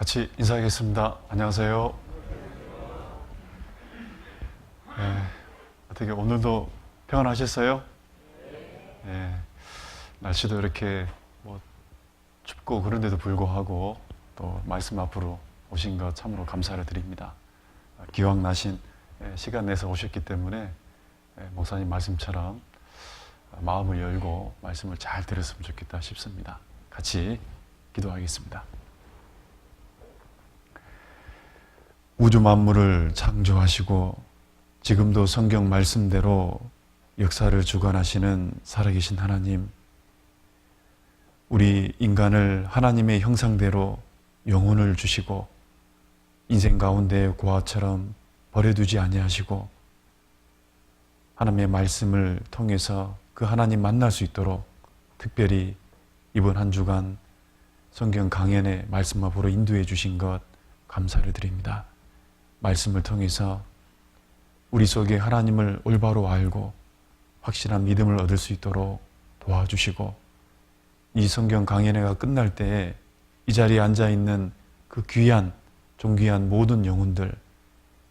같이 인사하겠습니다. 안녕하세요. 어떻게 오늘도 평안하셨어요? 날씨도 이렇게 춥고 그런데도 불구하고 또 말씀 앞으로 오신 것 참으로 감사를 드립니다. 기왕 나신 시간 내서 오셨기 때문에 목사님 말씀처럼 마음을 열고 말씀을 잘 들었으면 좋겠다 싶습니다. 같이 기도하겠습니다. 우주 만물을 창조하시고 지금도 성경 말씀대로 역사를 주관하시는 살아계신 하나님, 우리 인간을 하나님의 형상대로 영혼을 주시고 인생 가운데 고아처럼 버려두지 아니하시고 하나님의 말씀을 통해서 그 하나님 만날 수 있도록 특별히 이번 한 주간 성경 강연의 말씀 앞으로 인도해 주신 것 감사를 드립니다. 말씀을 통해서 우리 속에 하나님을 올바로 알고 확실한 믿음을 얻을 수 있도록 도와주시고 이 성경 강연회가 끝날 때에 이 자리에 앉아있는 그 귀한 존귀한 모든 영혼들,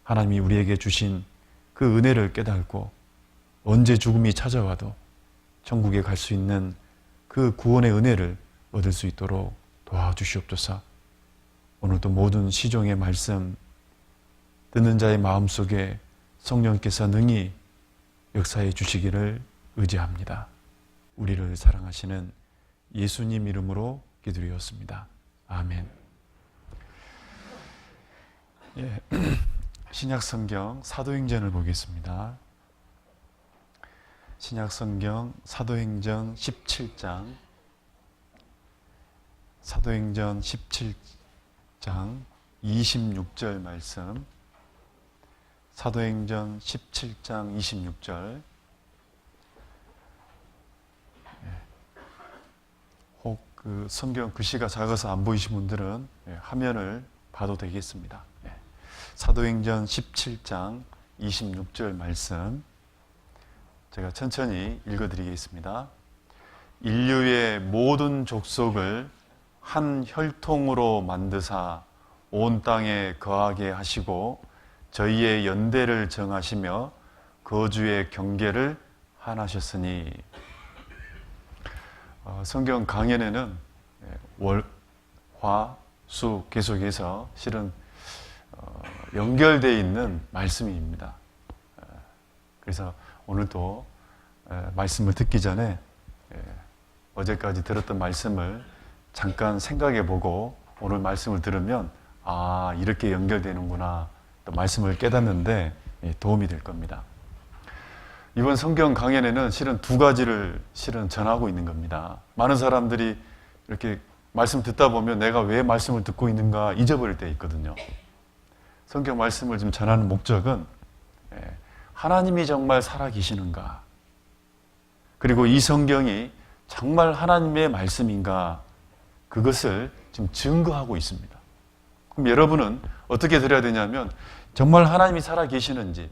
하나님이 우리에게 주신 그 은혜를 깨닫고 언제 죽음이 찾아와도 천국에 갈 수 있는 그 구원의 은혜를 얻을 수 있도록 도와주시옵소서. 오늘도 모든 시종의 말씀 듣는 자의 마음속에 성령께서 능히 역사해 주시기를 의지합니다. 우리를 사랑하시는 예수님 이름으로 기도드렸습니다. 아멘. 신약성경 사도행전을 보겠습니다. 신약성경 사도행전 17장 사도행전 17장 26절 말씀, 사도행전 17장 26절. 혹 그 성경 글씨가 작아서 안 보이신 분들은 화면을 봐도 되겠습니다. 사도행전 17장 26절 말씀 제가 천천히 읽어드리겠습니다. 인류의 모든 족속을 한 혈통으로 만드사 온 땅에 거하게 하시고 저희의 연대를 정하시며 거주의 경계를 하나셨으니. 성경 강연에는 월, 화, 수 계속해서 실은 연결되어 있는 말씀입니다. 그래서 오늘도 말씀을 듣기 전에 어제까지 들었던 말씀을 잠깐 생각해 보고 오늘 말씀을 들으면 이렇게 연결되는구나 또 말씀을 깨닫는데 도움이 될 겁니다. 이번 성경 강연에는 실은 두 가지를 전하고 있는 겁니다. 많은 사람들이 이렇게 말씀 듣다 보면 내가 왜 말씀을 듣고 있는가 잊어버릴 때 있거든요. 성경 말씀을 좀 전하는 목적은 하나님이 정말 살아계시는가, 그리고 이 성경이 정말 하나님의 말씀인가, 그것을 지금 증거하고 있습니다. 그럼 여러분은 어떻게 들어야 되냐면 정말 하나님이 살아계시는지,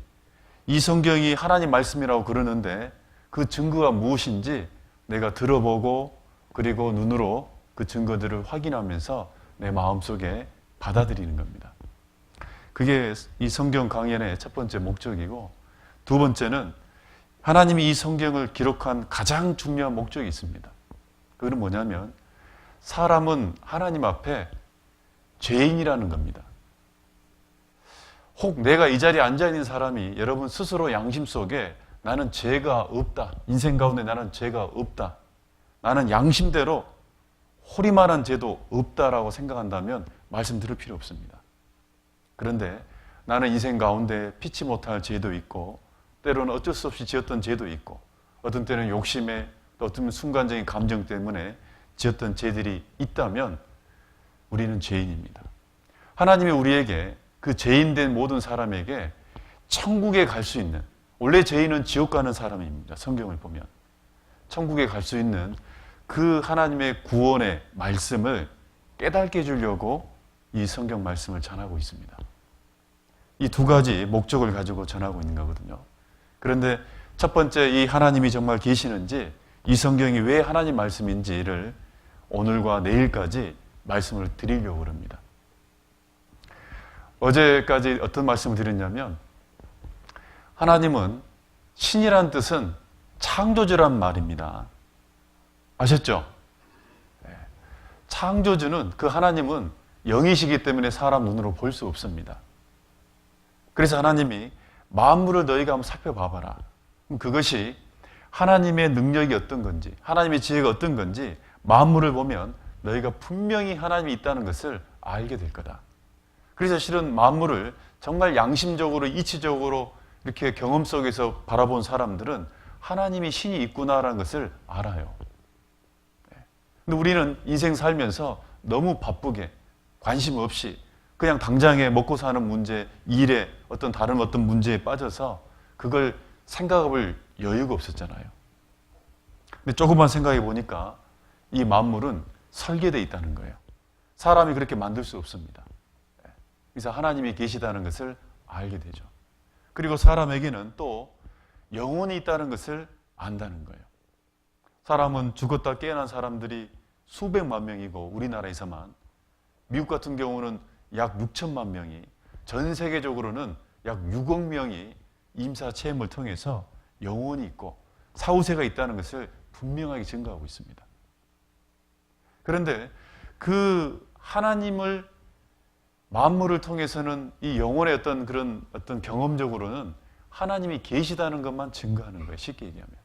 이 성경이 하나님 말씀이라고 그러는데 그 증거가 무엇인지 내가 들어보고 그리고 눈으로 그 증거들을 확인하면서 내 마음속에 받아들이는 겁니다. 그게 이 성경 강연의 첫 번째 목적이고, 두 번째는 하나님이 이 성경을 기록한 가장 중요한 목적이 있습니다. 그건 뭐냐면 사람은 하나님 앞에 죄인이라는 겁니다. 혹 내가 이 자리에 앉아있는 사람이 여러분 스스로 양심 속에 나는 죄가 없다, 인생 가운데 나는 죄가 없다, 나는 양심대로 호리만한 죄도 없다라고 생각한다면 말씀 들을 필요 없습니다. 그런데 나는 인생 가운데 피치 못할 죄도 있고 때로는 어쩔 수 없이 지었던 죄도 있고 어떤 때는 욕심에 또 어떤 순간적인 감정 때문에 지었던 죄들이 있다면 우리는 죄인입니다. 하나님이 우리에게 그 죄인된 모든 사람에게 천국에 갈 수 있는, 원래 죄인은 지옥 가는 사람입니다. 성경을 보면 천국에 갈 수 있는 그 하나님의 구원의 말씀을 깨닫게 해주려고 이 성경 말씀을 전하고 있습니다. 이 두 가지 목적을 가지고 전하고 있는 거거든요. 그런데 첫 번째, 이 하나님이 정말 계시는지, 이 성경이 왜 하나님 말씀인지를 오늘과 내일까지 말씀을 드리려고 합니다. 어제까지 어떤 말씀을 드렸냐면 하나님은 신이란 뜻은 창조주란 말입니다. 아셨죠? 창조주는 그 하나님은 영이시기 때문에 사람 눈으로 볼 수 없습니다. 그래서 하나님이 만물을 너희가 한번 살펴봐봐라. 그럼 그것이 하나님의 능력이 어떤 건지, 하나님의 지혜가 어떤 건지 만물을 보면 너희가 분명히 하나님이 있다는 것을 알게 될 거다. 그래서 실은 만물을 정말 양심적으로, 이치적으로 이렇게 경험 속에서 바라본 사람들은 하나님이 신이 있구나라는 것을 알아요. 근데 우리는 인생 살면서 너무 바쁘게 관심 없이 그냥 당장에 먹고 사는 문제, 일에 어떤 다른 어떤 문제에 빠져서 그걸 생각해볼 여유가 없었잖아요. 근데 조금만 생각해 보니까 이 만물은 설계되어 있다는 거예요. 사람이 그렇게 만들 수 없습니다. 그래서 하나님이 계시다는 것을 알게 되죠. 그리고 사람에게는 또 영혼이 있다는 것을 안다는 거예요. 사람은 죽었다 깨어난 사람들이 수백만 명이고 우리나라에서만, 미국 같은 경우는 약 6천만 명이, 전 세계적으로는 약 6억 명이 임사체험을 통해서 영혼이 있고 사후세가 있다는 것을 분명하게 증거하고 있습니다. 그런데 그 하나님을 만물을 통해서는 이 영혼의 어떤 그런 어떤 경험적으로는 하나님이 계시다는 것만 증거하는 거예요. 쉽게 얘기하면.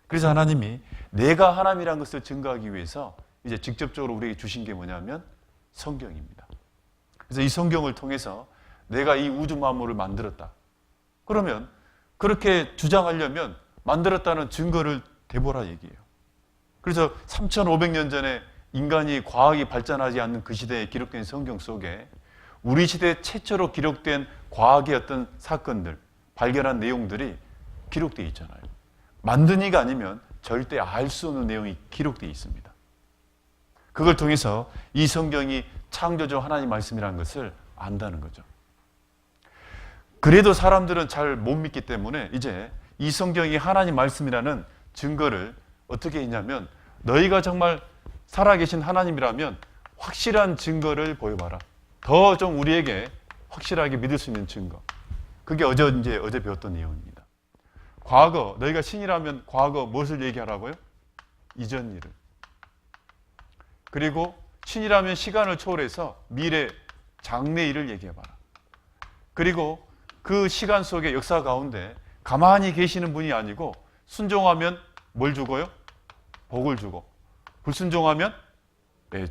그래서 하나님이 내가 하나님이라는 것을 증거하기 위해서 이제 직접적으로 우리에게 주신 게 뭐냐면 성경입니다. 그래서 이 성경을 통해서 내가 이 우주 만물을 만들었다. 그러면 그렇게 주장하려면 만들었다는 증거를 대보라 얘기해요. 그래서 3,500년 전에 인간이 과학이 발전하지 않는 그 시대에 기록된 성경 속에 우리 시대 최초로 기록된 과학의 어떤 사건들, 발견한 내용들이 기록되어 있잖아요. 만든 이가 아니면 절대 알 수 없는 내용이 기록되어 있습니다. 그걸 통해서 이 성경이 창조주 하나님 말씀이라는 것을 안다는 거죠. 그래도 사람들은 잘 못 믿기 때문에 이제 이 성경이 하나님 말씀이라는 증거를 어떻게 했냐면, 너희가 정말 살아계신 하나님이라면 확실한 증거를 보여봐라. 더 좀 우리에게 확실하게 믿을 수 있는 증거. 그게 어제 배웠던 내용입니다. 과거, 너희가 신이라면 과거 무엇을 얘기하라고요? 이전 일을. 그리고 신이라면 시간을 초월해서 미래, 장래 일을 얘기해봐라. 그리고 그 시간 속의 역사 가운데 가만히 계시는 분이 아니고 순종하면 뭘 주고요? 복을 주고, 불순종하면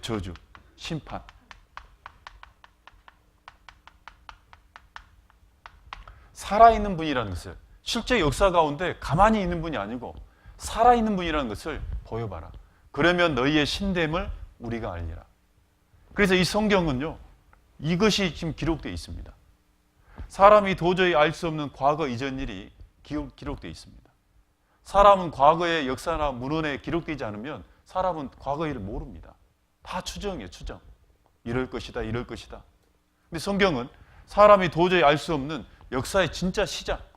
저주, 심판. 살아있는 분이라는 것을, 실제 역사 가운데 가만히 있는 분이 아니고 살아있는 분이라는 것을 보여봐라. 그러면 너희의 신됨을 우리가 알리라. 그래서 이 성경은요, 이것이 지금 기록되어 있습니다. 사람이 도저히 알 수 없는 과거 이전 일이 기록되어 있습니다. 사람은 과거의 역사나 문헌에 기록되지 않으면 사람은 과거 일을 모릅니다. 다 추정이에요, 추정. 이럴 것이다, 이럴 것이다. 근데 성경은 사람이 도저히 알 수 없는 역사의 진짜 시작,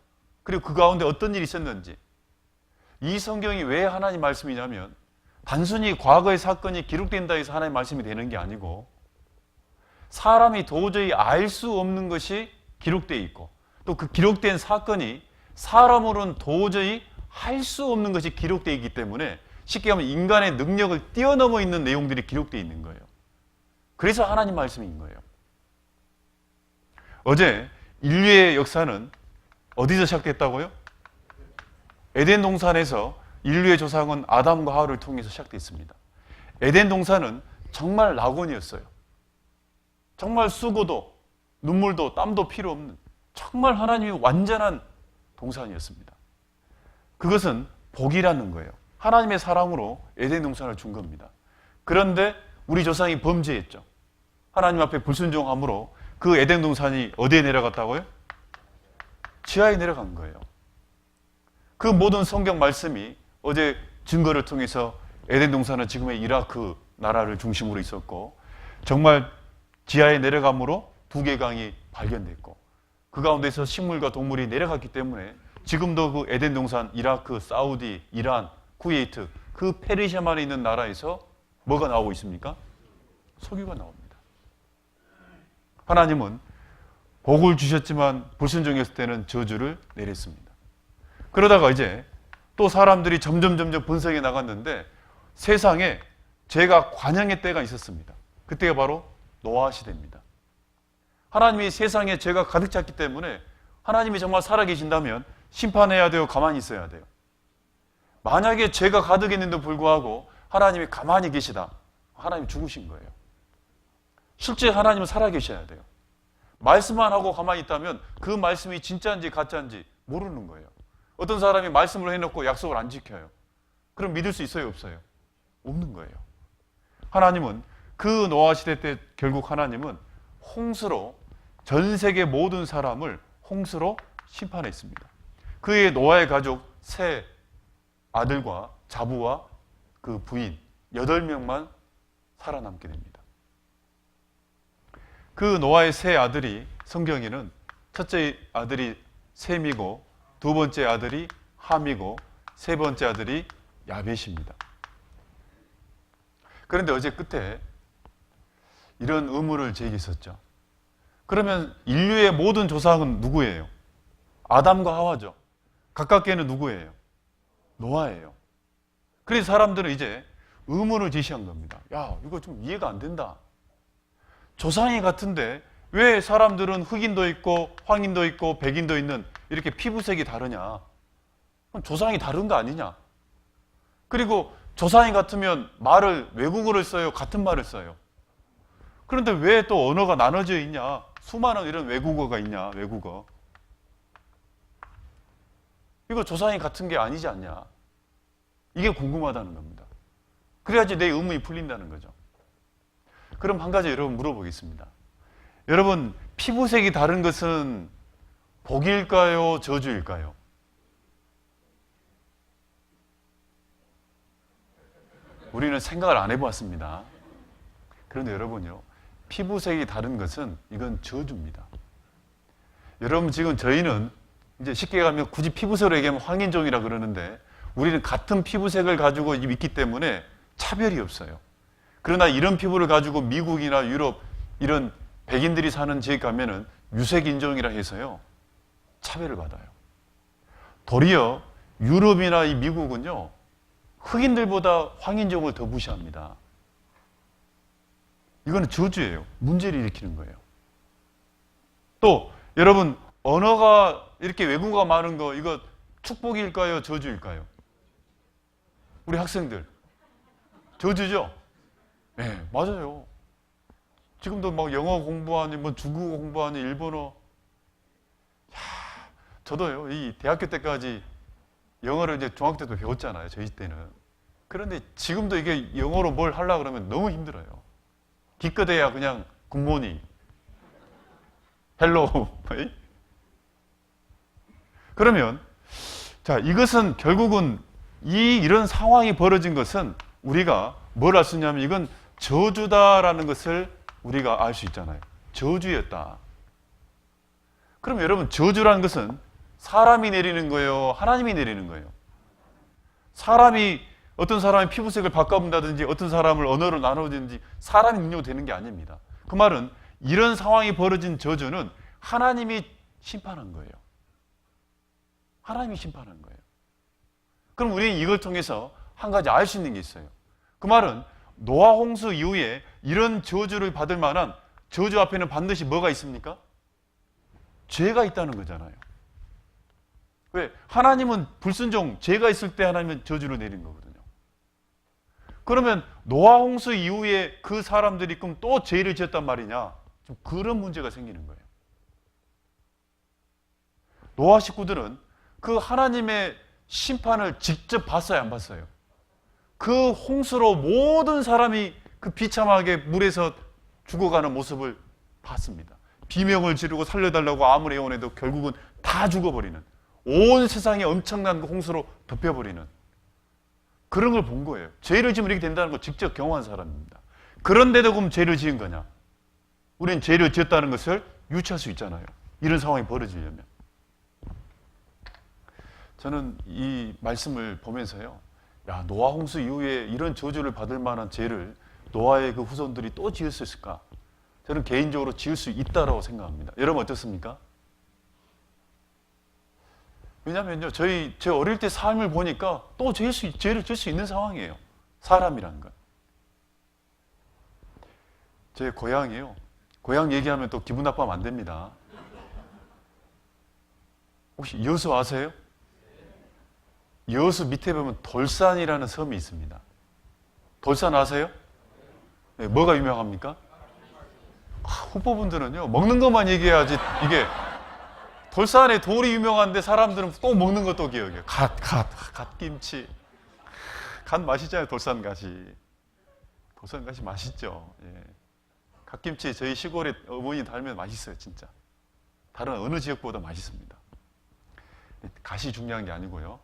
그리고 그 가운데 어떤 일이 있었는지. 이 성경이 왜 하나님 말씀이냐면 단순히 과거의 사건이 기록된다 해서 하나님 말씀이 되는 게 아니고, 사람이 도저히 알 수 없는 것이 기록되어 있고, 또 그 기록된 사건이 사람으로는 도저히 할 수 없는 것이 기록되어 있기 때문에 쉽게 하면 인간의 능력을 뛰어넘어 있는 내용들이 기록되어 있는 거예요. 그래서 하나님 말씀인 거예요. 어제 인류의 역사는 어디서 시작됐다고요? 에덴 동산에서 인류의 조상은 아담과 하와를 통해서 시작됐습니다. 에덴 동산은 정말 낙원이었어요. 정말 수고도 눈물도 땀도 필요 없는 정말 하나님이 완전한 동산이었습니다. 그것은 복이라는 거예요. 하나님의 사랑으로 에덴 동산을 준 겁니다. 그런데 우리 조상이 범죄했죠. 하나님 앞에 불순종함으로 그 에덴 동산이 어디에 내려갔다고요? 지하에 내려간 거예요. 그 모든 성경 말씀이 어제 증거를 통해서 에덴 동산은 지금의 이라크 나라를 중심으로 있었고, 정말 지하에 내려감으로 두 개의 강이 발견됐고, 그 가운데서 식물과 동물이 내려갔기 때문에 지금도 그 에덴 동산, 이라크, 사우디, 이란, 쿠웨이트, 그 페르시아만에 있는 나라에서 뭐가 나오고 있습니까? 석유가 나옵니다. 하나님은 복을 주셨지만 불순종했을 때는 저주를 내렸습니다. 그러다가 이제 또 사람들이 점점 번성해 나갔는데 세상에 죄가 관영의 때가 있었습니다. 그때가 바로 노아 시대입니다. 하나님이 세상에 죄가 가득 찼기 때문에 하나님이 정말 살아계신다면 심판해야 되고 가만히 있어야 돼요. 만약에 죄가 가득했는데도 불구하고 하나님이 가만히 계시다. 하나님 죽으신 거예요. 실제 하나님은 살아계셔야 돼요. 말씀만 하고 가만히 있다면 그 말씀이 진짜인지 가짜인지 모르는 거예요. 어떤 사람이 말씀을 해놓고 약속을 안 지켜요. 그럼 믿을 수 있어요, 없어요? 없는 거예요. 하나님은 그 노아 시대 때 결국 하나님은 홍수로 전 세계 모든 사람을 홍수로 심판했습니다. 그의 노아의 가족 세 아들과 자부와 그 부인 8명만 살아남게 됩니다. 그 노아의 세 아들이 성경에는 첫째 아들이 셈이고 두 번째 아들이 함이고 세 번째 아들이 야벳입니다. 그런데 어제 끝에 이런 의문을 제기했었죠. 그러면 인류의 모든 조상은 누구예요? 아담과 하와죠. 가깝게는 누구예요? 노아예요. 그래서 사람들은 이제 의문을 제시한 겁니다. 야, 이거 좀 이해가 안 된다. 조상이 같은데 왜 사람들은 흑인도 있고 황인도 있고 백인도 있는 이렇게 피부색이 다르냐? 그럼 조상이 다른 거 아니냐? 그리고 조상이 같으면 외국어를 써요? 같은 말을 써요? 그런데 왜 또 언어가 나눠져 있냐? 수많은 이런 외국어가 있냐? 외국어. 이거 조상이 같은 게 아니지 않냐? 이게 궁금하다는 겁니다. 그래야지 내 의문이 풀린다는 거죠. 그럼 한 가지 여러분 물어보겠습니다. 여러분, 피부색이 다른 것은 복일까요? 저주일까요? 우리는 생각을 안 해보았습니다. 그런데 여러분요, 피부색이 다른 것은 이건 저주입니다. 여러분, 지금 저희는 이제 쉽게 가면 굳이 피부색으로 얘기하면 황인종이라 그러는데 우리는 같은 피부색을 가지고 있기 때문에 차별이 없어요. 그러나 이런 피부를 가지고 미국이나 유럽 이런 백인들이 사는 지역 가면은 유색인종이라 해서요 차별을 받아요. 도리어 유럽이나 이 미국은요 흑인들보다 황인종을 더 무시합니다. 이거는 저주예요. 문제를 일으키는 거예요. 또 여러분, 언어가 이렇게 외국어가 많은 거 이거 축복일까요? 저주일까요? 우리 학생들 저주죠? 네, 맞아요. 지금도 막 영어 공부하니 뭐 중국어 공부하니 일본어. 저도요 이 대학교 때까지 영어를 이제 중학교 때도 배웠잖아요, 저희 때는. 그런데 지금도 이게 영어로 뭘 하려고 그러면 너무 힘들어요. 기껏해야 그냥 굿모닝, 헬로우. 그러면 자, 이것은 결국은 이런 상황이 벌어진 것은 우리가 뭘 알 수 있냐면 이건 저주다라는 것을 우리가 알 수 있잖아요. 저주였다. 그럼 여러분, 저주라는 것은 사람이 내리는 거예요? 하나님이 내리는 거예요? 어떤 사람이 피부색을 바꿔본다든지 어떤 사람을 언어로 나누든지 사람이 능력으로 되는 게 아닙니다. 그 말은 이런 상황이 벌어진 저주는 하나님이 심판한 거예요. 하나님이 심판한 거예요. 그럼 우리는 이걸 통해서 한 가지 알 수 있는 게 있어요. 그 말은 노아 홍수 이후에 이런 저주를 받을 만한 저주 앞에는 반드시 뭐가 있습니까? 죄가 있다는 거잖아요. 왜? 하나님은 불순종, 죄가 있을 때 하나님은 저주를 내린 거거든요. 그러면 노아 홍수 이후에 그 사람들이 그럼 또 죄를 지었단 말이냐? 좀 그런 문제가 생기는 거예요. 노아 식구들은 그 하나님의 심판을 직접 봤어요, 안 봤어요? 그 홍수로 모든 사람이 그 비참하게 물에서 죽어가는 모습을 봤습니다. 비명을 지르고 살려달라고 아무리 애원해도 결국은 다 죽어버리는, 온 세상이 엄청난 홍수로 덮여버리는 그런 걸 본 거예요. 죄를 지으면 이렇게 된다는 걸 직접 경험한 사람입니다. 그런데도 그럼 죄를 지은 거냐? 우리는 죄를 지었다는 것을 유추할 수 있잖아요. 이런 상황이 벌어지려면. 저는 이 말씀을 보면서요, 야, 노아 홍수 이후에 이런 저주를 받을 만한 죄를 노아의 그 후손들이 또 지었을까? 저는 개인적으로 지을 수 있다고 생각합니다. 여러분 어떻습니까? 왜냐면요, 제 어릴 때 삶을 보니까 또 죄를 지을 수 있는 상황이에요. 사람이란 건. 제 고향이요. 고향 얘기하면 또 기분 나빠하면 안 됩니다. 혹시 여수 아세요? 여수 밑에 보면 돌산이라는 섬이 있습니다. 돌산 아세요? 네, 뭐가 유명합니까? 후보분들은요, 먹는 것만 얘기해야지, 이게, 돌산에 돌이 유명한데 사람들은 꼭 먹는 것도 기억해요. 갓김치. 갓 맛있잖아요, 돌산갓이. 돌산갓이 맛있죠. 예. 갓김치 저희 시골에 어머니 닮으면 맛있어요, 진짜. 다른 어느 지역보다 맛있습니다. 갓이 중요한 게 아니고요.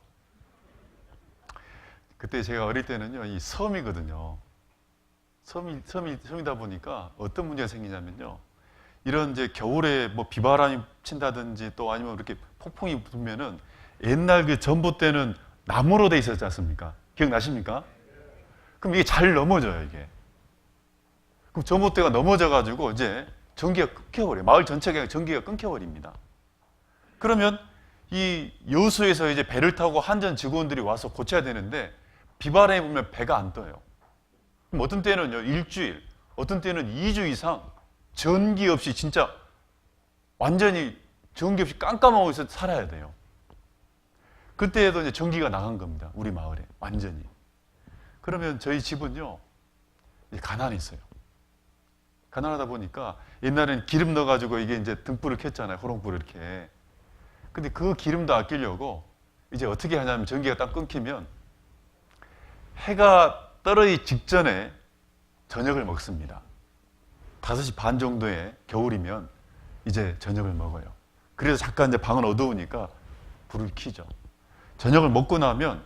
그때 제가 어릴 때는요, 이 섬이거든요. 섬이다 보니까 어떤 문제가 생기냐면요. 이런 이제 겨울에 뭐 비바람이 친다든지 또 아니면 이렇게 폭풍이 불면은 옛날 그 전봇대는 나무로 돼 있었지 않습니까? 기억나십니까? 그럼 이게 잘 넘어져요, 이게. 그럼 전봇대가 넘어져가지고 이제 전기가 끊겨버려요. 마을 전체가 전기가 끊겨버립니다. 그러면 이 여수에서 이제 배를 타고 한전 직원들이 와서 고쳐야 되는데 비바람이 불면 배가 안 떠요. 그럼 어떤 때는요, 일주일, 어떤 때는 2주 이상 전기 없이 진짜 완전히 전기 없이 깜깜하고 있어 살아야 돼요. 그때에도 이제 전기가 나간 겁니다. 우리 마을에. 완전히. 그러면 저희 집은요, 가난했어요. 가난하다 보니까 옛날에는 기름 넣어가지고 이게 이제 등불을 켰잖아요. 호롱불을 이렇게. 근데 그 기름도 아끼려고 이제 어떻게 하냐면 전기가 딱 끊기면 해가 떨어지기 직전에 저녁을 먹습니다. 5시 반 정도에 겨울이면 이제 저녁을 먹어요. 그래서 잠깐 이제 방은 어두우니까 불을 켜죠. 저녁을 먹고 나면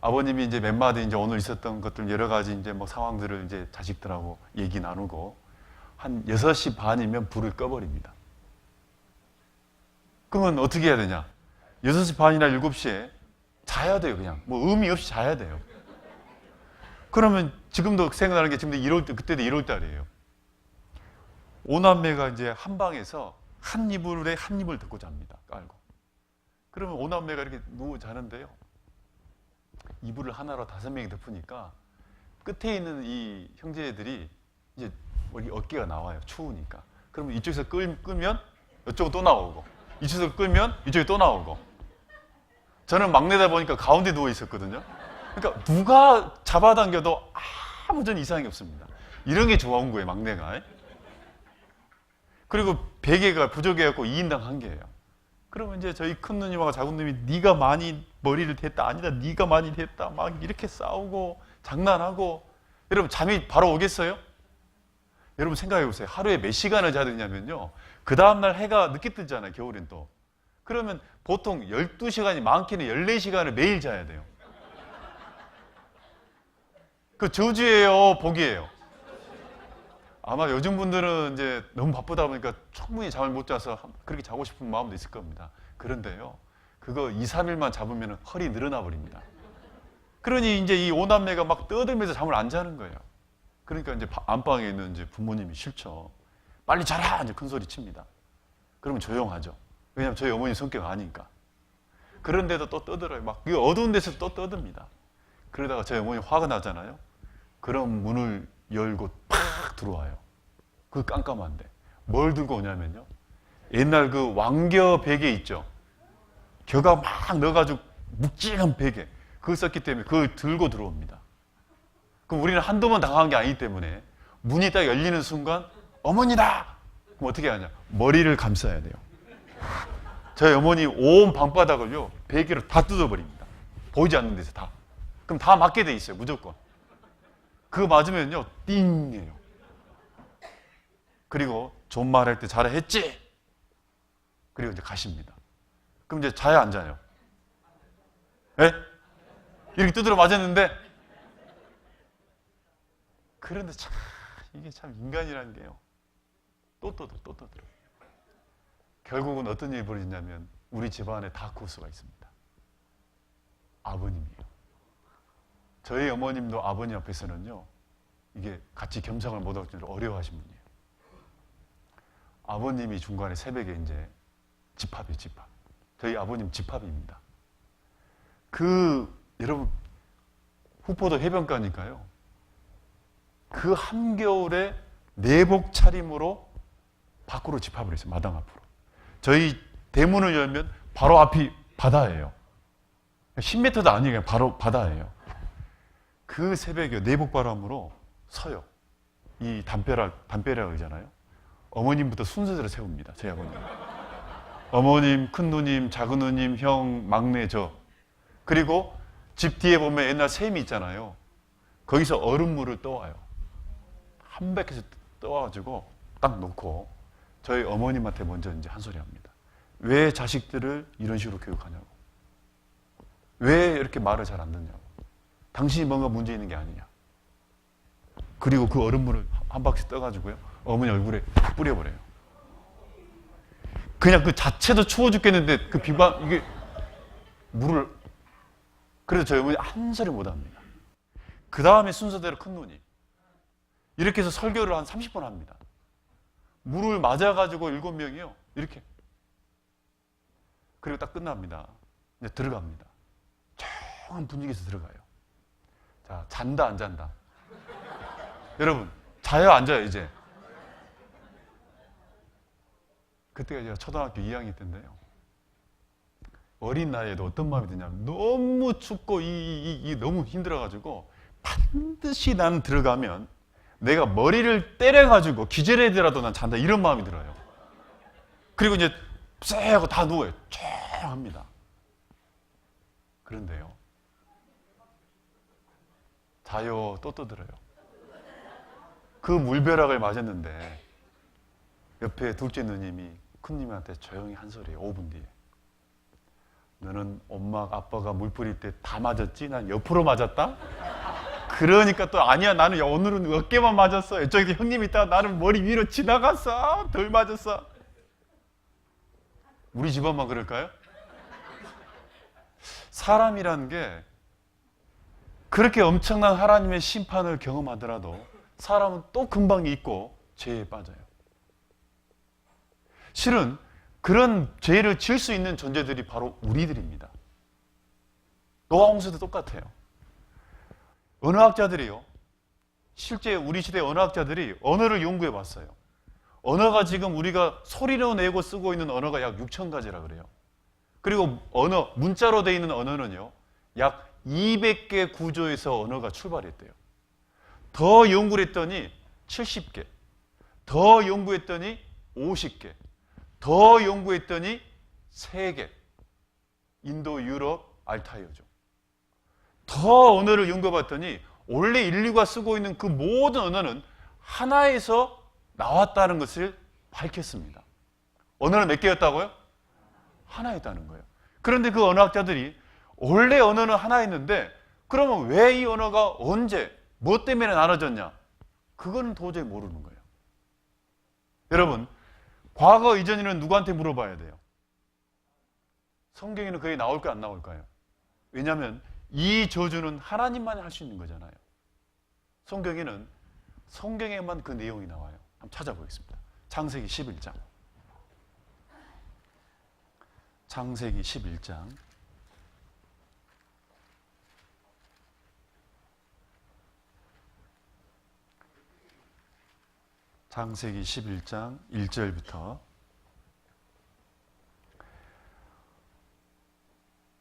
아버님이 이제 몇 마디 이제 오늘 있었던 것들 여러 가지 이제 뭐 상황들을 이제 자식들하고 얘기 나누고 한 6시 반이면 불을 꺼버립니다. 그러면 어떻게 해야 되냐? 6시 반이나 7시에 자야 돼요, 그냥. 뭐 의미 없이 자야 돼요. 그러면 지금도 생각나는 게 지금 그때도 1월 달이에요. 오남매가 이제 한 방에서 한 이불에 한 이불 덮고 잡니다. 깔고. 그러면 오남매가 이렇게 누워 자는데요. 이불을 하나로 5명이 덮으니까 끝에 있는 이 형제들이 이제 우리 어깨가 나와요. 추우니까. 그러면 이쪽에서 끌면 이쪽은 또 나오고, 이쪽에서 끌면 이쪽이 또 나오고. 저는 막내다 보니까 가운데 누워 있었거든요. 그러니까 누가 잡아당겨도 아무 전 이상이 없습니다. 이런 게 좋아온 거예요, 막내가. 그리고 베개가 부족해갖고 2인당 1개예요. 그러면 이제 저희 큰 누님하고 작은 누님이 네가 많이 머리를 댔다, 아니다, 네가 많이 댔다, 막 이렇게 싸우고 장난하고. 여러분 잠이 바로 오겠어요? 여러분 생각해 보세요. 하루에 몇 시간을 자야 되냐면요, 그 다음날 해가 늦게 뜨잖아요, 겨울엔 또. 그러면 보통 12시간이 많게는 14시간을 매일 자야 돼요. 그 저주예요, 복이에요? 아마 요즘 분들은 이제 너무 바쁘다 보니까 충분히 잠을 못 자서 그렇게 자고 싶은 마음도 있을 겁니다. 그런데요, 그거 2, 3일만 잡으면 허리 늘어나 버립니다. 그러니 이제 이 오남매가 막 떠들면서 잠을 안 자는 거예요. 그러니까 이제 안방에 있는 이제 부모님이 싫죠. 빨리 자라! 이제 큰 소리 칩니다. 그러면 조용하죠. 왜냐하면 저희 어머니 성격 아니까. 그런데도 또 떠들어요. 막 어두운 데서 또 떠듭니다. 그러다가 저희 어머니 화가 나잖아요. 그럼 문을 열고 팍 들어와요. 그 깜깜한데. 뭘 들고 오냐면요, 옛날 그 왕겨 베개 있죠. 겨가 막 넣어가지고 묵직한 베개. 그거 썼기 때문에 그걸 들고 들어옵니다. 그럼 우리는 한두 번 당한 게 아니기 때문에 문이 딱 열리는 순간 어머니다! 그럼 어떻게 하냐? 머리를 감싸야 돼요. 저희 어머니 온 방바닥을요, 베개로 다 뜯어버립니다. 보이지 않는 데서 다. 그럼 다 맞게 돼 있어요, 무조건. 그거 맞으면요, 띵해요. 그리고 존말할 때 잘했지? 그리고 이제 가십니다. 그럼 이제 자야 안 자요? 예? 이렇게 두드려 맞았는데, 그런데 참, 이게 참 인간이라는 게요, 또 떠들어. 결국은 어떤 일이 벌어지냐면, 우리 집안에 다크호스가 있습니다. 아버님이에요. 저희 어머님도 아버님 앞에서는요, 이게 같이 겸상을 못하고 어려워하신 분이에요. 아버님이 중간에 새벽에 이제 집합이에요, 집합. 저희 아버님 집합입니다. 여러분, 후포도 해변가니까요. 그 한겨울에 내복 차림으로 밖으로 집합을 했어요, 마당 앞으로. 저희 대문을 열면 바로 앞이 바다예요. 10m도 아니에요, 그냥 바로 바다예요. 그 새벽에 내복바람으로 서요. 이 담벼락 그러잖아요. 어머님부터 순서대로 세웁니다, 저희 아버님. 어머님, 큰 누님, 작은 누님, 형, 막내, 저. 그리고 집 뒤에 보면 옛날 샘이 있잖아요. 거기서 얼음물을 떠와요. 한 백해서 떠와가지고 딱 놓고 저희 어머님한테 먼저 이제 한 소리 합니다. 왜 자식들을 이런 식으로 교육하냐고. 왜 이렇게 말을 잘 안 듣냐고. 당신이 뭔가 문제 있는 게 아니냐. 그리고 그 얼음물을 한 바퀴 떠가지고요, 어머니 얼굴에 뿌려버려요. 그냥 그 자체도 추워 죽겠는데 그 비방, 이게 물을. 그래서 저희 어머니 한 소리 못 합니다. 그 다음에 순서대로 큰 누님. 이렇게 해서 설교를 한 30분 합니다. 물을 맞아가지고 7명이요. 이렇게. 그리고 딱 끝납니다. 이제 들어갑니다. 조용한 분위기에서 들어가요. 자, 잔다, 안 잔다? 여러분, 자요, 안 자요, 이제? 그때가 제가 초등학교 2학년 때인데요. 어린 나이에도 어떤 마음이 드냐면, 너무 춥고, 너무 힘들어가지고, 반드시 나는 들어가면, 내가 머리를 때려가지고 기절해더라도 난 잔다, 이런 마음이 들어요. 그리고 이제 쎄 하고 다 누워요. 조용합니다. 그런데요, 자요, 또 떠들어요. 그 물벼락을 맞았는데 옆에 둘째 누님이 큰님한테 조용히 한 소리예요. 5분 뒤에. 너는 엄마 아빠가 물 뿌릴 때 다 맞았지? 난 옆으로 맞았다? 그러니까 또 아니야, 나는 오늘은 어깨만 맞았어. 이쪽에 형님 있다가 나는 머리 위로 지나갔어. 덜 맞았어. 우리 집안만 그럴까요? 사람이라는 게 그렇게 엄청난 하나님의 심판을 경험하더라도 사람은 또 금방 잊고 죄에 빠져요. 실은 그런 죄를 지을 수 있는 존재들이 바로 우리들입니다. 노아 홍수도 똑같아요. 언어학자들이요, 실제 우리 시대 언어학자들이 언어를 연구해 봤어요. 언어가 지금 우리가 소리로 내고 쓰고 있는 언어가 약 6,000가지라 그래요. 그리고 문자로 되어 있는 언어는요, 약 200개 구조에서 언어가 출발했대요. 더 연구를 했더니 70개, 더 연구했더니 50개, 더 연구했더니 3개. 인도, 유럽, 알타이어죠. 더 언어를 연구해봤더니 원래 인류가 쓰고 있는 그 모든 언어는 하나에서 나왔다는 것을 밝혔습니다. 언어는 몇 개였다고요? 하나였다는 거예요. 그런데 그 언어학자들이 원래 언어는 하나였는데 그러면 왜 이 언어가 언제, 뭐 때문에 나눠졌냐? 그거는 도저히 모르는 거예요. 여러분, 과거 이전에는 누구한테 물어봐야 돼요? 성경에는 그게 나올까요, 안 나올까요? 왜냐하면 이 저주는 하나님만이 할 수 있는 거잖아요. 성경에만 그 내용이 나와요. 한번 찾아보겠습니다. 창세기 11장. 창세기 11장. 창세기 11장 1절부터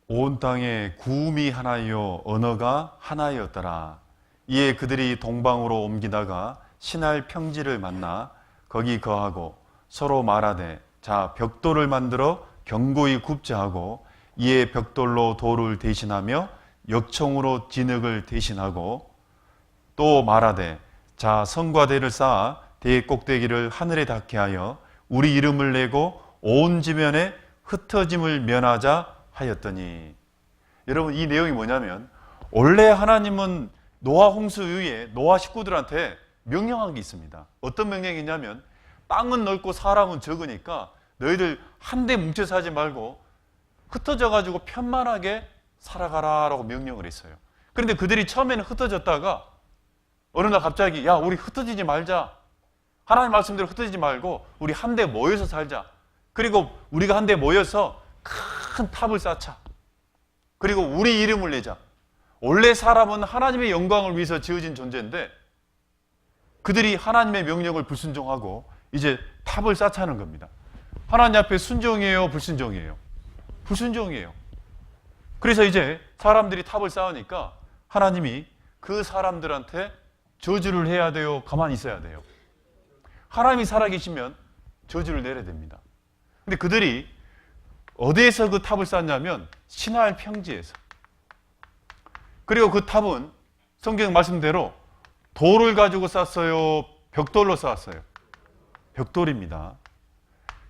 온 땅에 구음이 하나요 언어가 하나였더라. 이에 그들이 동방으로 옮기다가 신할 평지를 만나 거기 거하고 서로 말하되 자 벽돌을 만들어 견고히 굽자 하고 이에 벽돌로 돌을 대신하며 역청으로 진흙을 대신하고 또 말하되 자 성과대를 쌓아 대 꼭대기를 하늘에 닿게 하여 우리 이름을 내고 온 지면에 흩어짐을 면하자 하였더니. 여러분, 이 내용이 뭐냐면 원래 하나님은 노아 홍수 이후에 노아 식구들한테 명령한 게 있습니다. 어떤 명령이냐면 땅은 넓고 사람은 적으니까 너희들 한데 뭉쳐서 하지 말고 흩어져 가지고 편만하게 살아가라라고 명령을 했어요. 그런데 그들이 처음에는 흩어졌다가 어느 날 갑자기 야 우리 흩어지지 말자, 하나님 말씀대로 흩어지지 말고 우리 한데 모여서 살자. 그리고 우리가 한데 모여서 큰 탑을 쌓자. 그리고 우리 이름을 내자. 원래 사람은 하나님의 영광을 위해서 지어진 존재인데 그들이 하나님의 명령을 불순종하고 이제 탑을 쌓자는 겁니다. 하나님 앞에 순종이에요? 불순종이에요? 불순종이에요. 그래서 이제 사람들이 탑을 쌓으니까 하나님이 그 사람들한테 저주를 해야 돼요? 가만히 있어야 돼요? 하나님이 살아계시면 저주를 내려야 됩니다. 근데 그들이 어디에서 그 탑을 쌓냐면 시나이 평지에서. 그리고 그 탑은 성경 말씀대로 돌을 가지고 쌓았어요? 벽돌로 쌓았어요? 벽돌입니다.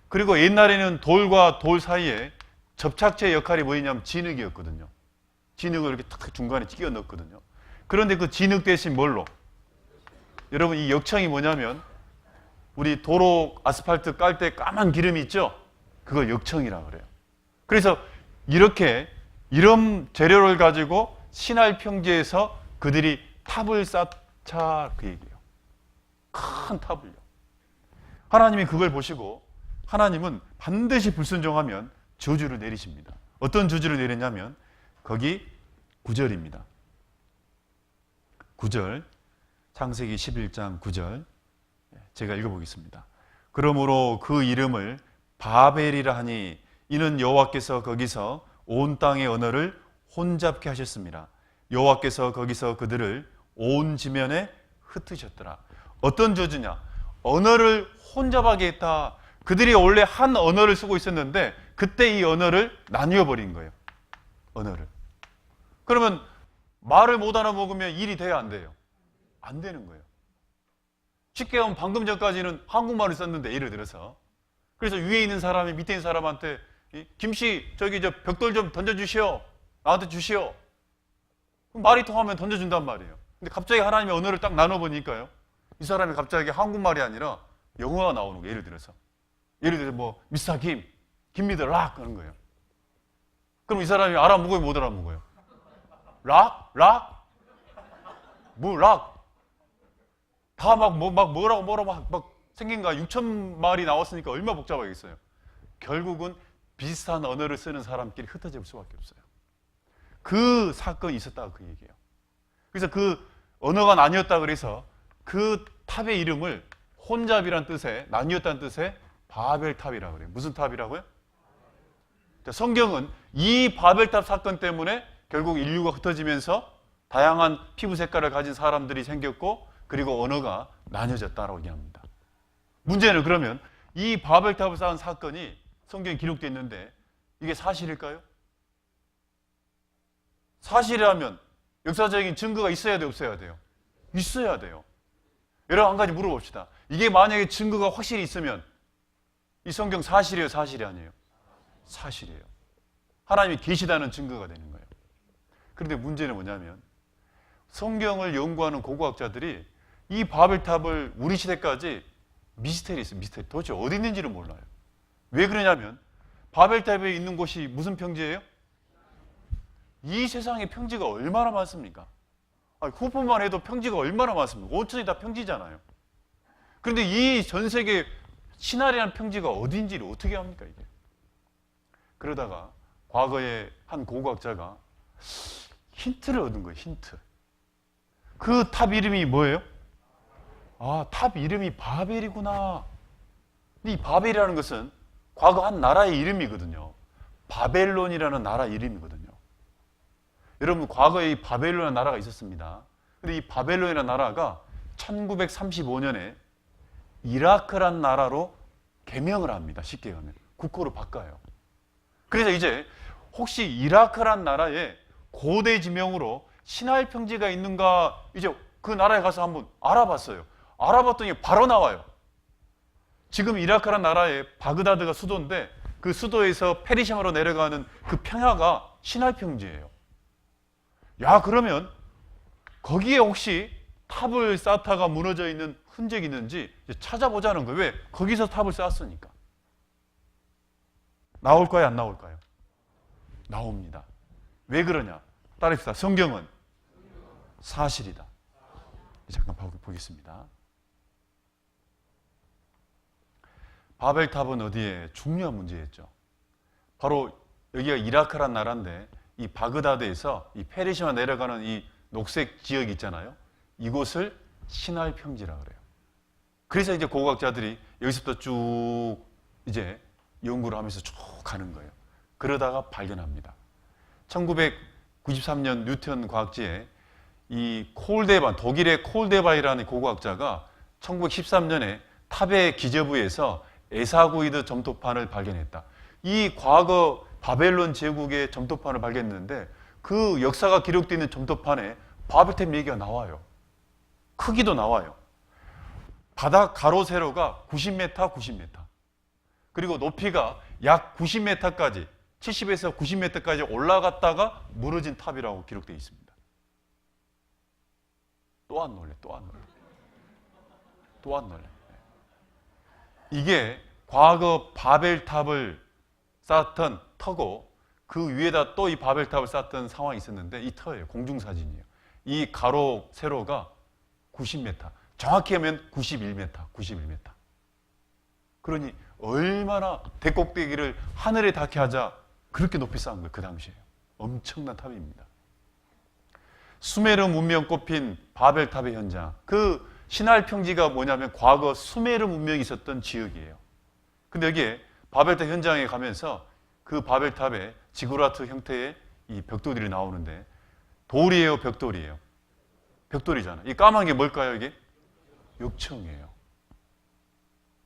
그리고 옛날에는 돌과 돌 사이에 접착제 역할이 뭐였냐면 진흙이었거든요. 진흙을 이렇게 탁 중간에 끼워 넣었거든요. 그런데 그 진흙 대신 뭘로? 여러분, 이 역청이 뭐냐면 우리 도로 아스팔트 깔 때 까만 기름이 있죠? 그걸 역청이라고 그래요. 그래서 이런 재료를 가지고 시나이 평지에서 그들이 탑을 쌓자, 그 얘기예요. 큰 탑을요. 하나님이 그걸 보시고 하나님은 반드시 불순종하면 저주를 내리십니다. 어떤 저주를 내렸냐면 거기 9절입니다. 9절, 창세기 11장 9절 제가 읽어보겠습니다. 그러므로 그 이름을 바벨이라 하니 이는 여호와께서 거기서 온 땅의 언어를 혼잡게 하셨습니다. 여호와께서 거기서 그들을 온 지면에 흩으셨더라. 어떤 저주냐? 언어를 혼잡하게 했다. 그들이 원래 한 언어를 쓰고 있었는데 그때 이 언어를 나뉘어 버린 거예요. 언어를. 그러면 말을 못 알아먹으면 일이 돼야 안 돼요? 안 되는 거예요. 쉽게 하면 방금 전까지는 한국말을 썼는데 예를 들어서 그래서 위에 있는 사람이 밑에 있는 사람한테 김씨 저기 저 벽돌 좀 던져주시오. 나한테 주시오. 말이 통하면 던져준단 말이에요. 근데 갑자기 하나님의 언어를 딱 나눠보니까요. 이 사람이 갑자기 한국말이 아니라 영어가 나오는 거예요. 예를 들어서 뭐 미스터 김미더 락 그런 거예요. 그럼 이 사람이 알아먹어요? 못 알아먹어요? 락? 뭐 락? 다 뭐라고 막 생긴 거 6천 말이 나왔으니까 얼마나 복잡하겠어요. 결국은 비슷한 언어를 쓰는 사람끼리 흩어질 수밖에 없어요. 그 사건이 있었다 그 얘기예요. 그래서 그 언어가 나뉘었다 그래서 그 탑의 이름을 혼잡이란 뜻에 나뉘었다는 뜻에 바벨탑이라고 그래요. 무슨 탑이라고요? 성경은 이 바벨탑 사건 때문에 결국 인류가 흩어지면서 다양한 피부 색깔을 가진 사람들이 생겼고 그리고 언어가 나뉘어졌다라고 얘기합니다. 문제는 그러면 이 바벨탑을 쌓은 사건이 성경에 기록되어 있는데 이게 사실일까요? 사실이라면 역사적인 증거가 있어야 돼요? 없어야 돼요? 있어야 돼요. 여러분 한 가지 물어봅시다. 이게 만약에 증거가 확실히 있으면 이 성경 사실이에요? 사실이 아니에요? 사실이에요. 하나님이 계시다는 증거가 되는 거예요. 그런데 문제는 뭐냐면 성경을 연구하는 고고학자들이 이 바벨탑을 우리 시대까지 미스테리 있어요. 미스테리. 도대체 어디 있는지를 몰라요. 왜 그러냐면 바벨탑에 있는 곳이 무슨 평지예요? 이 세상에 평지가 얼마나 많습니까? 후보만 해도 평지가 얼마나 많습니까? 5천이 다 평지잖아요. 그런데 이 전 세계 시나리라는 평지가 어디인지를 어떻게 합니까 이게? 그러다가 과거에 한 고고학자가 힌트를 얻은 거예요. 힌트. 그 탑 이름이 뭐예요? 탑 이름이 바벨이구나. 이 바벨이라는 것은 과거 한 나라의 이름이거든요. 바벨론이라는 나라 이름이거든요. 여러분 과거에 이 바벨론이라는 나라가 있었습니다. 근데 이 바벨론이라는 나라가 1935년에 이라크란 나라로 개명을 합니다. 쉽게 가면 국호를 바꿔요. 그래서 이제 혹시 이라크란 나라의 고대 지명으로 시나이 평지가 있는가 이제 그 나라에 가서 한번 알아봤어요. 알아봤더니 바로 나와요. 지금 이라크란 나라의 바그다드가 수도인데 그 수도에서 페르시아로 내려가는 그 평야가 시나이 평지예요. 야, 그러면 거기에 혹시 탑을 쌓다가 무너져 있는 흔적이 있는지 찾아보자는 거예요. 왜? 거기서 탑을 쌓았으니까. 나올까요? 안 나올까요? 나옵니다. 왜 그러냐? 따라합시다. 성경은 사실이다. 잠깐 보겠습니다. 바벨탑은 어디에? 중요한 문제였죠. 바로 여기가 이라크란 나라인데 이 바그다드에서 이 페르시아 내려가는 이 녹색 지역 있잖아요. 이곳을 시날 평지라 그래요. 그래서 이제 고고학자들이 여기서부터 쭉 이제 연구를 하면서 쭉 가는 거예요. 그러다가 발견합니다. 1993년 뉴턴 과학지에 이 콜데반, 독일의 콜데반이라는 고고학자가 1913년에 탑의 기저부에서 에사구이드 점토판을 발견했다. 이 과거 바벨론 제국의 점토판을 발견했는데 그 역사가 기록되어 있는 점토판에 바벨탑 얘기가 나와요. 크기도 나와요. 바닥 가로 세로가 90m, 90m. 그리고 높이가 약 90m까지, 70에서 90m까지 올라갔다가 무너진 탑이라고 기록되어 있습니다. 또 안 놀래, 또 안 놀래. 또 안 놀래. 이게 과거 바벨탑을 쌓았던 터고 그 위에다 또 이 바벨탑을 쌓았던 상황이 있었는데 이 터예요. 공중사진이에요. 이 가로 세로가 90m. 정확히 하면 91m. 91m. 그러니 얼마나 대꼭대기를 하늘에 닿게 하자 그렇게 높이 쌓은 거예요. 그 당시에. 엄청난 탑입니다. 수메르 문명 꼽힌 바벨탑의 현장. 그 시날 평지가 뭐냐면 과거 수메르 문명이 있었던 지역이에요. 근데 여기에 바벨탑 현장에 가면서 그 바벨탑에 지구라트 형태의 이 벽돌들이 나오는데 돌이에요, 벽돌이에요? 벽돌이잖아요. 이 까만 게 뭘까요, 이게? 역청이에요.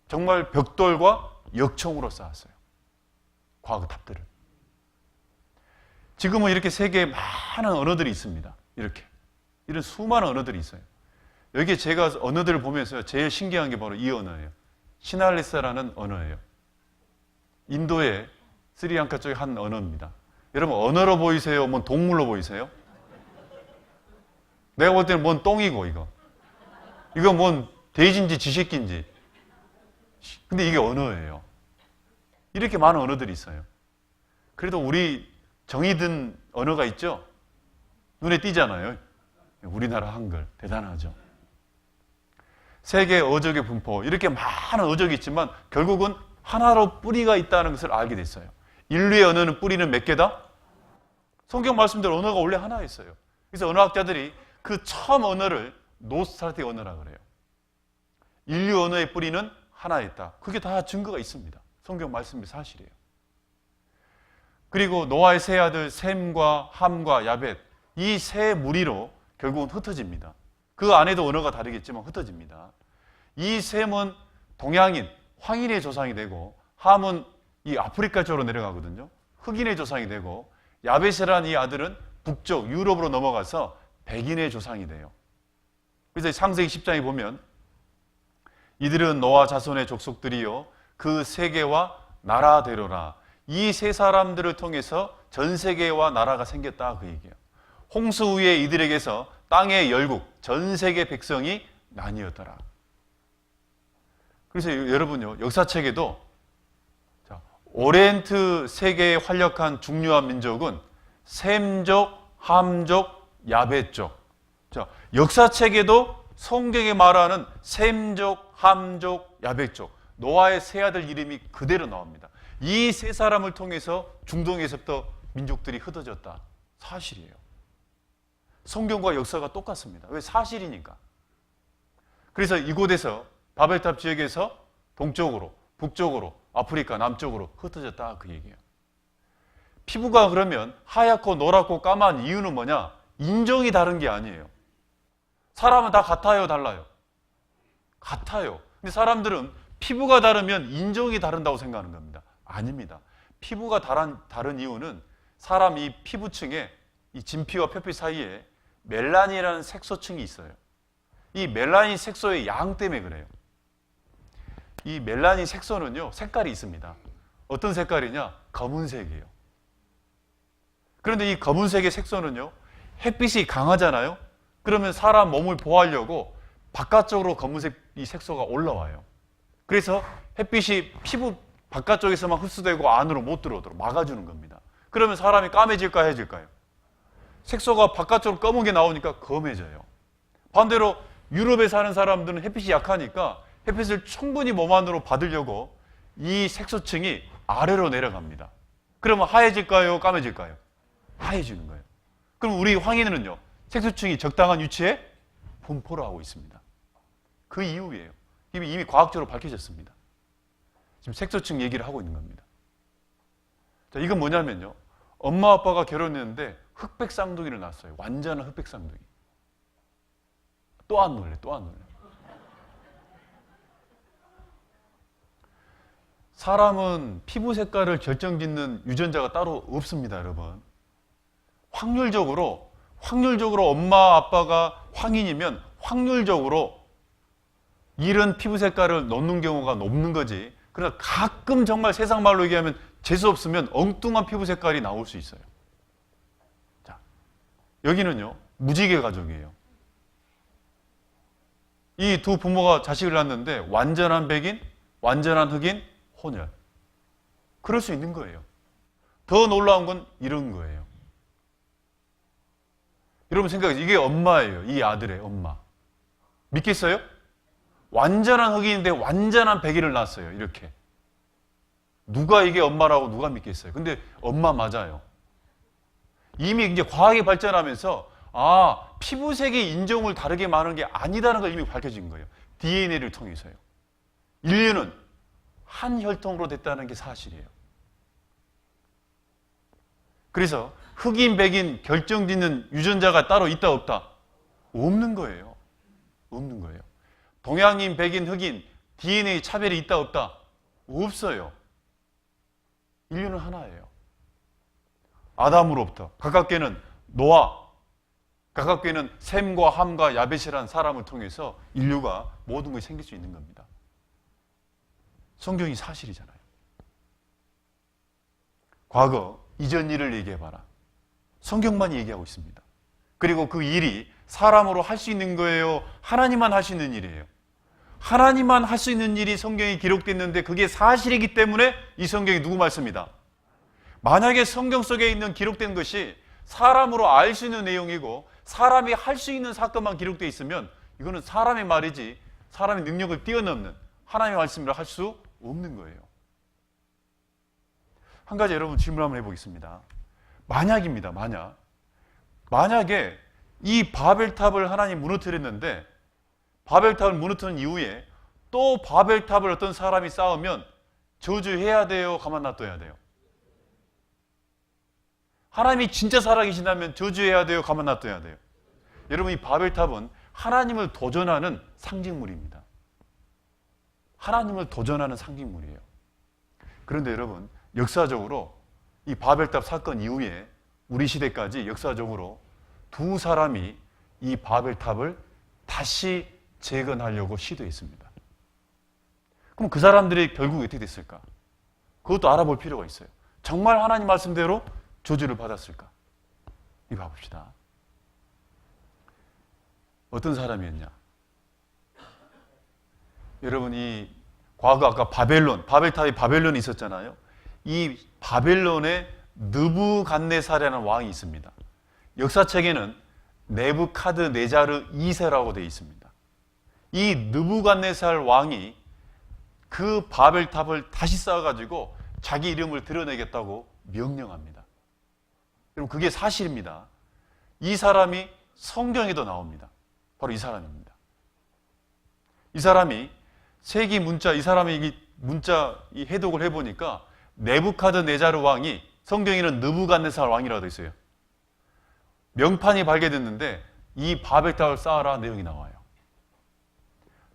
정말 벽돌과 역청으로 쌓았어요. 과거 탑들을. 지금은 이렇게 세계에 많은 언어들이 있습니다. 이렇게. 이런 수많은 언어들이 있어요. 여기 제가 언어들을 보면서 제일 신기한 게 바로 이 언어예요. 시날리사라는 언어예요. 인도의 스리랑카 쪽의 한 언어입니다. 여러분 언어로 보이세요? 뭔 동물로 보이세요? 내가 볼 때는 뭔 똥이고 이거. 이거 뭔 돼지인지 쥐새끼인지. 근데 이게 언어예요. 이렇게 많은 언어들이 있어요. 그래도 우리 정이 든 언어가 있죠? 눈에 띄잖아요. 우리나라 한글. 대단하죠. 세계 어족의 분포. 이렇게 많은 어족이 있지만 결국은 하나로 뿌리가 있다는 것을 알게 됐어요. 인류의 언어는 뿌리는 몇 개다? 성경 말씀대로 언어가 원래 하나였어요. 그래서 언어학자들이 그 처음 언어를 노스타르틱 언어라고 그래요. 인류 언어의 뿌리는 하나였다. 그게 다 증거가 있습니다. 성경 말씀이 사실이에요. 그리고 노아의 세 아들 셈과 함과 야벳, 이 세 무리로 결국은 흩어집니다. 그 안에도 언어가 다르겠지만 흩어집니다. 이 셈은 동양인, 황인의 조상이 되고 함은 이 아프리카 쪽으로 내려가거든요. 흑인의 조상이 되고 야벳이라는 이 아들은 북쪽 유럽으로 넘어가서 백인의 조상이 돼요. 그래서 창세기 10장에 보면 이들은 노아 자손의 족속들이요 그 세계와 나라대로라. 이 세 사람들을 통해서 전 세계와 나라가 생겼다 그 얘기예요. 홍수 후에 이들에게서 땅의 열국, 전 세계 백성이 나뉘었더라. 그래서 여러분요 역사책에도 오리엔트 세계의 활약한 중요한 민족은 셈족, 함족, 야벳족. 역사책에도 성경에 말하는 셈족, 함족, 야벳족, 노아의 세 아들 이름이 그대로 나옵니다. 이 세 사람을 통해서 중동에서부터 민족들이 흩어졌다. 사실이에요. 성경과 역사가 똑같습니다. 왜? 사실이니까. 그래서 이곳에서 바벨탑 지역에서 동쪽으로, 북쪽으로, 아프리카 남쪽으로 흩어졌다 그 얘기예요. 피부가 그러면 하얗고 노랗고 까만 이유는 뭐냐? 인종이 다른 게 아니에요. 사람은 다 같아요, 달라요? 같아요. 근데 사람들은 피부가 다르면 인종이 다른다고 생각하는 겁니다. 아닙니다. 피부가 다른 이유는 사람 이 피부층에 이 진피와 표피 사이에 멜라닌이라는 색소층이 있어요. 이 멜라닌 색소의 양 때문에 그래요. 이 멜라닌 색소는요, 색깔이 있습니다. 어떤 색깔이냐? 검은색이에요. 그런데 이 검은색의 색소는요, 햇빛이 강하잖아요? 그러면 사람 몸을 보호하려고 바깥쪽으로 검은색 이 색소가 올라와요. 그래서 햇빛이 피부 바깥쪽에서만 흡수되고 안으로 못 들어오도록 막아주는 겁니다. 그러면 사람이 까매질까요, 해질까요? 색소가 바깥쪽으로 검은 게 나오니까 검해져요. 반대로 유럽에 사는 사람들은 햇빛이 약하니까 햇빛을 충분히 몸 안으로 받으려고 이 색소층이 아래로 내려갑니다. 그러면 하얘질까요? 까매질까요? 하얘지는 거예요. 그럼 우리 황인은요, 색소층이 적당한 위치에 분포를 하고 있습니다. 그 이유예요. 이미 과학적으로 밝혀졌습니다. 지금 색소층 얘기를 하고 있는 겁니다. 자, 이건 뭐냐면요, 엄마 아빠가 결혼했는데 흑백 쌍둥이를 낳았어요. 완전한 흑백 쌍둥이. 또 안 놀래. 사람은 피부 색깔을 결정짓는 유전자가 따로 없습니다, 여러분. 확률적으로 엄마 아빠가 황인이면 확률적으로 이런 피부 색깔을 놓는 경우가 높는 거지. 그러나 가끔 정말 세상 말로 얘기하면 재수 없으면 엉뚱한 피부 색깔이 나올 수 있어요. 자, 여기는요, 무지개 가족이에요. 이 두 부모가 자식을 낳았는데 완전한 백인, 완전한 흑인, 혼혈. 그럴 수 있는 거예요. 더 놀라운 건 이런 거예요. 여러분 생각해, 이게 엄마예요. 이 아들의 엄마. 믿겠어요? 완전한 흑인인데 완전한 백인을 낳았어요. 이렇게. 누가 이게 엄마라고 누가 믿겠어요? 근데 엄마 맞아요. 이미 이제 과학이 발전하면서 피부색이 인종을 다르게 말하는 게 아니다는 걸 이미 밝혀진 거예요. DNA를 통해서요. 인류는 한 혈통으로 됐다는 게 사실이에요. 그래서 흑인, 백인 결정짓는 유전자가 따로 있다 없다? 없는 거예요. 없는 거예요. 동양인, 백인, 흑인 DNA 차별이 있다 없다? 없어요. 인류는 하나예요. 아담으로부터 가깝게는 노아, 가깝게는 셈과 함과 야벳이라는 사람을 통해서 인류가 모든 것이 생길 수 있는 겁니다. 성경이 사실이잖아요. 과거 이전 일을 얘기해봐라. 성경만 얘기하고 있습니다. 그리고 그 일이 사람으로 할 수 있는 거예요? 하나님만 할 수 있는 일이에요? 하나님만 할 수 있는 일이 성경에 기록됐는데 그게 사실이기 때문에 이 성경이 누구 말씀이다? 만약에 성경 속에 있는 기록된 것이 사람으로 알 수 있는 내용이고 사람이 할 수 있는 사건만 기록되어 있으면 이거는 사람의 말이지 사람의 능력을 뛰어넘는 하나님의 말씀이라 할 수 없는 거예요. 한 가지 여러분 질문 한번 해보겠습니다. 만약입니다. 만약에 이 바벨탑을 하나님 무너뜨렸는데 바벨탑을 무너뜨린 이후에 또 바벨탑을 어떤 사람이 쌓으면 저주해야 돼요? 가만 놔둬야 돼요? 하나님이 진짜 살아계신다면 저주해야 돼요? 가만 놔둬야 돼요? 여러분, 이 바벨탑은 하나님을 도전하는 상징물입니다. 하나님을 도전하는 상징물이에요. 그런데 여러분, 역사적으로 이 바벨탑 사건 이후에 우리 시대까지 역사적으로 두 사람이 이 바벨탑을 다시 재건하려고 시도했습니다. 그럼 그 사람들이 결국 어떻게 됐을까? 그것도 알아볼 필요가 있어요. 정말 하나님 말씀대로 저주를 받았을까? 이거 봐봅시다. 어떤 사람이었냐? 여러분, 이 과거 아까 바벨탑이 바벨론이 있었잖아요. 이 바벨론에 느부갓네살이라는 왕이 있습니다. 역사책에는 네부카드네자르 2세라고 되어 있습니다. 이 느부갓네살 왕이 그 바벨탑을 다시 쌓아가지고 자기 이름을 드러내겠다고 명령합니다. 여러분, 그게 사실입니다. 이 사람이 성경에도 나옵니다. 바로 이 사람입니다. 이 사람이 세기 문자, 이 사람이 이 문자 이 해독을 해보니까 네부카드네자르 왕이 성경에는 느부갓네살 왕이라고 되어 있어요. 명판이 발견됐는데 이 바벨탑을 쌓아라 내용이 나와요.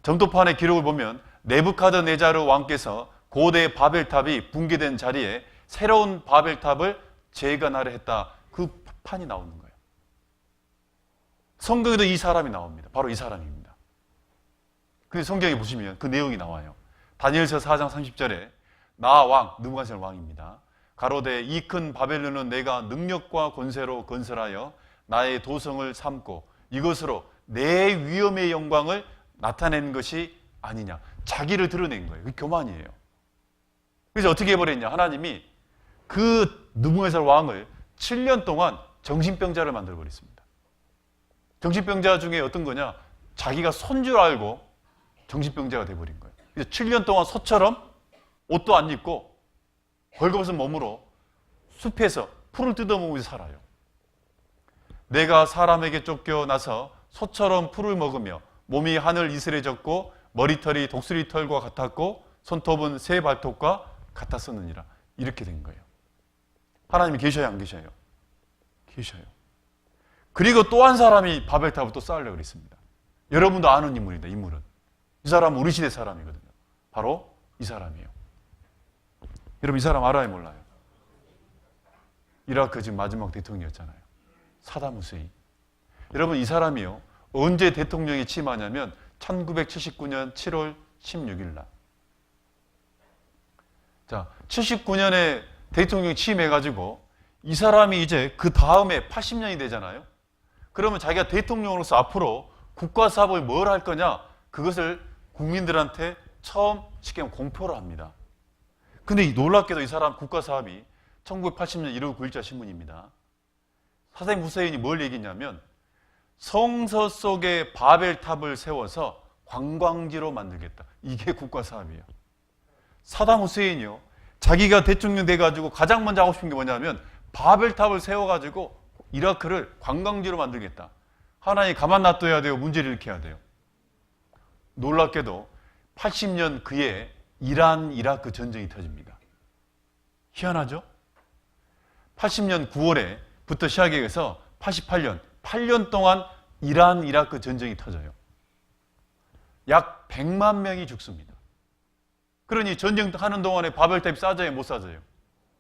점토판의 기록을 보면 네부카드네자르 왕께서 고대 바벨탑이 붕괴된 자리에 새로운 바벨탑을 재건하려 했다. 그 판이 나오는 거예요. 성경에도 이 사람이 나옵니다. 바로 이 사람입니다. 근데 성경에 보시면 그 내용이 나와요. 다니엘서 4장 30절에 나 왕, 느부갓네살 왕입니다. 가로되 이 큰 바벨론은 내가 능력과 권세로 건설하여 나의 도성을 삼고 이것으로 내 위엄의 영광을 나타낸 것이 아니냐. 자기를 드러낸 거예요. 그게 교만이에요. 그래서 어떻게 해버렸냐. 하나님이 그 느부갓네살 왕을 7년 동안 정신병자를 만들어버렸습니다. 정신병자 중에 어떤 거냐. 자기가 손 줄 알고 정신병자가 돼버린 거예요. 그래서 7년 동안 소처럼 옷도 안 입고 벌거벗은 몸으로 숲에서 풀을 뜯어먹으면서 살아요. 내가 사람에게 쫓겨나서 소처럼 풀을 먹으며 몸이 하늘 이슬해졌고 머리털이 독수리털과 같았고 손톱은 새 발톱과 같았었느니라. 이렇게 된 거예요. 하나님이 계셔요, 안 계셔요? 계셔요. 그리고 또 한 사람이 바벨탑을 또 쌓으려고 그랬습니다. 여러분도 아는 인물입니다. 인물은 이 사람은 우리 시대 사람이거든요. 바로 이 사람이에요. 여러분 이 사람 알아요, 몰라요? 이라크 지금 마지막 대통령이었잖아요. 사담 후세인. 여러분 이 사람이요, 언제 대통령이 취임하냐면 1979년 7월 16일 날. 자, 79년에 대통령이 취임해가지고 이 사람이 이제 그 다음에 80년이 되잖아요. 그러면 자기가 대통령으로서 앞으로 국가 사업을 뭘 할 거냐, 그것을 국민들한테 처음 쉽게 말하면 공표를 합니다. 근데 놀랍게도 이 사람 국가 사업이 1980년 1월 9일자 신문입니다. 사담 후세인이 뭘 얘기했냐면 성서 속에 바벨탑을 세워서 관광지로 만들겠다. 이게 국가 사업이에요. 사담 후세인이요, 자기가 대통령 돼가지고 가장 먼저 하고 싶은 게 뭐냐면 바벨탑을 세워가지고 이라크를 관광지로 만들겠다. 하나님 가만 놔둬야 돼요? 문제를 일으켜야 돼요? 놀랍게도 80년 그해 이란 이라크 전쟁이 터집니다. 희한하죠? 80년 9월에부터 시작해서 88년, 8년 동안 이란 이라크 전쟁이 터져요. 약 100만 명이 죽습니다. 그러니 전쟁하는 동안에 바벨탑이 쌓아져요, 못 쌓아져요?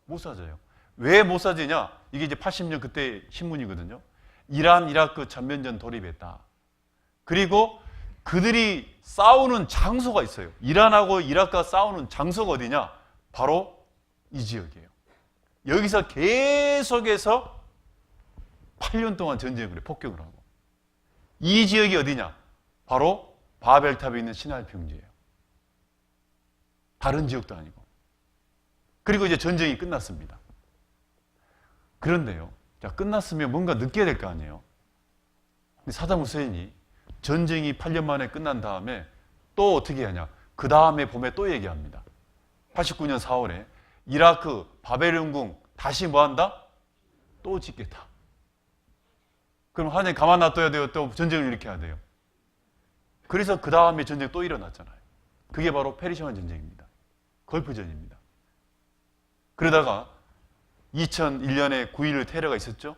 못 쌓아져요. 왜 못 쌓아지냐? 이게 이제 80년 그때 신문이거든요. 이란 이라크 전면전 돌입했다. 그리고 그들이 싸우는 장소가 있어요. 이란하고 이라크가 싸우는 장소가 어디냐? 바로 이 지역이에요. 여기서 계속해서 8년 동안 전쟁을 해, 폭격을 하고. 이 지역이 어디냐? 바로 바벨탑에 있는 시나이 평지예요. 다른 지역도 아니고. 그리고 이제 전쟁이 끝났습니다. 그런데요, 자, 끝났으면 뭔가 느껴야 될 거 아니에요? 근데 사담 후세인이 전쟁이 8년 만에 끝난 다음에 또 어떻게 하냐? 그 다음에 봄에 또 얘기합니다. 89년 4월에 이라크 바벨론궁 다시 뭐 한다? 또 짓겠다. 그럼 하나님 가만 놔둬야 돼요? 또 전쟁을 일으켜야 돼요? 그래서 그 다음에 전쟁이 또 일어났잖아요. 그게 바로 페르시아 전쟁입니다. 걸프전입니다. 그러다가 2001년에 9.11 테러가 있었죠.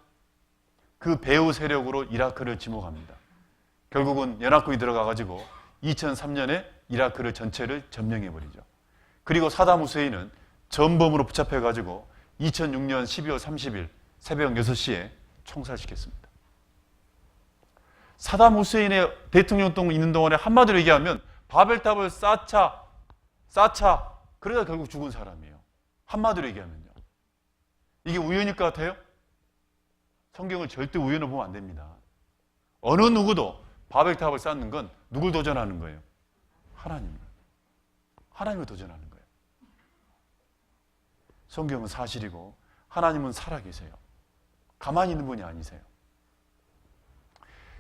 그 배후 세력으로 이라크를 지목합니다. 결국은 연합국이 들어가가지고 2003년에 이라크를 전체를 점령해버리죠. 그리고 사담 후세인은 전범으로 붙잡혀가지고 2006년 12월 30일 새벽 6시에 총살시켰습니다. 사담 후세인의 대통령동 있는 동안에 한마디로 얘기하면 바벨탑을 쌓자 그러다 결국 죽은 사람이에요. 한마디로 얘기하면요. 이게 우연일 것 같아요? 성경을 절대 우연으로 보면 안 됩니다. 어느 누구도 바벨탑을 쌓는 건 누굴 도전하는 거예요? 하나님을. 하나님을 도전하는 거예요. 성경은 사실이고 하나님은 살아계세요. 가만히 있는 분이 아니세요.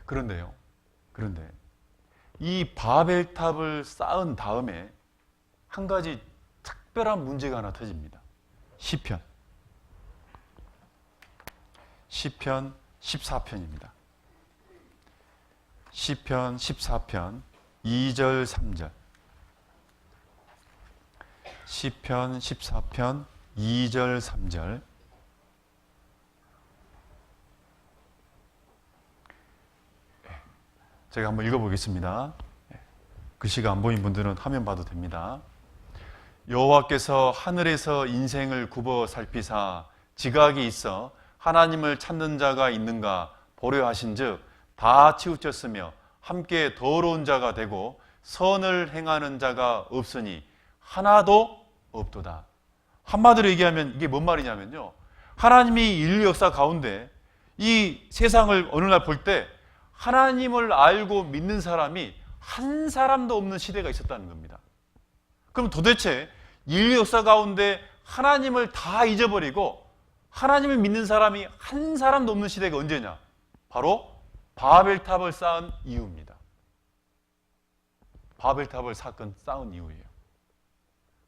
그런데 이 바벨탑을 쌓은 다음에 한 가지 특별한 문제가 하나 터집니다. 시편 14편입니다. 시편 14편 2절 3절. 시편 14편 2절 3절. 제가 한번 읽어보겠습니다. 글씨가 안 보인 분들은 화면 봐도 됩니다. 여호와께서 하늘에서 인생을 굽어 살피사 지각이 있어 하나님을 찾는 자가 있는가 보려 하신즉 다 치우쳤으며 함께 더러운 자가 되고 선을 행하는 자가 없으니 하나도 없도다. 한마디로 얘기하면 이게 뭔 말이냐면요, 하나님이 인류 역사 가운데 이 세상을 어느 날 볼 때 하나님을 알고 믿는 사람이 한 사람도 없는 시대가 있었다는 겁니다. 그럼 도대체 인류 역사 가운데 하나님을 다 잊어버리고 하나님을 믿는 사람이 한 사람도 없는 시대가 언제냐? 바로 바벨탑을 쌓은 이유입니다. 바벨탑을 쌓은 이유예요.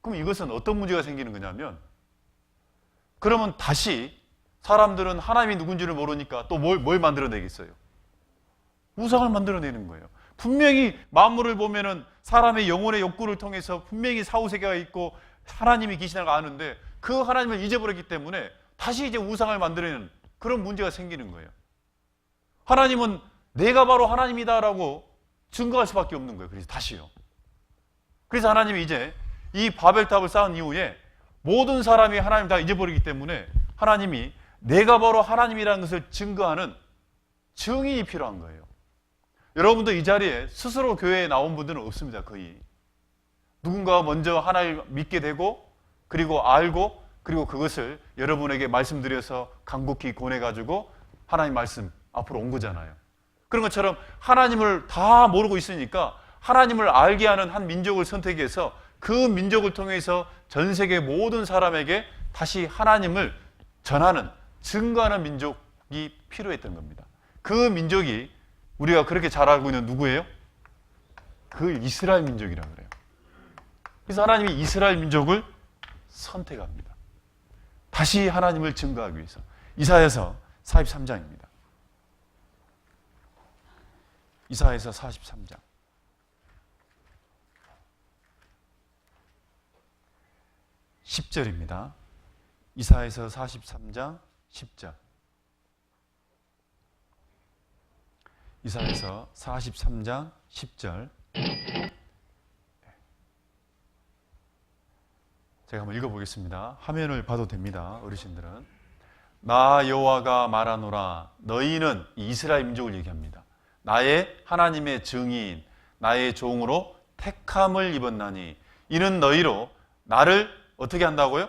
그럼 이것은 어떤 문제가 생기는 거냐면, 그러면 다시 사람들은 하나님이 누군지를 모르니까 또 뭘 만들어내겠어요? 우상을 만들어내는 거예요. 분명히 만물을 보면은 사람의 영혼의 욕구를 통해서 분명히 사후세계가 있고 하나님이 계시다는 걸 아는데, 그 하나님을 잊어버렸기 때문에 다시 이제 우상을 만들어내는 그런 문제가 생기는 거예요. 하나님은 내가 바로 하나님이다라고 증거할 수밖에 없는 거예요. 그래서 다시요. 그래서 하나님이 이제 이 바벨탑을 쌓은 이후에 모든 사람이 하나님을 다 잊어버리기 때문에 하나님이 내가 바로 하나님이라는 것을 증거하는 증인이 필요한 거예요. 여러분도 이 자리에 스스로 교회에 나온 분들은 없습니다. 거의. 누군가가 먼저 하나님을 믿게 되고, 그리고 알고, 그리고 그것을 여러분에게 말씀드려서 간곡히 권해가지고 하나님 말씀 앞으로 온 거잖아요. 그런 것처럼 하나님을 다 모르고 있으니까 하나님을 알게 하는 한 민족을 선택해서 그 민족을 통해서 전 세계 모든 사람에게 다시 하나님을 전하는, 증거하는 민족이 필요했던 겁니다. 그 민족이 우리가 그렇게 잘 알고 있는 누구예요? 그 이스라엘 민족이라고 그래요. 그래서 하나님이 이스라엘 민족을 선택합니다. 다시 하나님을 증거하기 위해서. 이사야서 43장입니다. 이사야서 43장. 10절입니다. 이사야서 43장 10절. 이사야서 43장 10절. 제가 한번 읽어보겠습니다. 화면을 봐도 됩니다. 어르신들은. 나 여호와가 말하노라. 너희는 이스라엘 민족을 얘기합니다. 나의 하나님의 증인, 나의 종으로 택함을 입었나니 이는 너희로 나를 어떻게 한다고요?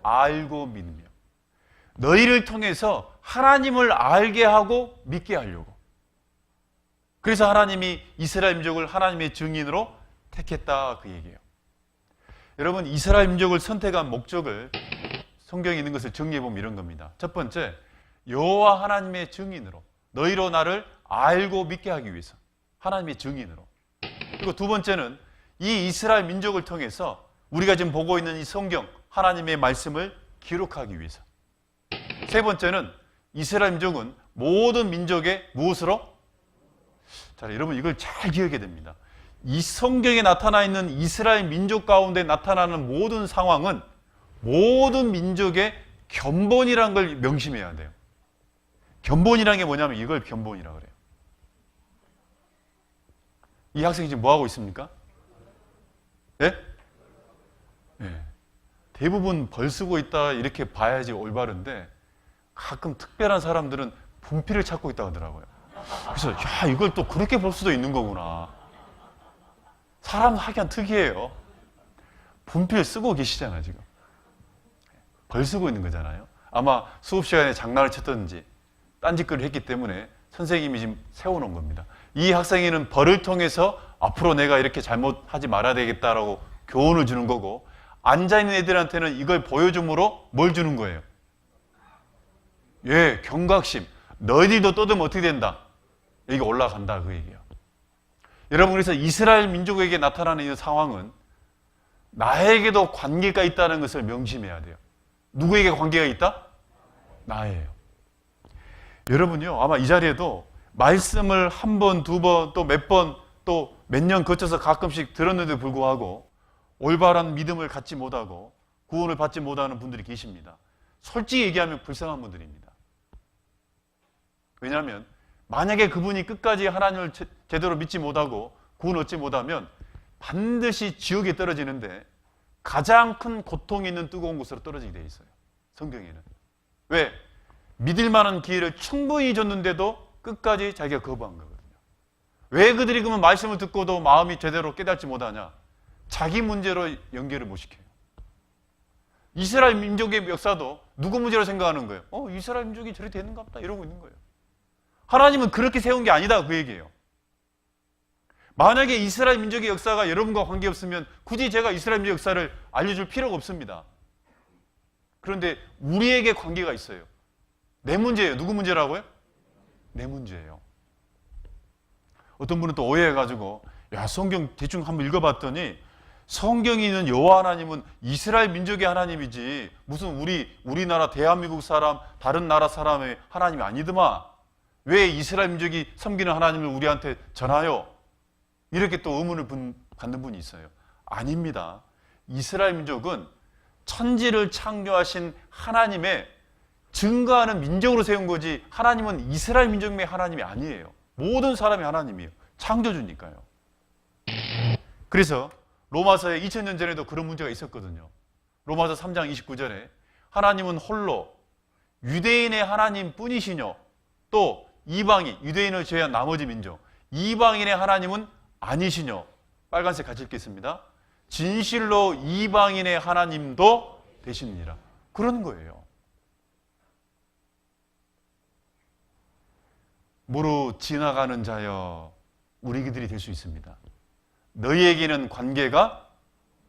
알고 믿으며. 너희를 통해서 하나님을 알게 하고 믿게 하려고. 그래서 하나님이 이스라엘 민족을 하나님의 증인으로 택했다, 그 얘기예요. 여러분, 이스라엘 민족을 선택한 목적을 성경에 있는 것을 정리해보면 이런 겁니다. 첫 번째, 여호와 하나님의 증인으로, 너희로 나를 알고 믿게 하기 위해서, 하나님의 증인으로. 그리고 두 번째는 이 이스라엘 민족을 통해서 우리가 지금 보고 있는 이 성경, 하나님의 말씀을 기록하기 위해서. 세 번째는 이스라엘 민족은 모든 민족의 무엇으로? 자, 여러분 이걸 잘 기억해야 됩니다. 이 성경에 나타나 있는 이스라엘 민족 가운데 나타나는 모든 상황은 모든 민족의 견본이라는 걸 명심해야 돼요. 견본이라는 게 뭐냐면 이걸 견본이라고 그래요. 이 학생이 지금 뭐 하고 있습니까? 네? 네. 대부분 벌 쓰고 있다 이렇게 봐야지 올바른데, 가끔 특별한 사람들은 분필을 찾고 있다고 하더라고요. 그래서 야, 이걸 또 그렇게 볼 수도 있는 거구나. 사람 하기엔 특이해요. 분필 쓰고 계시잖아요. 지금 벌 쓰고 있는 거잖아요. 아마 수업 시간에 장난을 쳤든지 딴짓거리를 했기 때문에 선생님이 지금 세워놓은 겁니다. 이 학생이는 벌을 통해서 앞으로 내가 이렇게 잘못하지 말아야 되겠다라고 교훈을 주는 거고, 앉아있는 애들한테는 이걸 보여줌으로 뭘 주는 거예요? 예, 경각심. 너희들도 떠들면 어떻게 된다? 여기가 올라간다, 그 얘기예요. 여러분, 그래서 이스라엘 민족에게 나타나는 이 상황은 나에게도 관계가 있다는 것을 명심해야 돼요. 누구에게 관계가 있다? 나예요. 여러분요, 아마 이 자리에도 말씀을 한 번, 두 번, 또 몇 번, 또 몇 년 거쳐서 가끔씩 들었는데도 불구하고 올바른 믿음을 갖지 못하고 구원을 받지 못하는 분들이 계십니다. 솔직히 얘기하면 불쌍한 분들입니다. 왜냐하면 만약에 그분이 끝까지 하나님을 제대로 믿지 못하고 구원 얻지 못하면 반드시 지옥에 떨어지는데 가장 큰 고통이 있는 뜨거운 곳으로 떨어지게 되어 있어요. 성경에는. 왜? 믿을 만한 기회를 충분히 줬는데도 끝까지 자기가 거부한 거거든요. 왜 그들이 그러면 말씀을 듣고도 마음이 제대로 깨닫지 못하냐? 자기 문제로 연결을 못 시켜요. 이스라엘 민족의 역사도 누구 문제로 생각하는 거예요? 이스라엘 민족이 저렇게 되는가 보다 이러고 있는 거예요. 하나님은 그렇게 세운 게 아니다, 그 얘기예요. 만약에 이스라엘 민족의 역사가 여러분과 관계없으면 굳이 제가 이스라엘 민족 역사를 알려줄 필요가 없습니다. 그런데 우리에게 관계가 있어요. 내 문제예요. 누구 문제라고요? 내 문제예요. 어떤 분은 또 오해해가지고, 야, 성경 대충 한번 읽어봤더니 성경에 있는 여호와 하나님은 이스라엘 민족의 하나님이지 무슨 우리나라 대한민국 사람 다른 나라 사람의 하나님이 아니더만 왜 이스라엘 민족이 섬기는 하나님을 우리한테 전하요? 이렇게 또 의문을 갖는 분이 있어요. 아닙니다. 이스라엘 민족은 천지를 창조하신 하나님의 증거하는 민족으로 세운 거지 하나님은 이스라엘 민족의 하나님이 아니에요. 모든 사람이 하나님이에요. 창조주니까요. 그래서 로마서에 2000년 전에도 그런 문제가 있었거든요. 로마서 3장 29절에 하나님은 홀로 유대인의 하나님 뿐이시뇨 또 이방인, 유대인을 제외한 나머지 민족 이방인의 하나님은 아니시뇨. 빨간색 같이 읽겠습니다. 진실로 이방인의 하나님도 되십니다. 그런 거예요. 무로 지나가는 자여 우리들이 될 수 있습니다. 너희에게는 관계가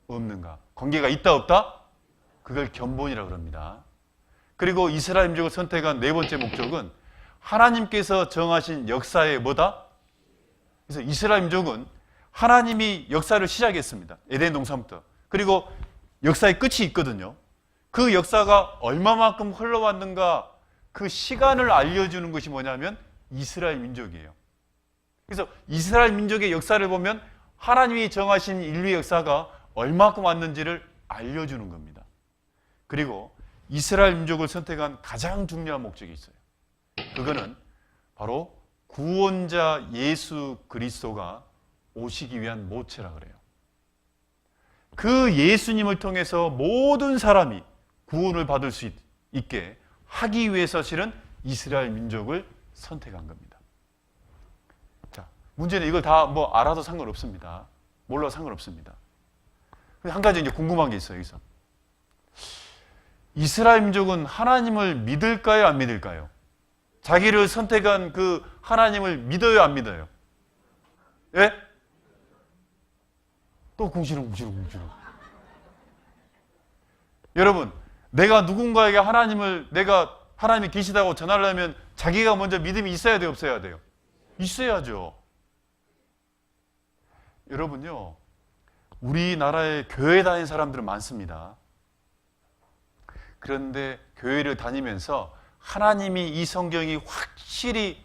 없는가? 관계가 있다 없다? 그걸 견본이라고 그럽니다. 그리고 이스라엘 민족을 선택한 네 번째 목적은 하나님께서 정하신 역사의 뭐다? 그래서 이스라엘 민족은 하나님이 역사를 시작했습니다. 에덴 동산부터. 그리고 역사의 끝이 있거든요. 그 역사가 얼마만큼 흘러왔는가 그 시간을 알려주는 것이 뭐냐면 이스라엘 민족이에요. 그래서 이스라엘 민족의 역사를 보면 하나님이 정하신 인류의 역사가 얼마만큼 왔는지를 알려주는 겁니다. 그리고 이스라엘 민족을 선택한 가장 중요한 목적이 있어요. 그거는 바로 구원자 예수 그리스도가 오시기 위한 모체라 그래요. 그 예수님을 통해서 모든 사람이 구원을 받을 수 있게 하기 위해서 실은 이스라엘 민족을 선택한 겁니다. 자, 문제는 이걸 다 뭐 알아도 상관없습니다. 몰라도 상관없습니다. 한 가지 이제 궁금한 게 있어요, 여기서. 이스라엘 민족은 하나님을 믿을까요, 안 믿을까요? 자기를 선택한 그 하나님을 믿어요, 안 믿어요? 예? 또 궁시렁. 여러분, 내가 누군가에게 내가 하나님이 계시다고 전하려면 자기가 먼저 믿음이 있어야 돼요, 없어야 돼요? 있어야죠. 여러분요, 우리나라에 교회 다니는 사람들은 많습니다. 그런데 교회를 다니면서 하나님이 이 성경이 확실히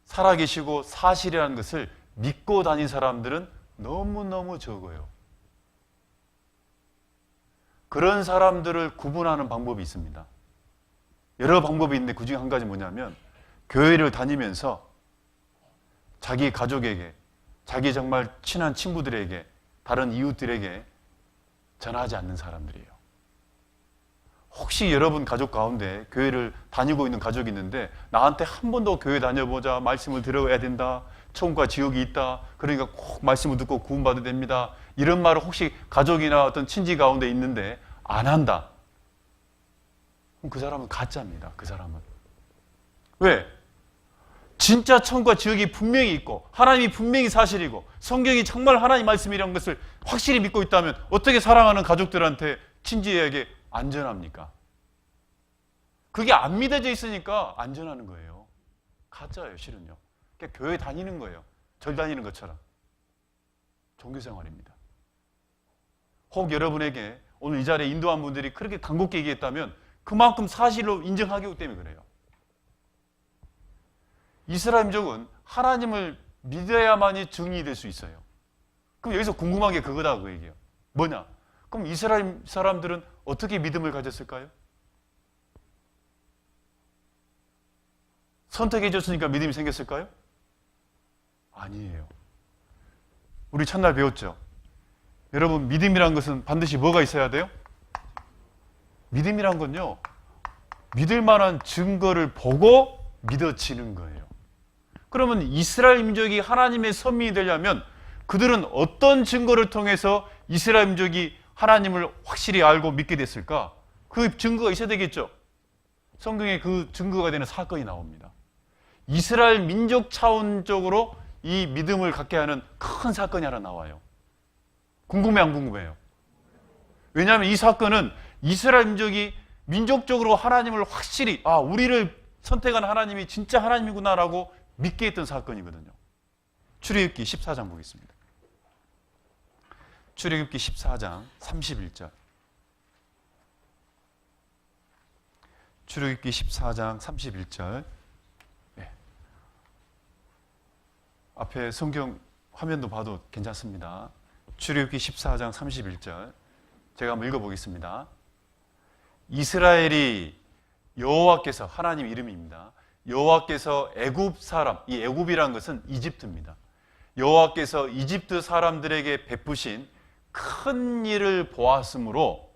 살아계시고 사실이라는 것을 믿고 다닌 사람들은 너무너무 적어요. 그런 사람들을 구분하는 방법이 있습니다. 여러 방법이 있는데 그 중에 한 가지 뭐냐면 교회를 다니면서 자기 가족에게, 자기 정말 친한 친구들에게, 다른 이웃들에게 전하지 않는 사람들이에요. 혹시 여러분 가족 가운데 교회를 다니고 있는 가족이 있는데 나한테 한 번 더 교회 다녀보자, 말씀을 들어야 된다, 천국과 지옥이 있다, 그러니까 꼭 말씀을 듣고 구원받아야 됩니다, 이런 말을 혹시 가족이나 어떤 친지 가운데 있는데 안 한다, 그럼 그 사람은 가짜입니다. 그 사람은. 왜? 진짜 천국과 지옥이 분명히 있고 하나님이 분명히 사실이고 성경이 정말 하나님 말씀이라는 것을 확실히 믿고 있다면 어떻게 사랑하는 가족들한테, 친지에게 안전합니까? 그게 안 믿어져 있으니까 안전하는 거예요. 가짜예요, 실은요. 그러니까 교회 다니는 거예요. 절 다니는 것처럼. 종교생활입니다. 혹 여러분에게 오늘 이 자리에 인도한 분들이 그렇게 간곡히 얘기했다면 그만큼 사실로 인정하기 때문에 그래요. 이스라엘 민족은 하나님을 믿어야만이 증인이 될 수 있어요. 그럼 여기서 궁금한 게 그거다, 그 얘기예요. 뭐냐? 그럼 이스라엘 사람들은 어떻게 믿음을 가졌을까요? 선택해 줬으니까 믿음이 생겼을까요? 아니에요. 우리 첫날 배웠죠? 여러분, 믿음이란 것은 반드시 뭐가 있어야 돼요? 믿음이란 건요, 믿을 만한 증거를 보고 믿어지는 거예요. 그러면 이스라엘 민족이 하나님의 선민이 되려면 그들은 어떤 증거를 통해서 이스라엘 민족이 하나님을 확실히 알고 믿게 됐을까? 그 증거가 있어야 되겠죠. 성경에 그 증거가 되는 사건이 나옵니다. 이스라엘 민족 차원적으로 이 믿음을 갖게 하는 큰 사건이 하나 나와요. 궁금해, 안 궁금해요? 왜냐하면 이 사건은 이스라엘 민족이 민족적으로 하나님을 확실히, 우리를 선택한 하나님이 진짜 하나님이구나라고 믿게 했던 사건이거든요. 출애굽기 14장 보겠습니다. 출애굽기 14장 31절. 출애굽기 14장 31절. 네. 앞에 성경 화면도 봐도 괜찮습니다. 출애굽기 14장 31절. 제가 한번 읽어보겠습니다. 이스라엘이 여호와께서, 하나님 이름입니다. 여호와께서 애굽 사람, 이 애굽이라는 것은 이집트입니다. 여호와께서 이집트 사람들에게 베푸신 큰 일을 보았으므로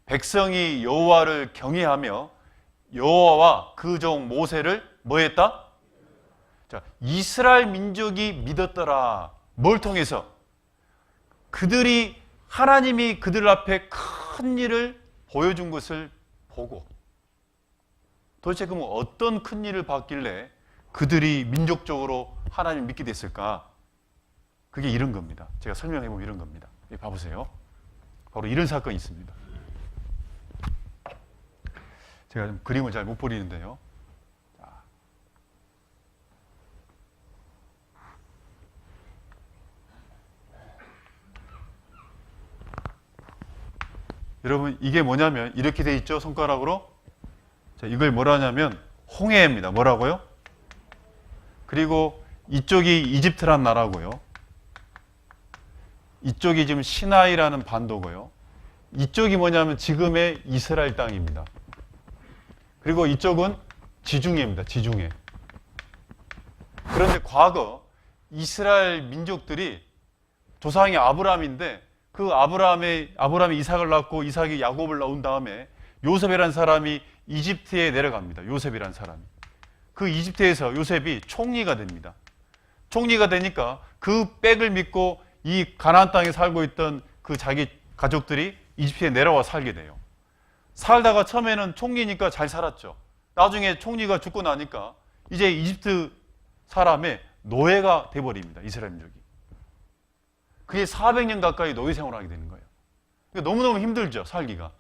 백성이 여호와를 경외하며 여호와와 그 종 모세를 뭐 했다? 자, 이스라엘 민족이 믿었더라. 뭘 통해서? 그들이, 하나님이 그들 앞에 큰 일을 보여준 것을 보고, 도대체 그러면 어떤 큰 일을 봤길래 그들이 민족적으로 하나님을 믿게 됐을까? 그게 이런 겁니다. 제가 설명해 보면 이런 겁니다. 봐보세요. 바로 이런 사건이 있습니다. 제가 좀 그림을 잘 못 그리는데요. 여러분, 이게 뭐냐면 이렇게 돼 있죠, 손가락으로. 자, 이걸 뭐라 하냐면 홍해입니다. 뭐라고요? 그리고 이쪽이 이집트란 나라고요. 이쪽이 지금 시나이라는 반도고요. 이쪽이 뭐냐면 지금의 이스라엘 땅입니다. 그리고 이쪽은 지중해입니다. 지중해. 그런데 과거 이스라엘 민족들이 조상이 아브라함인데, 그 아브라함이 이삭을 낳고 이삭이 야곱을 낳은 다음에 요셉이라는 사람이 이집트에 내려갑니다. 요셉이라는 사람이. 그 이집트에서 요셉이 총리가 됩니다. 총리가 되니까 그 백을 믿고 이 가나안 땅에 살고 있던 그 자기 가족들이 이집트에 내려와 살게 돼요. 살다가 처음에는 총리니까 잘 살았죠. 나중에 총리가 죽고 나니까 이제 이집트 사람의 노예가 돼버립니다. 이스라엘 민족이. 그게 400년 가까이 노예 생활을 하게 되는 거예요. 그러니까 너무너무 힘들죠, 살기가.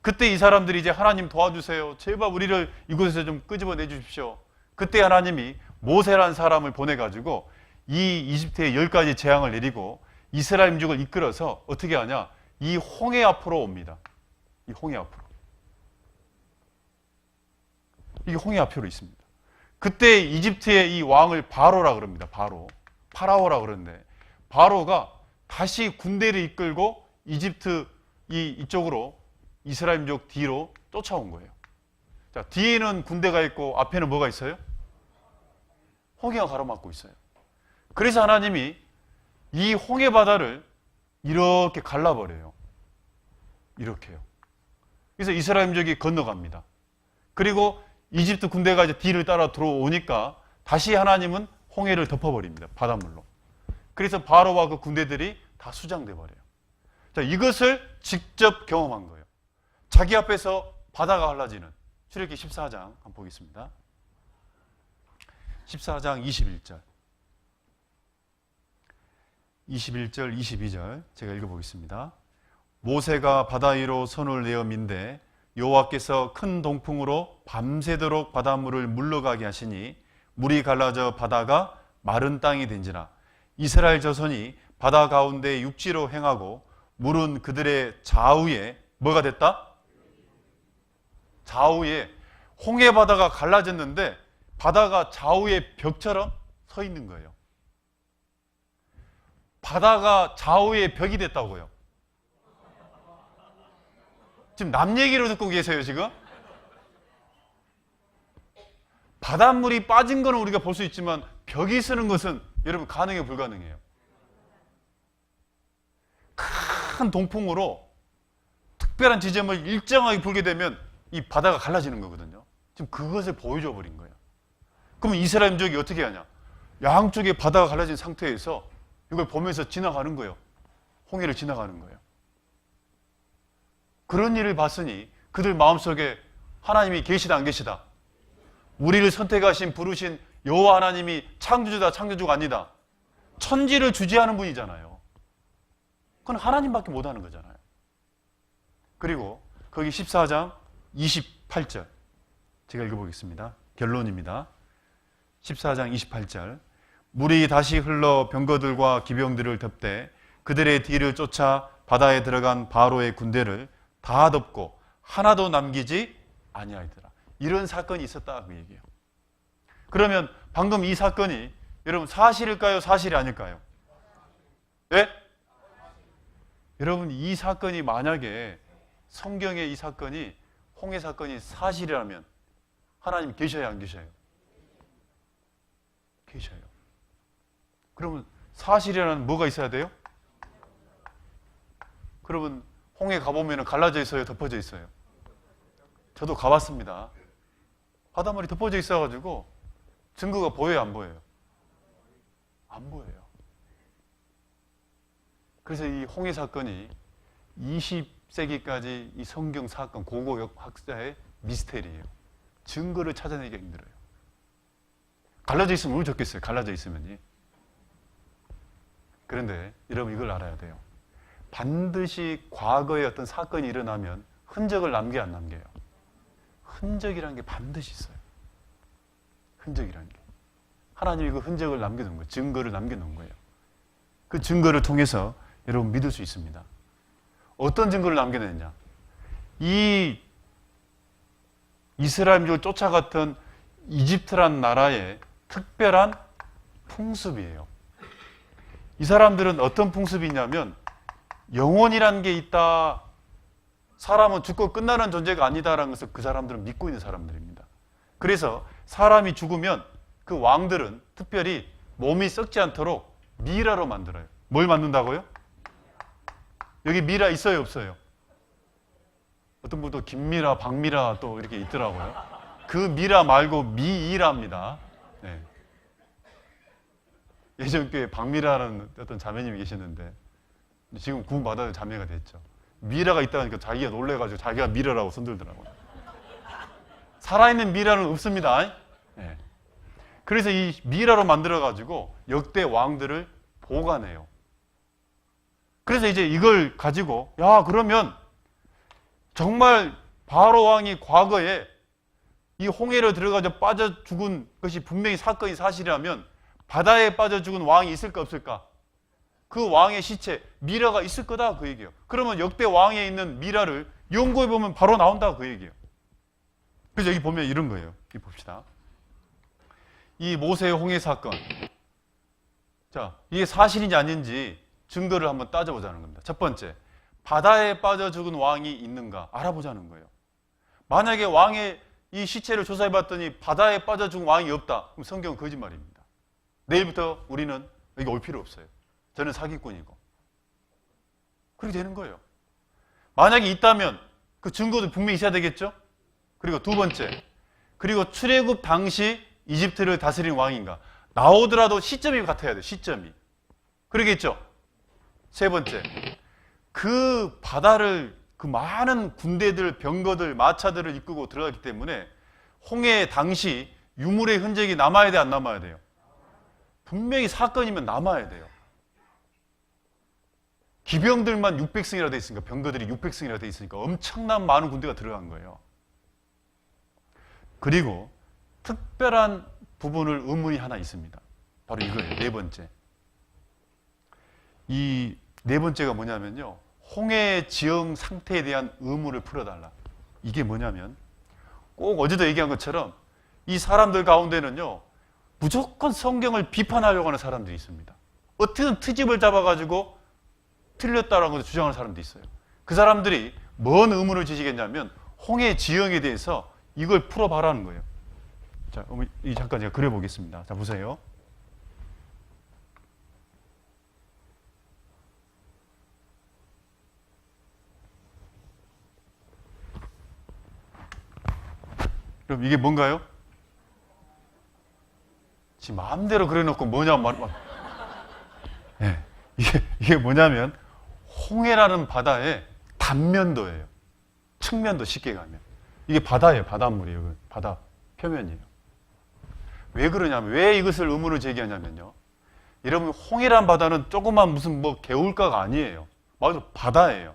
그때 이 사람들이 이제 하나님 도와주세요. 제발 우리를 이곳에서 좀 끄집어내 주십시오. 그때 하나님이 모세라는 사람을 보내가지고 이 이집트에 10가지 재앙을 내리고 이스라엘 민족을 이끌어서 어떻게 하냐? 이 홍해 앞으로 옵니다. 이 홍해 앞으로. 이게 홍해 앞으로 있습니다. 그때 이집트의 이 왕을 바로라 그럽니다. 바로. 파라오라 그러는데, 바로가 다시 군대를 이끌고 이집트 이쪽으로 이스라엘 민족 뒤로 쫓아온 거예요. 자, 뒤에는 군대가 있고 앞에는 뭐가 있어요? 홍해가 가로막고 있어요. 그래서 하나님이 이 홍해 바다를 이렇게 갈라버려요. 이렇게요. 그래서 이스라엘 민족이 건너갑니다. 그리고 이집트 군대가 이제 뒤를 따라 들어오니까 다시 하나님은 홍해를 덮어버립니다. 바닷물로. 그래서 바로와 그 군대들이 다 수장돼 버려요. 자, 이것을 직접 경험한 거예요. 자기 앞에서 바다가 갈라지는. 출애굽기 14장 한번 보겠습니다. 14장 21절. 21절, 22절 제가 읽어보겠습니다. 모세가 바다 위로 손을 내어 민대 여호와께서 큰 동풍으로 밤새도록 바닷물을 물러가게 하시니 물이 갈라져 바다가 마른 땅이 된지라. 이스라엘 자손이 바다 가운데 육지로 행하고 물은 그들의 좌우에 뭐가 됐다? 좌우에 홍해 바다가 갈라졌는데 바다가 좌우에 벽처럼 서 있는 거예요. 바다가 좌우에 벽이 됐다고요. 지금 남 얘기로 듣고 계세요, 지금? 바닷물이 빠진 거는 우리가 볼 수 있지만 벽이 서는 것은 여러분 가능해 불가능해요? 큰 동풍으로 특별한 지점을 일정하게 불게 되면 이 바다가 갈라지는 거거든요. 지금 그것을 보여줘 버린 거예요. 그러면 이스라엘 민족이 어떻게 하냐? 양쪽에 바다가 갈라진 상태에서 이걸 보면서 지나가는 거예요. 홍해를 지나가는 거예요. 그런 일을 봤으니 그들 마음속에 하나님이 계시다 안 계시다? 우리를 선택하신 부르신 여호와 하나님이 창조주다 창조주가 아니다. 천지를 주재하는 분이잖아요. 그건 하나님밖에 못하는 거잖아요. 그리고 거기 14장 28절 제가 읽어보겠습니다. 결론입니다. 14장 28절 물이 다시 흘러 병거들과 기병들을 덮되 그들의 뒤를 쫓아 바다에 들어간 바로의 군대를 다 덮고 하나도 남기지 아니하더라. 이런 사건이 있었다 그 얘기예요. 그러면 방금 이 사건이 여러분 사실일까요? 사실이 아닐까요? 네? 여러분 이 사건이 만약에 성경의 이 사건이 홍해 사건이 사실이라면 하나님 계셔야 안 계셔요? 계셔요. 그러면 사실이라는 뭐가 있어야 돼요? 그러면 홍해 가보면 갈라져 있어요? 덮어져 있어요? 저도 가봤습니다. 바닷물이 덮어져 있어가지고 증거가 보여요? 안 보여요? 안 보여요. 그래서 이 홍해 사건이 20세기까지 이 성경 사건 고고역 학자의 미스테리예요. 증거를 찾아내기가 힘들어요. 갈라져 있으면 얼마나 좋겠어요. 갈라져 있으면이. 그런데 여러분 이걸 알아야 돼요. 반드시 과거에 어떤 사건이 일어나면 흔적을 남겨요, 안 남겨요? 흔적이라는 게 반드시 있어요. 흔적이라는 게. 하나님이 그 흔적을 남겨놓은 거예요. 증거를 남겨놓은 거예요. 그 증거를 통해서 여러분 믿을 수 있습니다. 어떤 증거를 남겨냈냐? 이 이스라엘민족을 쫓아갔던 이집트란 나라의 특별한 풍습이에요. 이 사람들은 어떤 풍습이 있냐면 영혼이라는 게 있다. 사람은 죽고 끝나는 존재가 아니다라는 것을 그 사람들은 믿고 있는 사람들입니다. 그래서 사람이 죽으면 그 왕들은 특별히 몸이 썩지 않도록 미라로 만들어요. 뭘 만든다고요? 여기 미라 있어요, 없어요? 어떤 분도 김미라, 박미라 또 이렇게 있더라고요. 그 미라 말고 미이라입니다. 네. 예전 교회에 박미라라는 어떤 자매님이 계셨는데 지금 구원받아서 자매가 됐죠. 미라가 있다니까 자기가 놀래가지고 자기가 미라라고 손들더라고요. 살아있는 미라는 없습니다. 네. 그래서 이 미라로 만들어가지고 역대 왕들을 보관해요. 그래서 이제 이걸 가지고 그러면 정말 바로 왕이 과거에 이 홍해로 들어가서 빠져 죽은 것이 분명히 사건이 사실이라면 바다에 빠져 죽은 왕이 있을까 없을까? 그 왕의 시체 미라가 있을 거다 그 얘기예요. 그러면 역대 왕에 있는 미라를 연구해 보면 바로 나온다 그 얘기예요. 그래서 여기 보면 이런 거예요. 여기 봅시다. 이 모세의 홍해 사건. 자, 이게 사실인지 아닌지 증거를 한번 따져보자는 겁니다. 첫 번째, 바다에 빠져 죽은 왕이 있는가 알아보자는 거예요. 만약에 왕의 이 시체를 조사해 봤더니 바다에 빠져 죽은 왕이 없다. 그럼 성경은 거짓말입니다. 내일부터 우리는 여기 올 필요 없어요. 저는 사기꾼이고. 그렇게 되는 거예요. 만약에 있다면 그 증거도 분명히 있어야 되겠죠? 그리고 두 번째, 그리고 출애굽 당시 이집트를 다스린 왕인가? 나오더라도 시점이 같아야 돼요. 시점이. 그러겠죠? 세 번째, 그 바다를 그 많은 군대들, 병거들, 마차들을 이끌고 들어갔기 때문에 홍해 당시 유물의 흔적이 남아야 돼, 안 남아야 돼요? 분명히 사건이면 남아야 돼요. 기병들만 600승이라 돼 있으니까, 병거들이 600승이라 돼 있으니까 엄청난 많은 군대가 들어간 거예요. 그리고 특별한 부분을 의문이 하나 있습니다. 바로 이거예요. 네 번째. 이 네 번째가 뭐냐면요. 홍해 지형 상태에 대한 의문을 풀어달라. 이게 뭐냐면 꼭 어제도 얘기한 것처럼 이 사람들 가운데는요. 무조건 성경을 비판하려고 하는 사람들이 있습니다. 어떻게든 트집을 잡아가지고 틀렸다라는 것을 주장하는 사람도 있어요. 그 사람들이 뭔 의문을 지시겠냐면 홍해 지형에 대해서 이걸 풀어봐라는 거예요. 자, 이 잠깐 제가 그려보겠습니다. 자, 보세요. 그럼 이게 뭔가요? 지 마음대로 그려놓고 뭐냐 말. 네, 이게 뭐냐면 홍해라는 바다의 단면도예요. 측면도 쉽게 가면 이게 바다예요. 바닷물이에요. 바다 표면이에요. 왜 그러냐면 왜 이것을 의문을 제기하냐면요. 여러분 홍해란 바다는 조그만 무슨 뭐 개울가가 아니에요. 맞아, 바다예요.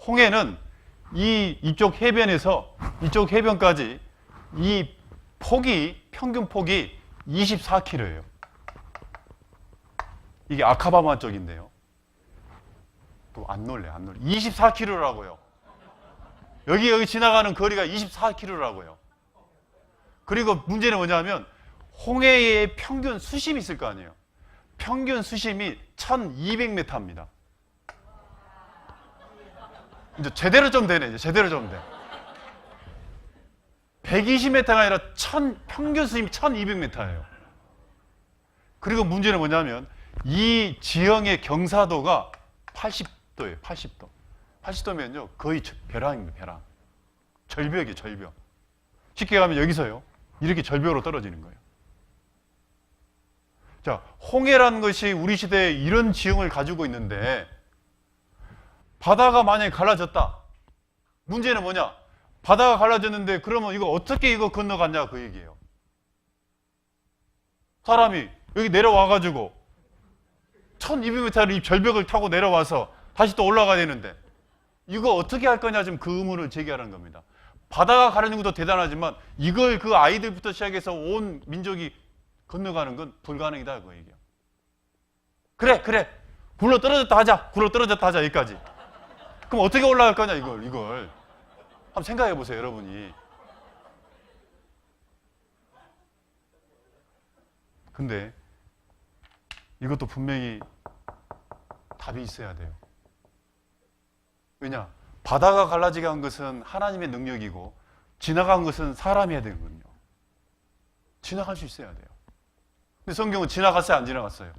홍해는 이쪽 해변에서 이쪽 해변까지 이 폭이 평균 폭이 24km예요. 이게 아카바만 쪽인데요. 안 놀래. 24km라고요. 여기 지나가는 거리가 24km라고요. 그리고 문제는 뭐냐면 홍해의 평균 수심이 있을 거 아니에요. 평균 수심이 1200m입니다. 이제 제대로 좀 되네. 제대로 좀 돼. 120m가 아니라 평균 수심이 1200m예요. 그리고 문제는 뭐냐면 이 지형의 경사도가 80도예요. 80도. 80도면요 거의 벼랑입니다. 벼랑. 절벽이에요. 절벽. 쉽게 가면 여기서요 이렇게 절벽으로 떨어지는 거예요. 자, 홍해라는 것이 우리 시대에 이런 지형을 가지고 있는데 바다가 만약에 갈라졌다. 문제는 뭐냐? 바다가 갈라졌는데 그러면 어떻게 건너갔냐 그 얘기예요. 사람이 여기 내려와가지고 1200m를 이 절벽을 타고 내려와서 다시 또 올라가야 되는데 이거 어떻게 할 거냐 지금 그 의문을 제기하는 겁니다. 바다가 가려는 것도 대단하지만 이걸 그 아이들부터 시작해서 온 민족이 건너가는 건 불가능이다 그 얘기예요. 그래 굴러 떨어졌다 하자 여기까지. 그럼 어떻게 올라갈 거냐 이걸 한번 생각해 보세요 여러분이. 근데 이것도 분명히 답이 있어야 돼요. 왜냐? 바다가 갈라지게 한 것은 하나님의 능력이고 지나간 것은 사람이 해야 되거든요. 지나갈 수 있어야 돼요. 근데 성경은 지나갔어요? 안 지나갔어요?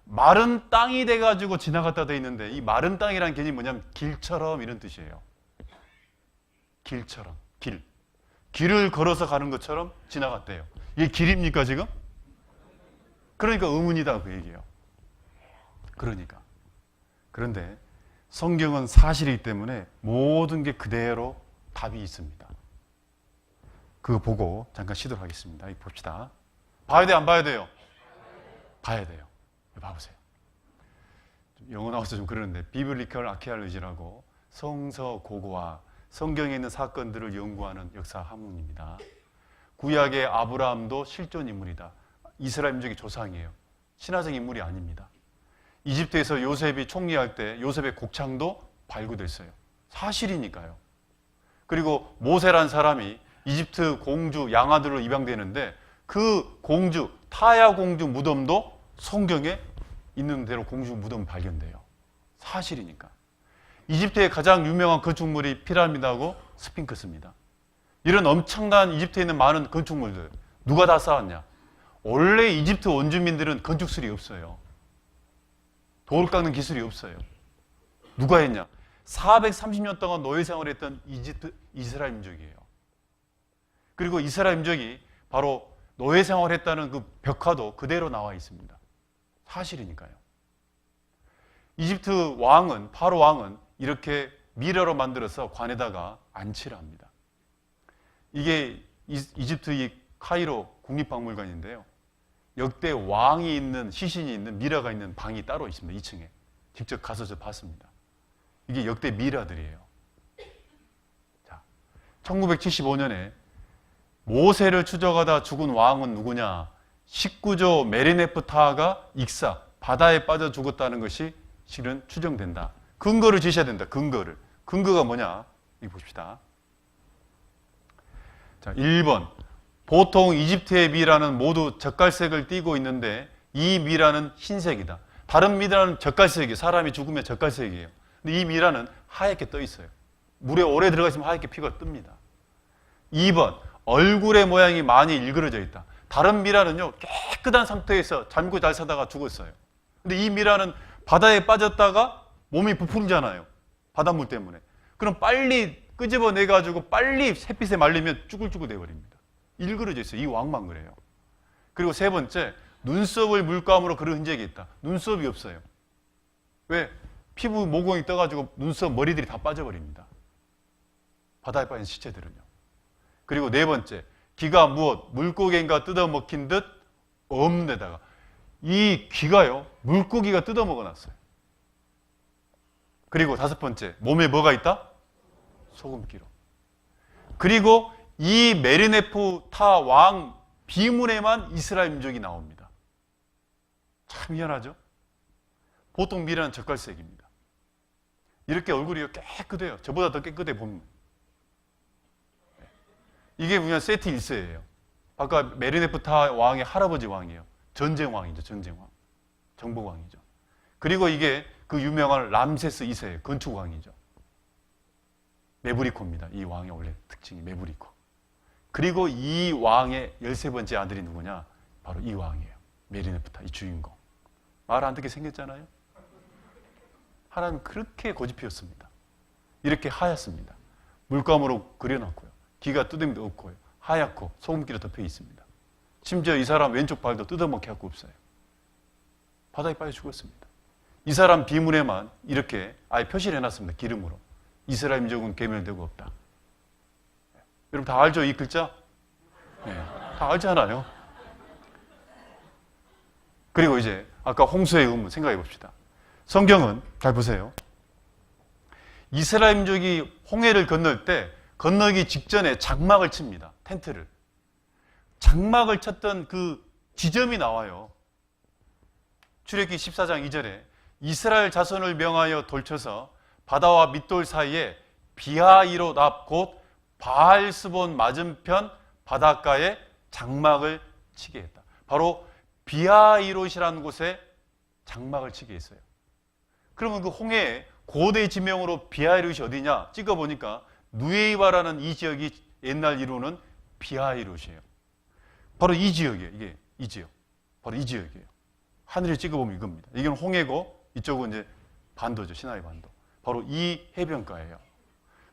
마른 땅이 돼가지고 지나갔다 돼 있는데 이 마른 땅이라는 개념이 뭐냐면 길처럼 이런 뜻이에요. 길처럼. 길을 걸어서 가는 것처럼 지나갔대요. 이게 길입니까 지금? 그러니까 의문이다 그 얘기예요. 그런데 성경은 사실이기 때문에 모든 게 그대로 답이 있습니다. 그거 보고 잠깐 쉬도록 하겠습니다. 이거 봅시다. 봐야 돼요? 안 봐야 돼요? 봐야 돼요. 봐보세요. 영어 나와서 좀 그러는데 비블리컬 아키알로지라고 성서 고고와 성경에 있는 사건들을 연구하는 역사 학문입니다. 구약의 아브라함도 실존 인물이다. 이스라엘 민족의 조상이에요. 신화적 인물이 아닙니다. 이집트에서 요셉이 총리할 때 요셉의 곡창도 발굴됐어요. 사실이니까요. 그리고 모세란 사람이 이집트 공주 양아들로 입양되는데 그 공주 타야 공주 무덤도 성경에 있는 대로 공주 무덤 발견돼요. 사실이니까. 이집트의 가장 유명한 건축물이 피라미드하고 스핑크스입니다. 이런 엄청난 이집트에 있는 많은 건축물들 누가 다 쌓았냐? 원래 이집트 원주민들은 건축술이 없어요. 돌 깎는 기술이 없어요. 누가 했냐? 430년 동안 노예 생활을 했던 이스라엘 민족이에요. 그리고 이스라엘 민족이 바로 노예 생활을 했다는 그 벽화도 그대로 나와 있습니다. 사실이니까요. 이집트 왕은, 파로 왕은 이렇게 미러로 만들어서 관에다가 안치를 합니다. 이게 이집트 이 카이로 국립박물관인데요. 역대 왕이 있는, 시신이 있는 미라가 있는 방이 따로 있습니다. 2층에. 직접 가서 저 봤습니다. 이게 역대 미라들이에요. 자, 1975년에 모세를 추적하다 죽은 왕은 누구냐? 19조 메리네프타가 익사, 바다에 빠져 죽었다는 것이 실은 추정된다. 근거를 제시해야 된다. 근거가 뭐냐? 이거 봅시다. 자, 1번. 보통 이집트의 미라는 모두 젓갈색을 띠고 있는데 이 미라는 흰색이다. 다른 미라는 젓갈색이에요. 사람이 죽으면 젓갈색이에요. 근데 이 미라는 하얗게 떠 있어요. 물에 오래 들어가 있으면 하얗게 피가 뜹니다. 2번. 얼굴의 모양이 많이 일그러져 있다. 다른 미라는요, 깨끗한 상태에서 잠고 잘 사다가 죽었어요. 근데 이 미라는 바다에 빠졌다가 몸이 부풀잖아요. 바닷물 때문에. 그럼 빨리 끄집어내가지고 빨리 햇빛에 말리면 쭈글쭈글 돼버립니다. 일그러져 있어요. 이 왕만 그래요. 그리고 세 번째, 눈썹을 물감으로 그런 흔적이 있다. 눈썹이 없어요. 왜? 피부 모공이 떠가지고 눈썹 머리들이 다 빠져버립니다. 바다에 빠진 시체들은요. 그리고 네 번째, 귀가 무엇? 물고기인가 뜯어먹힌 듯 없는 데다가 이 귀가요, 물고기가 뜯어먹어놨어요. 그리고 다섯 번째, 몸에 뭐가 있다? 소금기로. 그리고 이 메르네프타 왕 비문에만 이스라엘 민족이 나옵니다. 참 희한하죠? 보통 미라는 젓갈색입니다. 이렇게 얼굴이 깨끗해요. 저보다 더 깨끗해 보면. 이게 뭐냐, 세티 1세예요. 아까 메르네프타 왕의 할아버지 왕이에요. 전쟁 왕이죠. 전쟁 왕. 정복 왕이죠. 그리고 이게 그 유명한 람세스 2세 건축 왕이죠. 메브리코입니다. 이 왕의 원래 특징이 메브리코. 그리고 이 왕의 13번째 아들이 누구냐? 바로 이 왕이에요. 메르네프타, 이 주인공. 말 안 듣게 생겼잖아요. 하나님 그렇게 고집 피웠습니다. 이렇게 하얗습니다. 물감으로 그려놨고요. 귀가 뚜둥이도 없고요. 하얗고 소금기로 덮여 있습니다. 심지어 이 사람 왼쪽 발도 뜯어먹게 할 거 없어요. 바닥에 빠져 죽었습니다. 이 사람 비문에만 이렇게 아예 표시를 해놨습니다. 기름으로. 이스라엘 민족은 괴멸되고 없다. 여러분 다 알죠? 이 글자? 네, 다 알잖아요. 그리고 이제 아까 홍수의 의문 생각해 봅시다. 성경은 잘 보세요. 이스라엘 민족이 홍해를 건널 때 건너기 직전에 장막을 칩니다. 텐트를. 장막을 쳤던 그 지점이 나와요. 출애굽기 14장 2절에 이스라엘 자손을 명하여 돌쳐서 바다와 밑돌 사이에 비하이롯 앞 곧 바알스본 맞은편 바닷가에 장막을 치게 했다. 바로 비하이롯이라는 곳에 장막을 치게 했어요. 그러면 그 홍해의 고대 지명으로 비하이롯이 어디냐? 찍어보니까 누에이바라는 이 지역이 옛날 이루는 비하이롯이에요. 바로 이 지역이에요. 이게 이 지역. 바로 이 지역이에요. 하늘에 찍어보면 이겁니다. 이건 홍해고 이쪽은 이제 반도죠. 시나이 반도. 바로 이 해변가예요.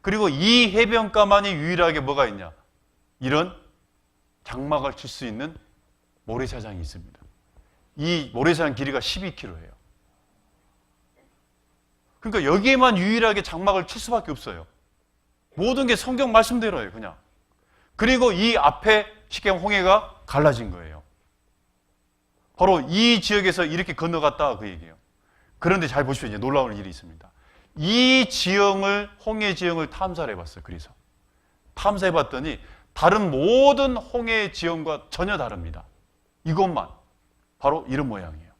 그리고 이 해변가만이 유일하게 뭐가 있냐? 이런 장막을 칠 수 있는 모래사장이 있습니다. 이 모래사장 길이가 12km예요. 그러니까 여기에만 유일하게 장막을 칠 수밖에 없어요. 모든 게 성경 말씀대로예요, 그냥. 그리고 이 앞에 쉽게 홍해가 갈라진 거예요. 바로 이 지역에서 이렇게 건너갔다 그 얘기예요. 그런데 잘 보십시오. 이제 놀라운 일이 있습니다. 이 지형을, 홍해 지형을 탐사를 해봤어요. 그래서 탐사해봤더니 다른 모든 홍해 지형과 전혀 다릅니다. 이것만 바로 이런 모양이에요.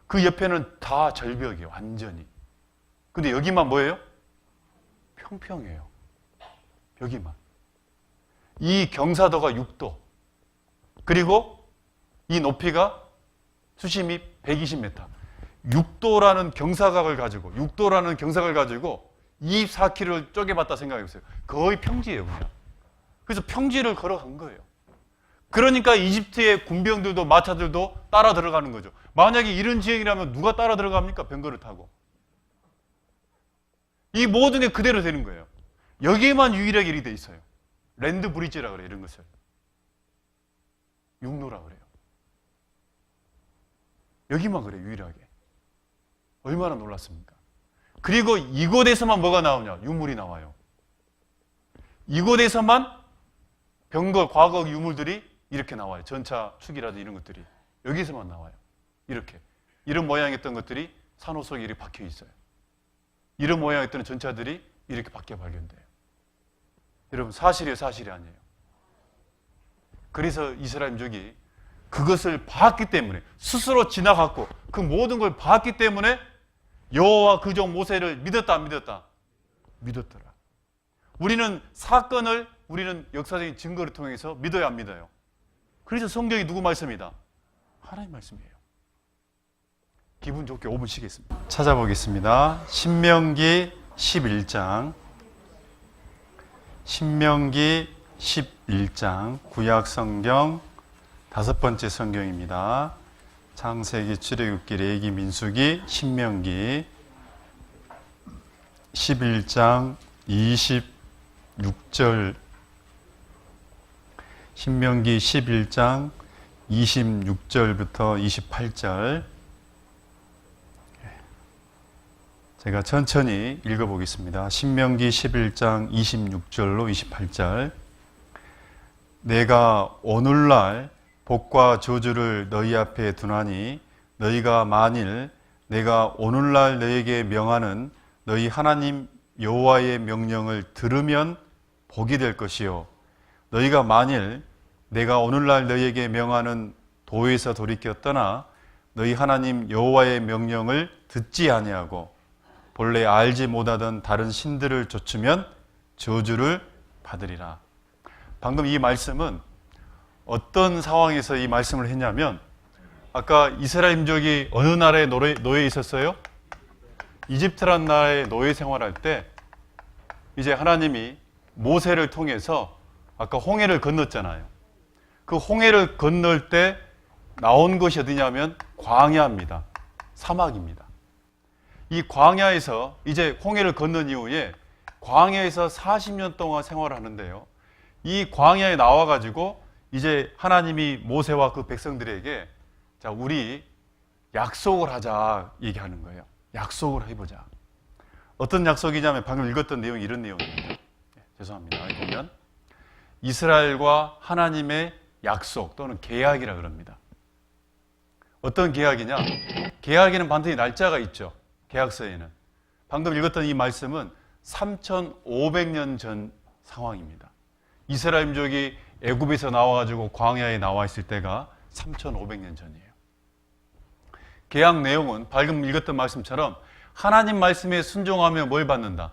그 옆에는 다 절벽이에요. 완전히. 근데 여기만 뭐예요? 평평해요. 여기만. 이 경사도가 6도. 그리고 이 높이가 수심이 120m. 6도라는 경사각을 가지고 24km를 쪼개봤다 생각해보세요. 거의 평지예요, 그냥. 그래서 평지를 걸어간 거예요. 그러니까 이집트의 군병들도 마차들도 따라 들어가는 거죠. 만약에 이런 지형이라면 누가 따라 들어갑니까? 병거를 타고. 이 모든 게 그대로 되는 거예요. 여기에만 유일하게 이렇게 돼 있어요. 랜드 브리지라 그래요, 이런 것을. 육로라 그래요. 여기만 그래요, 유일하게. 얼마나 놀랐습니까? 그리고 이곳에서만 뭐가 나오냐? 유물이 나와요. 이곳에서만 병거, 과거 유물들이 이렇게 나와요. 전차 축이라든지 이런 것들이. 여기서만 나와요. 이렇게. 이런 모양이었던 것들이 산호 속에 이렇게 박혀 있어요. 이런 모양이었던 전차들이 이렇게 밖에 발견돼요. 여러분, 사실이에요, 사실이 아니에요. 그래서 이스라엘 민족이 그것을 봤기 때문에, 스스로 지나갔고 그 모든 걸 봤기 때문에 여호와 그 종 모세를 믿었다, 안 믿었다? 믿었더라. 우리는 사건을, 우리는 역사적인 증거를 통해서 믿어야 안 믿어요? 그래서 성경이 누구 말씀이다? 하나님 말씀이에요. 기분 좋게 5분 쉬겠습니다. 찾아보겠습니다. 신명기 11장. 신명기 11장, 구약 성경 5번째 성경입니다. 창세기, 출애굽기, 레위기, 민수기, 신명기 11장 26절, 신명기 11장 26절부터 28절, 제가 천천히 읽어보겠습니다. 신명기 11장 26절로 28절. 내가 오늘날 복과 저주를 너희 앞에 두나니 너희가 만일 내가 오늘날 너희에게 명하는 너희 하나님 여호와의 명령을 들으면 복이 될 것이요, 너희가 만일 내가 오늘날 너희에게 명하는 도에서 돌이켜 떠나 너희 하나님 여호와의 명령을 듣지 아니하고 본래 알지 못하던 다른 신들을 좇으면 저주를 받으리라. 방금 이 말씀은 어떤 상황에서 이 말씀을 했냐면, 아까 이스라엘 민족이 어느 나라에 노예 있었어요? 이집트란 나라에 노예 생활할 때 이제 하나님이 모세를 통해서 아까 홍해를 건넜잖아요. 그 홍해를 건널 때 나온 것이 어디냐면 광야입니다. 사막입니다. 이 광야에서 이제 홍해를 건넌 이후에 광야에서 40년 동안 생활을 하는데요. 이 광야에 나와가지고 이제 하나님이 모세와 그 백성들에게 자, 우리 약속을 하자 얘기하는 거예요. 약속을 해보자. 어떤 약속이냐면 방금 읽었던 내용이 이런 내용입니다. 죄송합니다. 여기 보면 이스라엘과 하나님의 약속 또는 계약이라 그럽니다. 어떤 계약이냐? 계약에는 반드시 날짜가 있죠. 계약서에는. 방금 읽었던 이 말씀은 3,500년 전 상황입니다. 이스라엘 민족이 애굽에서 나와가지고 광야에 나와 있을 때가 3,500년 전이에요. 계약 내용은 방금 읽었던 말씀처럼 하나님 말씀에 순종하며 뭘 받는다?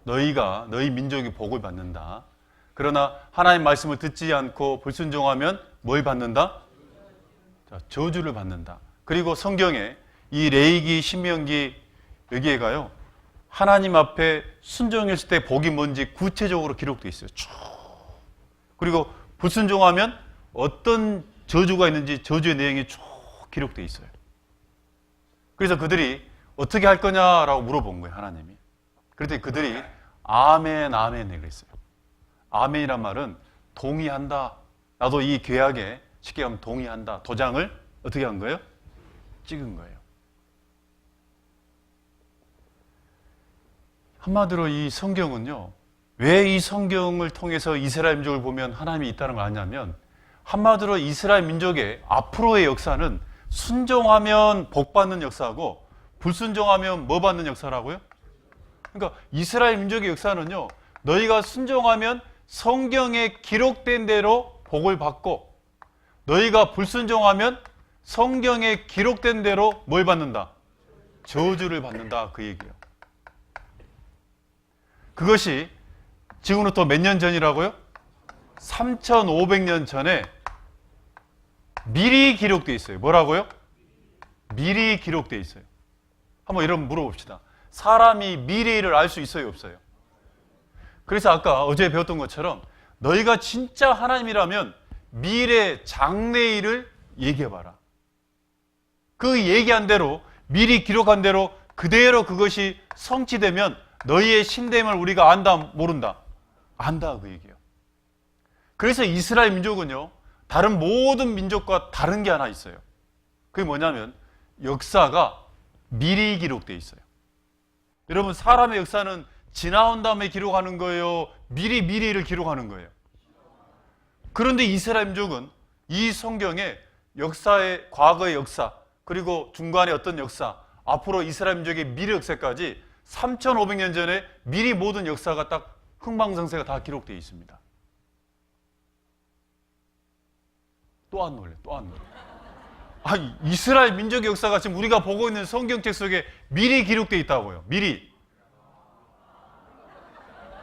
너희 민족이 복을 받는다. 그러나 하나님 말씀을 듣지 않고 불순종하면 뭘 받는다? 자, 저주를 받는다. 그리고 성경에 이 레위기, 신명기 여기에 가요. 하나님 앞에 순종했을 때 복이 뭔지 구체적으로 기록되어 있어요. 쭉. 그리고 불순종하면 어떤 저주가 있는지 저주의 내용이 쭉 기록되어 있어요. 그래서 그들이 어떻게 할 거냐라고 물어본 거예요, 하나님이. 그랬더니 그들이 아멘, 아멘 그랬어요. 아멘이란 말은 동의한다. 나도 이 계약에 쉽게 하면 동의한다. 도장을 어떻게 한 거예요? 찍은 거예요. 한마디로 이 성경은요, 왜 이 성경을 통해서 이스라엘 민족을 보면 하나님이 있다는 걸 아냐면, 한마디로 이스라엘 민족의 앞으로의 역사는 순종하면 복 받는 역사고 불순종하면 뭐 받는 역사라고요? 그러니까 이스라엘 민족의 역사는요, 너희가 순종하면 성경에 기록된 대로 복을 받고, 너희가 불순종하면 성경에 기록된 대로 뭘 받는다? 저주를 받는다, 그 얘기예요. 그것이 지금으로부터 몇 년 전이라고요? 3,500년 전에 미리 기록되어 있어요. 뭐라고요? 미리 기록되어 있어요. 한번 여러분 물어봅시다. 사람이 미래를 알 수 있어요, 없어요? 그래서 아까 어제 배웠던 것처럼 너희가 진짜 하나님이라면 미래 장래일을 얘기해봐라. 그 얘기한 대로 미리 기록한 대로 그대로 그것이 성취되면 너희의 신됨을 우리가 안다, 모른다? 안다, 그 얘기예요. 그래서 이스라엘 민족은요, 다른 모든 민족과 다른 게 하나 있어요. 그게 뭐냐면 역사가 미리 기록되어 있어요. 여러분, 사람의 역사는 지나온 다음에 기록하는 거예요? 미리를 기록하는 거예요? 그런데 이스라엘 민족은 이 성경에 역사의, 과거의 역사, 그리고 중간에 어떤 역사, 앞으로 이스라엘 민족의 미래 역사까지 3,500년 전에 미리 모든 역사가 딱 흥망성쇠가 다 기록되어 있습니다. 또 안 놀래. 이스라엘 민족의 역사가 지금 우리가 보고 있는 성경책 속에 미리 기록되어 있다고요. 미리.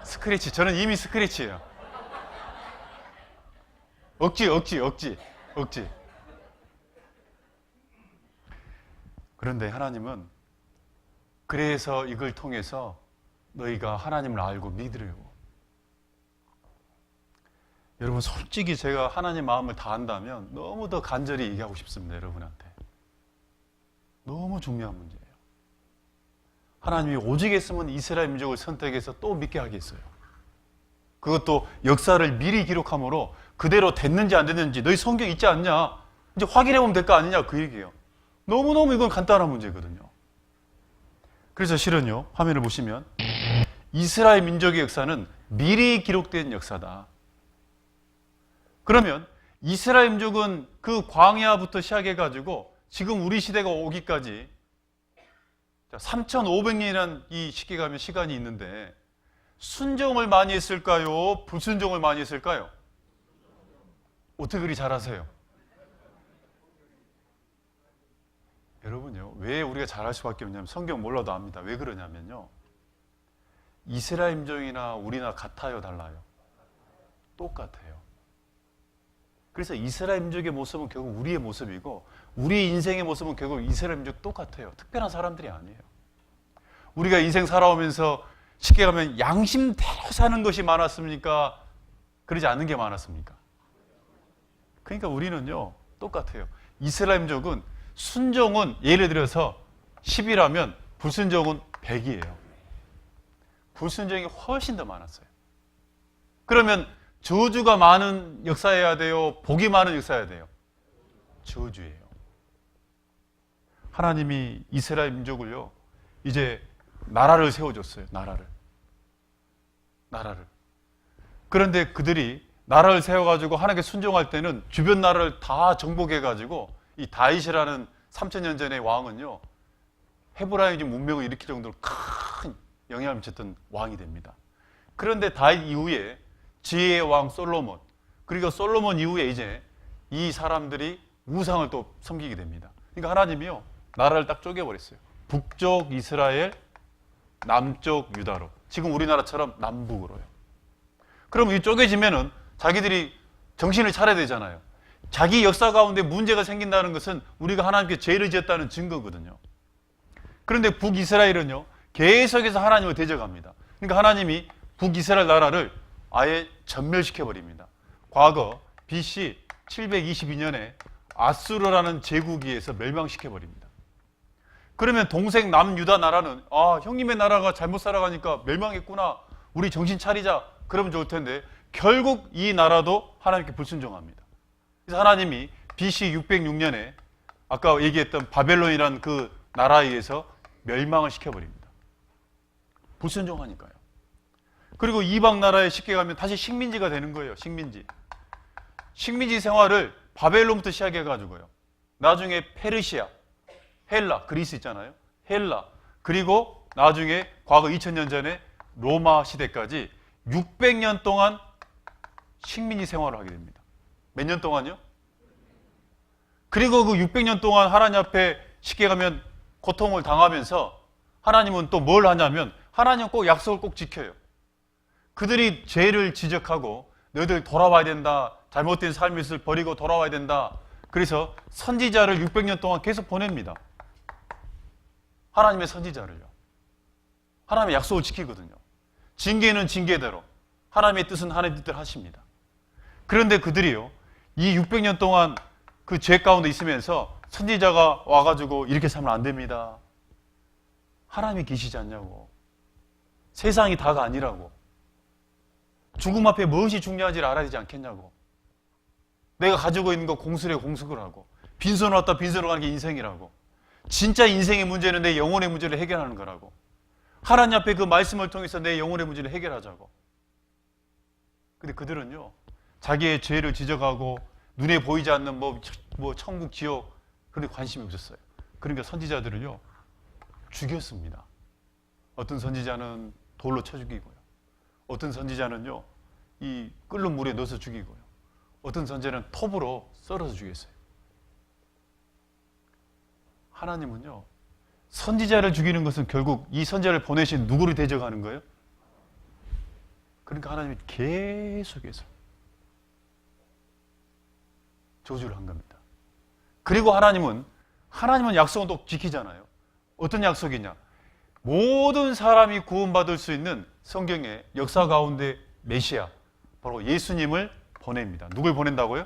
스크래치. 저는 이미 스크래치예요. 억지. 그런데 하나님은 그래서 이걸 통해서 너희가 하나님을 알고 믿으려고. 여러분, 솔직히 제가 하나님 마음을 다 안다면 너무 더 간절히 얘기하고 싶습니다, 여러분한테. 너무 중요한 문제예요. 하나님이 오직 했으면 이스라엘 민족을 선택해서 또 믿게 하겠어요. 그것도 역사를 미리 기록함으로 그대로 됐는지 안 됐는지 너희 성경 있지 않냐? 이제 확인해 보면 될 거 아니냐, 그 얘기예요. 너무너무 이건 간단한 문제거든요. 그래서 실은요, 화면을 보시면 이스라엘 민족의 역사는 미리 기록된 역사다. 그러면 이스라엘 민족은 그 광야부터 시작해가지고 지금 우리 시대가 오기까지 3,500년이라는 이 시기가 가면 시간이 있는데 순종을 많이 했을까요? 불순종을 많이 했을까요? 어떻게 그리 잘하세요? 여러분요, 왜 우리가 잘할 수밖에 없냐면 성경 몰라도 압니다. 왜 그러냐면요, 이스라엘 민족이나 우리나 같아요, 달라요? 똑같아요. 그래서 이스라엘 민족의 모습은 결국 우리의 모습이고 우리 인생의 모습은 결국 이스라엘 민족 똑같아요. 특별한 사람들이 아니에요. 우리가 인생 살아오면서 쉽게 가면 양심대로 사는 것이 많았습니까? 그러지 않는 게 많았습니까? 그러니까 우리는요 똑같아요. 이스라엘 민족은 순종은 예를 들어서 10이라면 불순종은 100이에요. 불순종이 훨씬 더 많았어요. 그러면 저주가 많은 역사여야 돼요? 복이 많은 역사여야 돼요? 저주예요. 하나님이 이스라엘 민족을요 이제 나라를 세워줬어요. 나라를. 그런데 그들이 나라를 세워가지고 하나님께 순종할 때는 주변 나라를 다 정복해가지고 이 다윗이라는 3000년 전의 왕은요 헤브라이즘 문명을 일으킬 정도로 큰 영향을 미쳤던 왕이 됩니다. 그런데 다윗 이후에 지혜의 왕 솔로몬, 그리고 솔로몬 이후에 이제 이 사람들이 우상을 또 섬기게 됩니다. 그러니까 하나님이요 나라를 딱 쪼개버렸어요. 북쪽 이스라엘, 남쪽 유다로. 지금 우리나라처럼 남북으로요. 그럼 이 쪼개지면은 자기들이 정신을 차려야 되잖아요. 자기 역사 가운데 문제가 생긴다는 것은 우리가 하나님께 죄를 지었다는 증거거든요. 그런데 북이스라엘은요 계속해서 하나님을 대적합니다. 그러니까 하나님이 북이스라엘 나라를 아예 전멸시켜버립니다. 과거 BC 722년에 아수르라는 제국에 의해서 멸망시켜버립니다. 그러면 동생 남유다 나라는 형님의 나라가 잘못 살아가니까 멸망했구나, 우리 정신 차리자 그러면 좋을 텐데 결국 이 나라도 하나님께 불순종합니다. 그래서 하나님이 BC 606년에 아까 얘기했던 바벨론이라는 그 나라에 의해서 멸망을 시켜버립니다. 불순종하니까요. 그리고 이방 나라에 쉽게 가면 다시 식민지가 되는 거예요. 식민지 생활을 바벨론부터 시작해가지고요. 나중에 페르시아, 헬라, 그리스 있잖아요. 헬라, 그리고 나중에 과거 2000년 전에 로마 시대까지 600년 동안 식민지 생활을 하게 됩니다. 몇 년 동안요? 그리고 그 600년 동안 하나님 앞에 쉽게 가면 고통을 당하면서 하나님은 또 뭘 하냐면 하나님은 꼭 약속을 꼭 지켜요. 그들이 죄를 지적하고 너희들 돌아와야 된다, 잘못된 삶을 버리고 돌아와야 된다. 그래서 선지자를 600년 동안 계속 보냅니다. 하나님의 선지자를요. 하나님의 약속을 지키거든요. 징계는 징계대로, 하나님의 뜻은 하나님의 뜻대로 하십니다. 그런데 그들이요 이 600년 동안 그 죄 가운데 있으면서 선지자가 와가지고 이렇게 살면 안 됩니다, 하나님이 계시지 않냐고, 세상이 다가 아니라고, 죽음 앞에 무엇이 중요한지를 알아야 되지 않겠냐고, 내가 가지고 있는 거 공수래 공수를 하고, 빈손으로 왔다 빈손으로 가는 게 인생이라고, 진짜 인생의 문제는 내 영혼의 문제를 해결하는 거라고, 하나님 앞에 그 말씀을 통해서 내 영혼의 문제를 해결하자고. 근데 그들은요 자기의 죄를 지적하고 눈에 보이지 않는 뭐 천국 지옥 그런 데 관심이 없었어요. 그러니까 선지자들을요 죽였습니다. 어떤 선지자는 돌로 쳐 죽이고요, 어떤 선지자는요 이 끓는 물에 넣어서 죽이고요, 어떤 선지자는 톱으로 썰어서 죽였어요. 하나님은요 선지자를 죽이는 것은 결국 이 선지자를 보내신 누구를 대적하는 거예요? 그러니까 하나님이 계속해서 저주를 한 겁니다. 그리고 하나님은 약속은 또 지키잖아요. 어떤 약속이냐? 모든 사람이 구원받을 수 있는 성경의 역사 가운데 메시아, 바로 예수님을 보냅니다. 누굴 보낸다고요?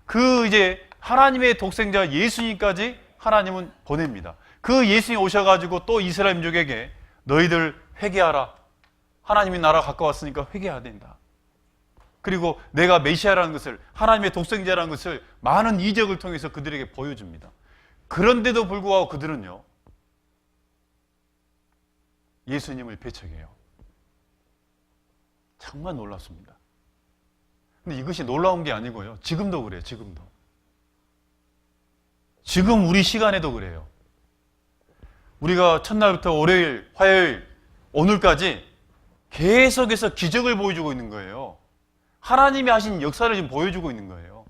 그 이제 하나님의 독생자 예수님까지 하나님은 보냅니다. 그 예수님이 오셔가지고 또 이스라엘 민족에게 너희들 회개하라, 하나님이 나라 가까웠으니까 회개해야 된다. 그리고 내가 메시아라는 것을, 하나님의 독생자라는 것을 많은 이적을 통해서 그들에게 보여줍니다. 그런데도 불구하고 그들은요 예수님을 배척해요. 정말 놀랍습니다. 근데 이것이 놀라운 게 아니고요, 지금도 그래요. 지금 우리 시간에도 그래요. 우리가 첫날부터 월요일, 화요일, 오늘까지 계속해서 기적을 보여주고 있는 거예요. 하나님이 하신 역사를 지금 보여주고 있는 거예요.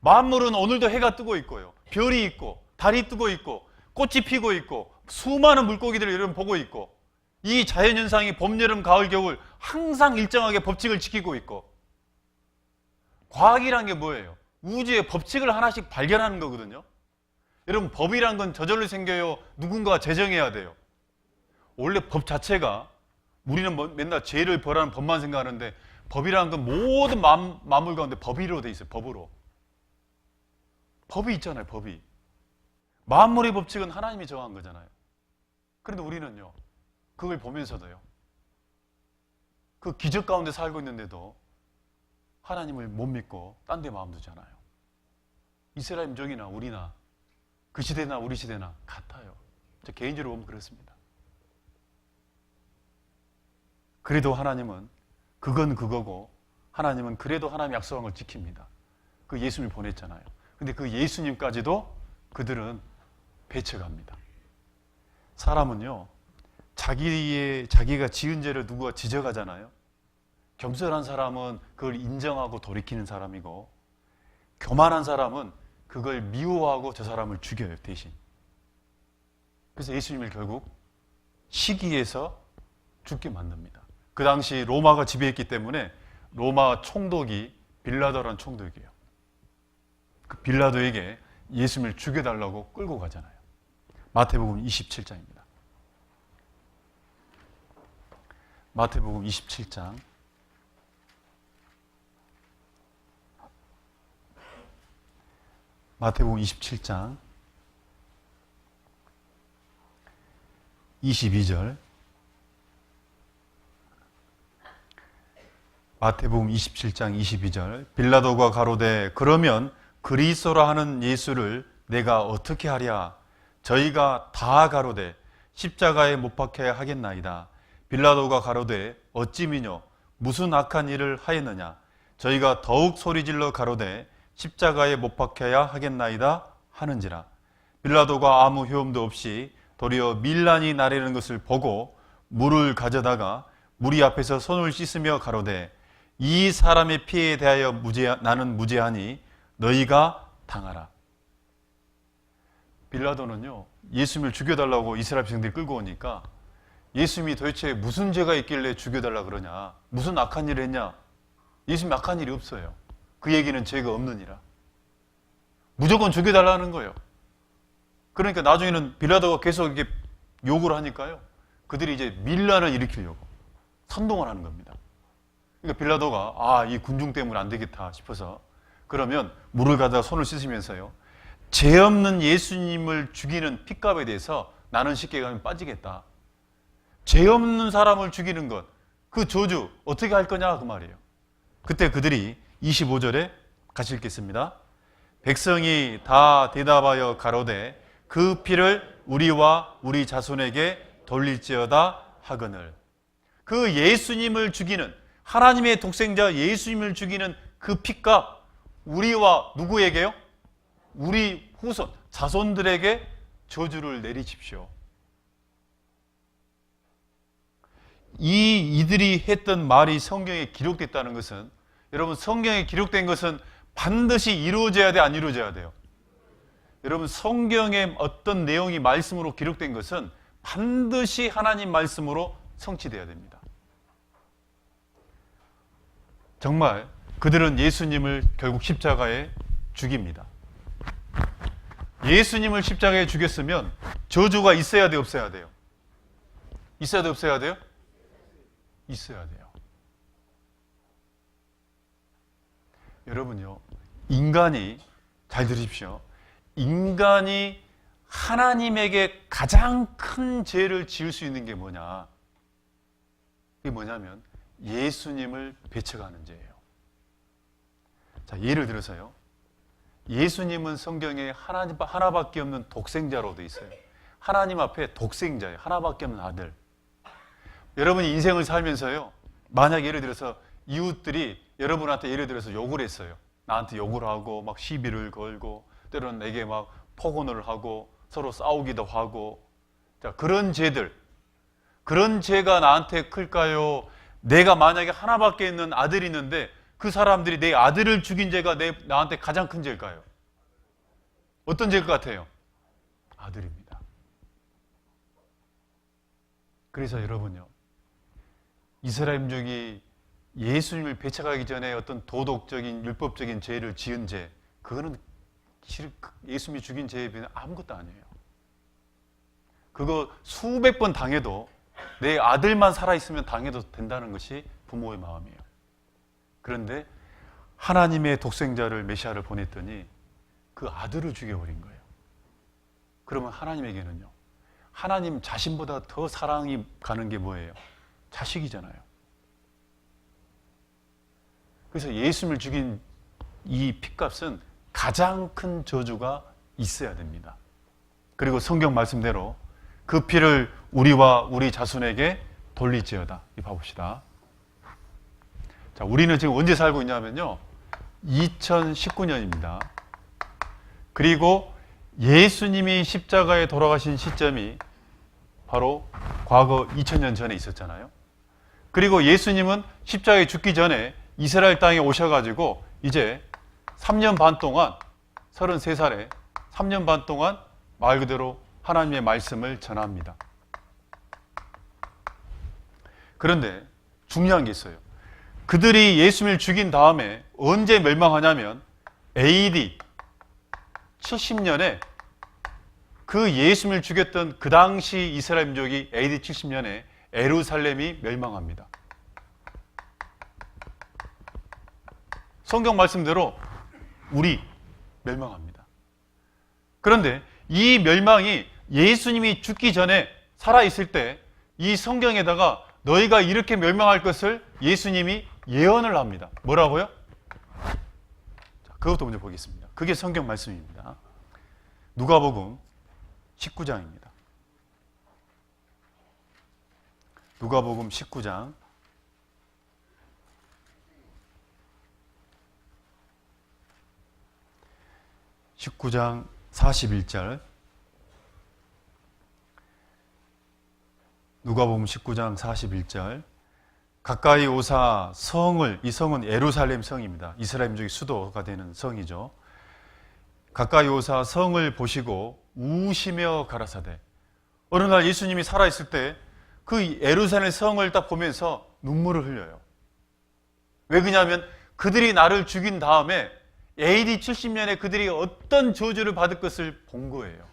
만물은 오늘도 해가 뜨고 있고요. 별이 있고 달이 뜨고 있고 꽃이 피고 있고 수많은 물고기들을 여러분 보고 있고 이 자연현상이 봄, 여름, 가을, 겨울 항상 일정하게 법칙을 지키고 있고 과학이란 게 뭐예요? 우주의 법칙을 하나씩 발견하는 거거든요. 여러분 법이란 건 저절로 생겨요? 누군가가 제정해야 돼요? 원래 법 자체가 우리는 맨날 죄를 벌하는 법만 생각하는데 법이라는 건 모든 만물 가운데 법이로 돼 있어요. 법으로. 법이 있잖아요. 법이. 만물의 법칙은 하나님이 정한 거잖아요. 그런데 우리는요. 그걸 보면서도요. 그 기적 가운데 살고 있는데도 하나님을 못 믿고 딴 데 마음 두잖아요. 이스라엘 민족이나 우리나 그 시대나 우리 시대나 같아요. 저 개인적으로 보면 그렇습니다. 그래도 하나님은 그건 그거고 하나님은 그래도 하나님 약속한 걸 지킵니다. 그 예수님을 보냈잖아요. 근데 그 예수님까지도 그들은 배척합니다. 사람은요, 자기가 지은 죄를 누구가 지적하잖아요. 겸손한 사람은 그걸 인정하고 돌이키는 사람이고, 교만한 사람은 그걸 미워하고 저 사람을 죽여요, 대신. 그래서 예수님을 결국 시기에서 죽게 만듭니다. 그 당시 로마가 지배했기 때문에 로마 총독이 빌라도라는 총독이에요. 그 빌라도에게 예수님을 죽여달라고 끌고 가잖아요. 마태복음 27장입니다. 마태복음 27장. 마태복음 27장 22절. 마태복음 27장 22절. 빌라도가 가로되 그러면 그리스도라 하는 예수를 내가 어떻게 하랴? 저희가 다 가로되 십자가에 못 박혀야 하겠나이다. 빌라도가 가로되 어찌 미뇨? 무슨 악한 일을 하였느냐? 저희가 더욱 소리질러 가로되 십자가에 못 박혀야 하겠나이다 하는지라. 빌라도가 아무 효험도 없이 도리어 밀란이 나르는 것을 보고 물을 가져다가 무리 앞에서 손을 씻으며 가로되 이 사람의 피해에 대하여 나는 무죄하니 너희가 당하라. 빌라도는요, 예수님을 죽여달라고 이스라엘 백성들이 끌고 오니까 예수님이 도대체 무슨 죄가 있길래 죽여달라 그러냐, 무슨 악한 일을 했냐. 예수님 악한 일이 없어요. 그 얘기는 죄가 없느니라. 무조건 죽여달라는 거예요. 그러니까 나중에는 빌라도가 계속 이렇게 욕을 하니까요, 그들이 이제 밀란을 일으키려고 선동을 하는 겁니다. 그러니까 빌라도가 이 군중 때문에 안 되겠다 싶어서 그러면 물을 가져다 손을 씻으면서요, 죄 없는 예수님을 죽이는 핏값에 대해서 나는 쉽게 가면 빠지겠다. 죄 없는 사람을 죽이는 것, 그 저주 어떻게 할 거냐 그 말이에요. 그때 그들이 25절에 같이 읽겠습니다. 백성이 다 대답하여 가로되 그 피를 우리와 우리 자손에게 돌릴지어다 하거늘. 그 예수님을 죽이는, 하나님의 독생자 예수님을 죽이는 그 핏값, 우리와 누구에게요? 우리 후손, 자손들에게 저주를 내리십시오. 이들이 했던 말이 성경에 기록됐다는 것은, 여러분 성경에 기록된 것은 반드시 이루어져야 돼, 안 이루어져야 돼요? 여러분 성경에 어떤 내용이 말씀으로 기록된 것은 반드시 하나님 말씀으로 성취돼야 됩니다. 정말 그들은 예수님을 결국 십자가에 죽입니다. 예수님을 십자가에 죽였으면 저주가 있어야 돼, 없어야 돼요? 있어야 돼, 없어야 돼요? 있어야 돼요. 여러분요, 인간이, 잘 들으십시오. 인간이 하나님에게 가장 큰 죄를 지을 수 있는 게 뭐냐? 그게 뭐냐면 예수님을 배척하는 죄예요. 자, 예를 들어서요, 예수님은 성경에 하나밖에 없는 독생자로 되어 있어요. 하나님 앞에 독생자예요. 하나밖에 없는 아들. 여러분이 인생을 살면서요, 만약 예를 들어서 이웃들이 여러분한테 예를 들어서 욕을 했어요. 나한테 욕을 하고 막 시비를 걸고 때로는 내게 막 폭언을 하고 서로 싸우기도 하고, 자, 그런 죄들, 그런 죄가 나한테 클까요? 내가 만약에 하나밖에 있는 아들이 있는데 그 사람들이 내 아들을 죽인 죄가 나한테 가장 큰 죄일까요? 어떤 죄일 것 같아요? 아들입니다. 그래서 여러분요, 이스라엘 민족이 예수님을 배척하기 전에 어떤 도덕적인 율법적인 죄를 지은 죄, 그거는 예수님이 죽인 죄에 비해 아무것도 아니에요. 그거 수백 번 당해도 내 아들만 살아있으면 당해도 된다는 것이 부모의 마음이에요. 그런데 하나님의 독생자를 메시아를 보냈더니 그 아들을 죽여버린 거예요. 그러면 하나님에게는요, 하나님 자신보다 더 사랑이 가는 게 뭐예요? 자식이잖아요. 그래서 예수님을 죽인 이 핏값은 가장 큰 저주가 있어야 됩니다. 그리고 성경 말씀대로 그 피를 우리와 우리 자손에게 돌릴지어다. 이 봐봅시다. 자, 우리는 지금 언제 살고 있냐면요, 2019년입니다. 그리고 예수님이 십자가에 돌아가신 시점이 바로 과거 2000년 전에 있었잖아요. 그리고 예수님은 십자가에 죽기 전에 이스라엘 땅에 오셔가지고 이제 3년 반 동안, 33살에 3년 반 동안 말 그대로 하나님의 말씀을 전합니다. 그런데 중요한 게 있어요. 그들이 예수님을 죽인 다음에 언제 멸망하냐면 AD 70년에 그 예수님을 죽였던 그 당시 이스라엘 민족이 AD 70년에 예루살렘이 멸망합니다. 성경 말씀대로 우리 멸망합니다. 그런데 이 멸망이 예수님이 죽기 전에 살아있을 때 이 성경에다가 너희가 이렇게 멸망할 것을 예수님이 예언을 합니다. 뭐라고요? 자, 그것도 먼저 보겠습니다. 그게 성경 말씀입니다. 누가복음 19장입니다. 누가복음 19장 (19장) 41절. 누가복음 19장 41절. 가까이 오사 성을, 이 성은 예루살렘 성입니다. 이스라엘 민족의 수도가 되는 성이죠. 가까이 오사 성을 보시고 우시며 가라사대. 어느 날 예수님이 살아있을 때 그 예루살렘 성을 딱 보면서 눈물을 흘려요. 왜 그러냐면 그들이 나를 죽인 다음에 AD 70년에 그들이 어떤 저주를 받을 것을 본 거예요.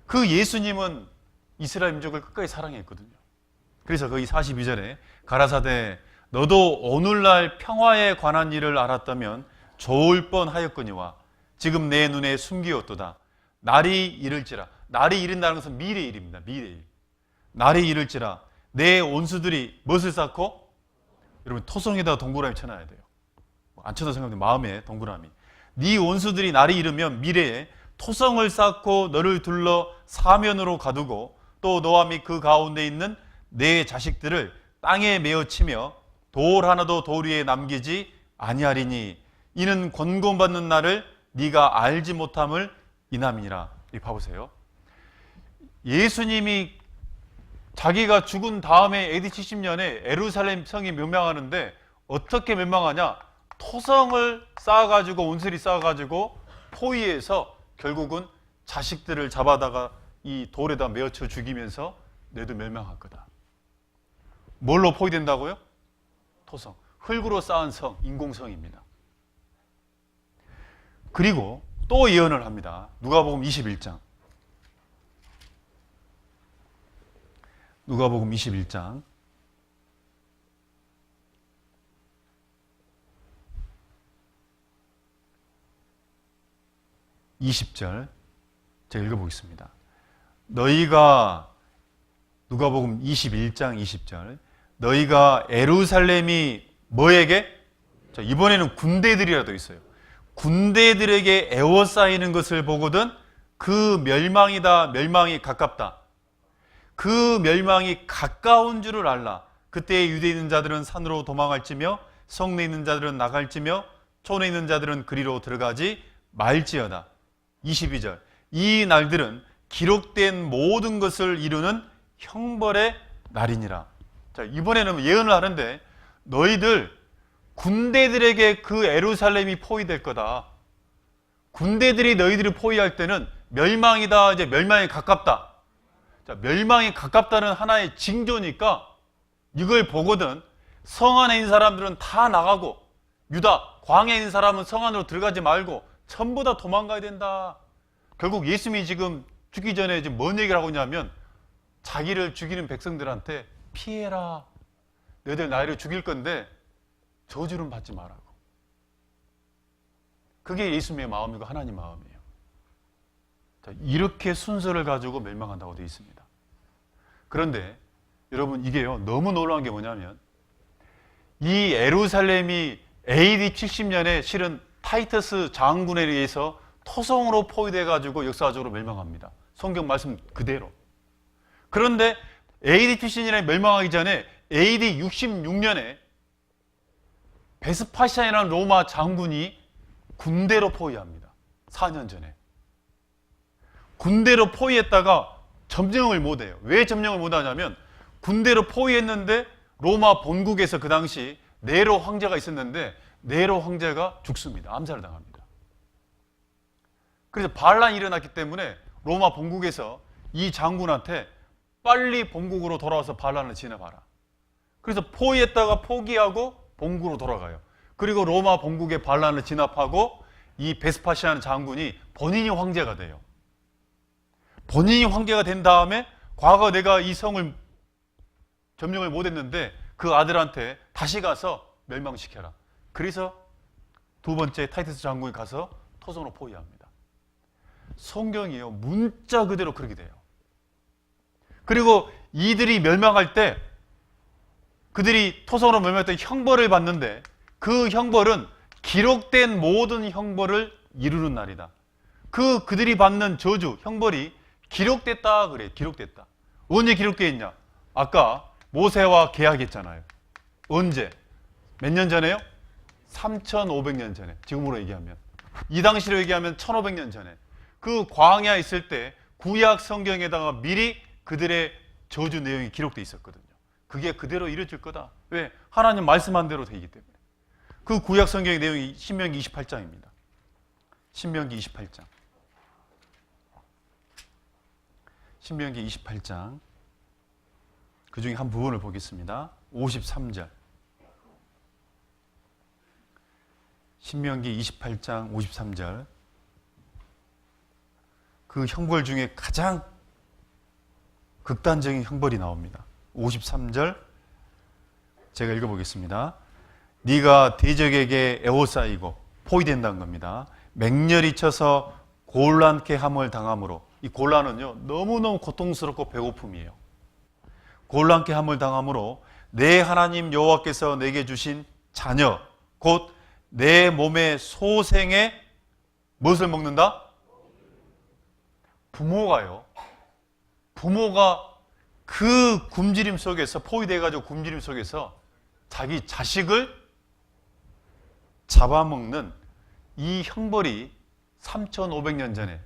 그 예수님은 이스라엘 민족을 끝까지 사랑했거든요. 그래서 거기 42절에 가라사대 너도 오늘날 평화에 관한 일을 알았다면 좋을 뻔하였거니와 지금 내 눈에 숨기었도다. 날이 이를지라. 날이 이른다는 것은 미래의 일입니다. 미래의 일. 날이 이를지라 내 원수들이 무엇을 쌓고? 여러분 토성에다가 동그라미 쳐놔야 돼요. 안 쳐도 상관없는데 마음에 동그라미. 네 원수들이 날이 이르면 미래에 토성을 쌓고 너를 둘러 사면으로 가두고 또 너와 및 그 가운데 있는 내 자식들을 땅에 메어 치며 돌 하나도 돌 위에 남기지 아니하리니 이는 권고받는 날을 네가 알지 못함을 인함이니라. 이 봐보세요. 예수님이 자기가 죽은 다음에 AD 70년에 예루살렘 성이 멸망하는데 어떻게 멸망하냐? 토성을 쌓아가지고 온슬이 쌓아가지고 포위해서 결국은 자식들을 잡아다가 이 돌에다 메어쳐 죽이면서 너희도 멸망할 거다. 뭘로 포위된다고요? 토성. 흙으로 쌓은 성, 인공성입니다. 그리고 또 예언을 합니다. 누가복음 21장. 누가복음 21장 20절 제가 읽어보겠습니다. 너희가 누가복음 21장 20절 너희가 예루살렘이 뭐에게? 자, 이번에는 군대들이라도 있어요. 군대들에게 에워싸이는 것을 보거든 그 멸망이다. 멸망이 가깝다. 그 멸망이 가까운 줄을 알라. 그때 유대에 있는 자들은 산으로 도망할지며 성내에 있는 자들은 나갈지며 촌에 있는 자들은 그리로 들어가지 말지어다. 22절 이 날들은 기록된 모든 것을 이루는 형벌의 날이니라. 자, 이번에는 예언을 하는데 너희들 군대들에게 그 예루살렘이 포위될 거다. 군대들이 너희들을 포위할 때는 멸망이다. 이제 멸망이 가깝다. 자, 멸망이 가깝다는 하나의 징조니까 이걸 보거든 성 안에 있는 사람들은 다 나가고 유다, 광야에 있는 사람은 성 안으로 들어가지 말고 전부 다 도망가야 된다. 결국 예수님이 지금 죽기 전에 지금 뭔 얘기를 하고 있냐면 자기를 죽이는 백성들한테 피해라. 너희들 나를 죽일 건데 저주는 받지 말라고. 그게 예수님의 마음이고 하나님 마음이에요. 자, 이렇게 순서를 가지고 멸망한다고 되어 있습니다. 그런데 여러분 이게요 너무 놀라운 게 뭐냐면 이 예루살렘이 AD 70년에 실은 타이터스 장군에 의해서 토성으로 포위돼 가지고 역사적으로 멸망합니다. 성경 말씀 그대로. 그런데 AD 70년에 멸망하기 전에 AD 66년에 베스파시안이라는 로마 장군이 군대로 포위합니다. 4년 전에. 군대로 포위했다가 점령을 못해요. 왜 점령을 못하냐면 군대로 포위했는데 로마 본국에서 그 당시 네로 황제가 있었는데 네로 황제가 죽습니다. 암살을 당합니다. 그래서 반란이 일어났기 때문에 로마 본국에서 이 장군한테 빨리 본국으로 돌아와서 반란을 진압하라. 그래서 포위했다가 포기하고 본국으로 돌아가요. 그리고 로마 본국의 반란을 진압하고 이 베스파시안 장군이 본인이 황제가 돼요. 본인이 황제가 된 다음에 과거 내가 이 성을 점령을 못했는데 그 아들한테 다시 가서 멸망시켜라. 그래서 두 번째 타이투스 장군이 가서 토성으로 포위합니다. 성경이요 문자 그대로 그렇게 돼요. 그리고 이들이 멸망할 때 그들이 토성으로 멸망할 때 형벌을 받는데 그 형벌은 기록된 모든 형벌을 이루는 날이다. 그들이 받는 저주, 형벌이 기록됐다 그래. 기록됐다. 언제 기록되어 있냐? 아까 모세와 계약했잖아요. 언제? 몇 년 전에요? 3,500년 전에. 지금으로 얘기하면. 이 당시로 얘기하면 1,500년 전에. 그 광야에 있을 때 구약 성경에다가 미리 그들의 저주 내용이 기록되어 있었거든요. 그게 그대로 이루어질 거다. 왜? 하나님 말씀한 대로 되기 때문에. 그 구약 성경의 내용이 신명기 28장입니다. 신명기 28장. 신명기 28장. 그 중에 한 부분을 보겠습니다. 53절. 신명기 28장 53절. 그 형벌 중에 가장 극단적인 형벌이 나옵니다. 53절 제가 읽어보겠습니다. 네가 대적에게 에워싸이고 포위된다는 겁니다. 맹렬히 쳐서 곤란케 함을 당함으로. 이 곤란은요 너무너무 고통스럽고 배고픔이에요. 곤란케 함을 당함으로 내 하나님 여호와께서 내게 주신 자녀 곧 내 몸의 소생의 무엇을 먹는다? 부모가요. 부모가 그 굶주림 속에서 포위돼가지고 굶주림 속에서 자기 자식을 잡아먹는 이 형벌이 3,500년 전에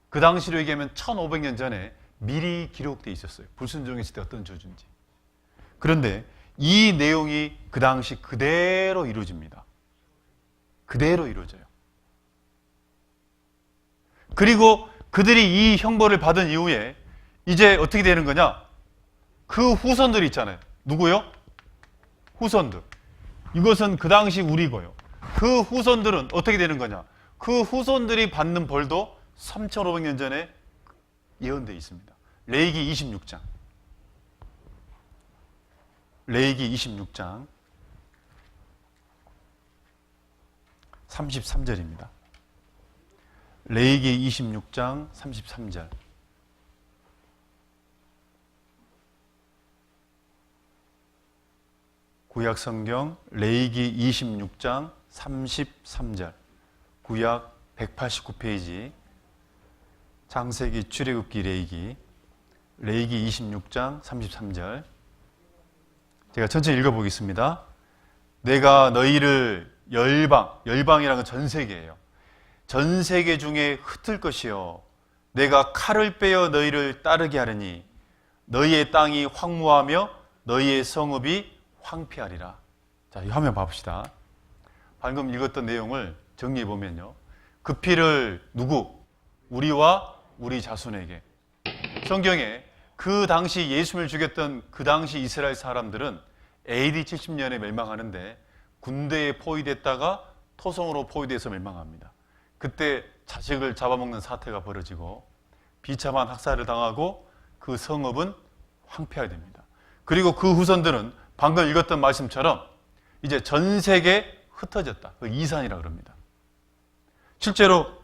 그 당시로 얘기하면 1,500년 전에 미리 기록되어 있었어요. 불순종했을 때 어떤 저주인지. 그런데 이 내용이 그 당시 그대로 이루어집니다. 그대로 이루어져요. 그리고 그들이 이 형벌을 받은 이후에 이제 어떻게 되는 거냐? 그 후손들이 있잖아요. 누구요? 후손들. 이것은 그 당시 우리고요. 그 후손들은 어떻게 되는 거냐? 그 후손들이 받는 벌도 3,500년 전에 예언되어 있습니다. 레위기 26장. 레위기 26장 33절입니다. 레위기 26장 33절. 구약 성경 레위기 26장 33절. 구약 189페이지. 창세기, 출애굽기, 레위기. 레위기 26장 33절. 제가 천천히 읽어보겠습니다. 내가 너희를 열방이라는 건 전 세계예요. 전 세계 중에 흩을 것이요 내가 칼을 빼어 너희를 따르게 하리니 너희의 땅이 황무하며 너희의 성읍이 황폐하리라. 자, 이 화면 봅시다. 방금 읽었던 내용을 정리해 보면요. 그 피를 누구? 우리와 우리 자손에게. 성경에 그 당시 예수님을 죽였던 그 당시 이스라엘 사람들은 AD 70년에 멸망하는데 군대에 포위됐다가 토성으로 포위돼서 멸망합니다. 그때 자식을 잡아먹는 사태가 벌어지고 비참한 학살을 당하고 그 성읍은 황폐화됩니다. 그리고 그 후손들은 방금 읽었던 말씀처럼 이제 전 세계에 흩어졌다. 그 이산이라고 그럽니다. 실제로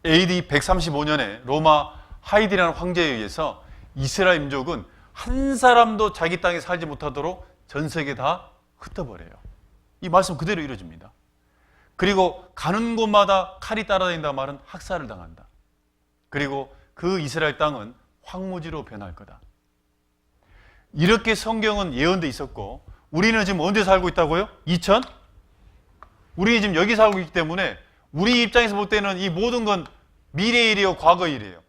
AD 135년에 로마 하이디라는 황제에 의해서 이스라엘 민족은 한 사람도 자기 땅에 살지 못하도록 전 세계 다 흩어버려요. 이 말씀 그대로 이루어집니다. 그리고 가는 곳마다 칼이 따라다닌다 말은 학살을 당한다. 그리고 그 이스라엘 땅은 황무지로 변할 거다. 이렇게 성경은 예언돼 있었고 우리는 지금 언제 살고 있다고요? 우리는 지금 여기 살고 있기 때문에 우리 입장에서 볼 때는 이 모든 건 미래 일이에요, 과거 일이에요?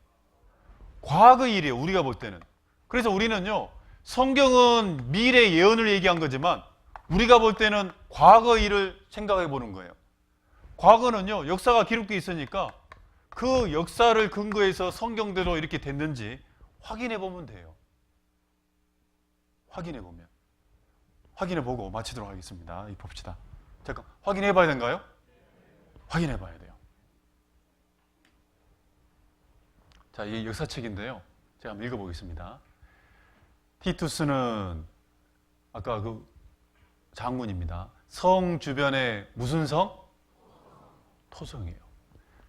과거 일이에요, 우리가 볼 때는. 그래서 우리는요, 성경은 미래 예언을 얘기한 거지만 우리가 볼 때는 과거 일을 생각해 보는 거예요. 과거는요, 역사가 기록되어 있으니까 그 역사를 근거해서 성경대로 이렇게 됐는지 확인해 보면 돼요. 확인해 보면. 확인해 보고 마치도록 하겠습니다. 봅시다. 잠깐, 확인해 봐야 되는가요? 확인해 봐야 돼요. 자, 이게 역사책인데요. 제가 한번 읽어보겠습니다. 티투스는 아까 그 장군입니다. 성 주변에 무슨 성? 토성이에요.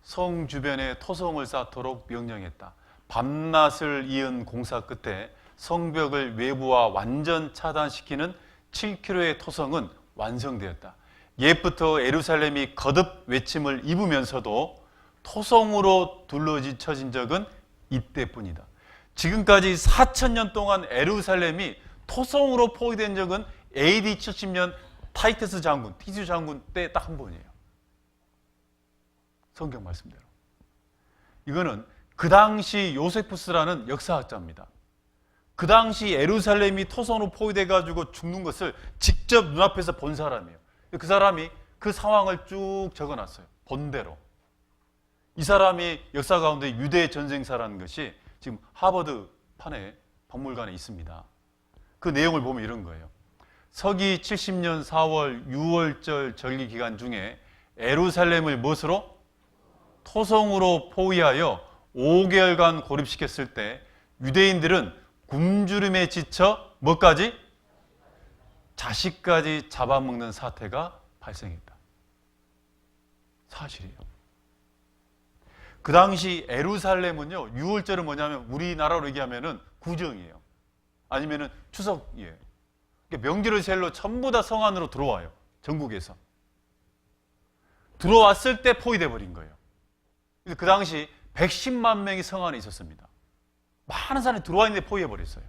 성 주변에 토성을 쌓도록 명령했다. 밤낮을 이은 공사 끝에 성벽을 외부와 완전 차단시키는 7km의 토성은 완성되었다. 옛부터 예루살렘이 거듭 외침을 입으면서도 토성으로 둘러쳐진 적은 이때뿐이다. 지금까지 4,000년 동안 예루살렘이 토성으로 포위된 적은 AD 70년 타이투스 장군 때 딱 한 번이에요. 성경 말씀대로. 이거는 그 당시 요세푸스라는 역사학자입니다. 그 당시 예루살렘이 토성으로 포위돼가지고 죽는 것을 직접 눈앞에서 본 사람이에요. 그 사람이 그 상황을 쭉 적어놨어요. 본대로. 이 사람이 역사 가운데 유대 전쟁사라는 것이 지금 하버드 판에 박물관에 있습니다. 그 내용을 보면 이런 거예요. 서기 70년 4월 6월절 절기 기간 중에 예루살렘을 무엇으로? 토성으로 포위하여 5개월간 고립시켰을 때 유대인들은 굶주림에 지쳐 뭐까지? 자식까지 잡아먹는 사태가 발생했다. 사실이에요. 그 당시 예루살렘은요, 6월절은 뭐냐면 우리나라로 얘기하면은 구정이에요. 아니면은 추석이에요. 그러니까 명절을 셀로 전부 다 성 안으로 들어와요. 전국에서. 들어왔을 때 포위돼 버린 거예요. 그 당시 110만 명이 성 안에 있었습니다. 많은 사람이 들어와 있는데 포위해 버렸어요.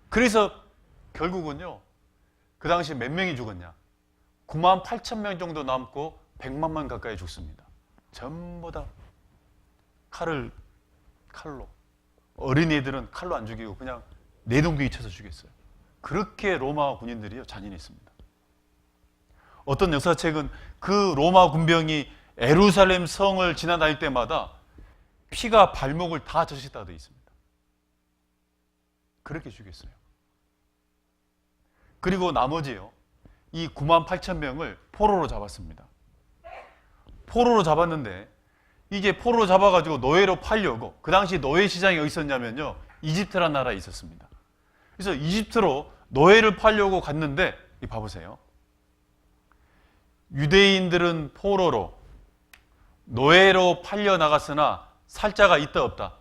그래서 결국은요, 그 당시 몇 명이 죽었냐? 9만 8천 명 정도 남고 100만 명 가까이 죽습니다. 전부 다 칼로. 어린이들은 칼로 안 죽이고 그냥 내동기에 쳐서 죽였어요. 그렇게 로마 군인들이요, 잔인했습니다. 어떤 역사책은 그 로마 군병이 예루살렘 성을 지나다닐 때마다 피가 발목을 다 젖었다고 되어 있습니다. 그렇게 죽였어요. 그리고 나머지요, 이 9만 8천 명을 포로로 잡았습니다. 포로로 잡았는데 이게 포로로 잡아가지고 노예로 팔려고, 그 당시 노예 시장이 어디 있었냐면요, 이집트라는 나라에 있었습니다. 그래서 이집트로 노예를 팔려고 갔는데, 이 봐보세요. 유대인들은 포로로 노예로 팔려 나갔으나 살 자가 있다 없다?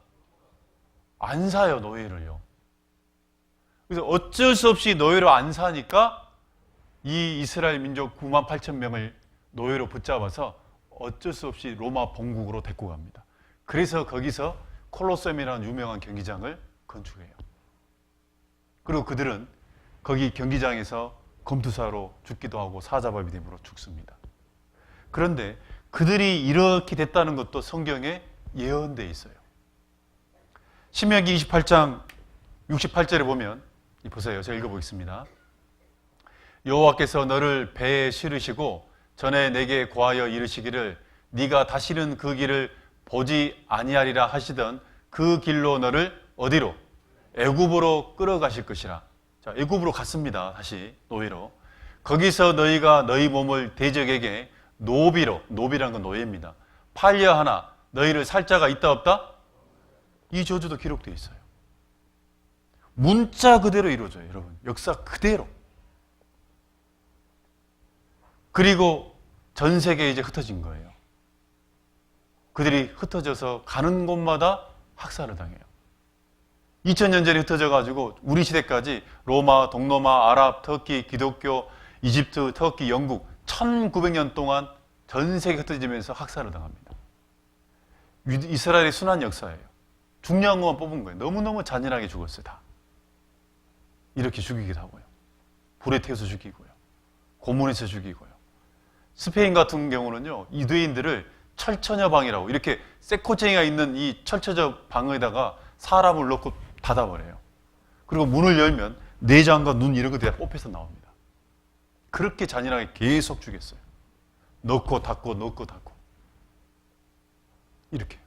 안 사요, 노예를요. 그래서 어쩔 수 없이 노예로 안 사니까 이 이스라엘 민족 9만 8천 명을 노예로 붙잡아서 어쩔 수 없이 로마 본국으로 데리고 갑니다. 그래서 거기서 콜로세움이라는 유명한 경기장을 건축해요. 그리고 그들은 거기 경기장에서 검투사로 죽기도 하고 사자밥이 됨으로 죽습니다. 그런데 그들이 이렇게 됐다는 것도 성경에 예언되어 있어요. 신명기 28장 68절에 보면, 보세요. 제가 읽어보겠습니다. 여호와께서 너를 배에 실으시고 전에 내게 고하여 이르시기를 네가 다시는 그 길을 보지 아니하리라 하시던 그 길로 너를 어디로? 애굽으로 끌어가실 것이라. 자, 애굽으로 갔습니다. 다시 노예로. 거기서 너희가 너희 몸을 대적에게 노비란 건 노예입니다. 팔려 하나 너희를 살 자가 있다 없다? 이 저주도 기록되어 있어요. 문자 그대로 이루어져요, 여러분. 역사 그대로. 그리고 전 세계에 이제 흩어진 거예요. 그들이 흩어져서 가는 곳마다 학살을 당해요. 2000년 전에 흩어져가지고 우리 시대까지 로마, 동로마, 아랍, 터키, 기독교, 이집트, 터키, 영국 1900년 동안 전 세계 흩어지면서 학살을 당합니다. 이스라엘의 순환 역사예요. 중요한 것만 뽑은 거예요. 너무너무 잔인하게 죽었어요, 다. 이렇게 죽이기도 하고요. 불에 태워서 죽이고요. 고문해서 죽이고요. 스페인 같은 경우는요, 유대인들을 철처녀 방이라고 이렇게 쇠코쟁이가 있는 이 철처녀 방에다가 사람을 넣고 닫아버려요. 그리고 문을 열면 내장과 눈 이런 것들이 뽑혀서 나옵니다. 그렇게 잔인하게 계속 죽였어요. 넣고 닫고 넣고 닫고 이렇게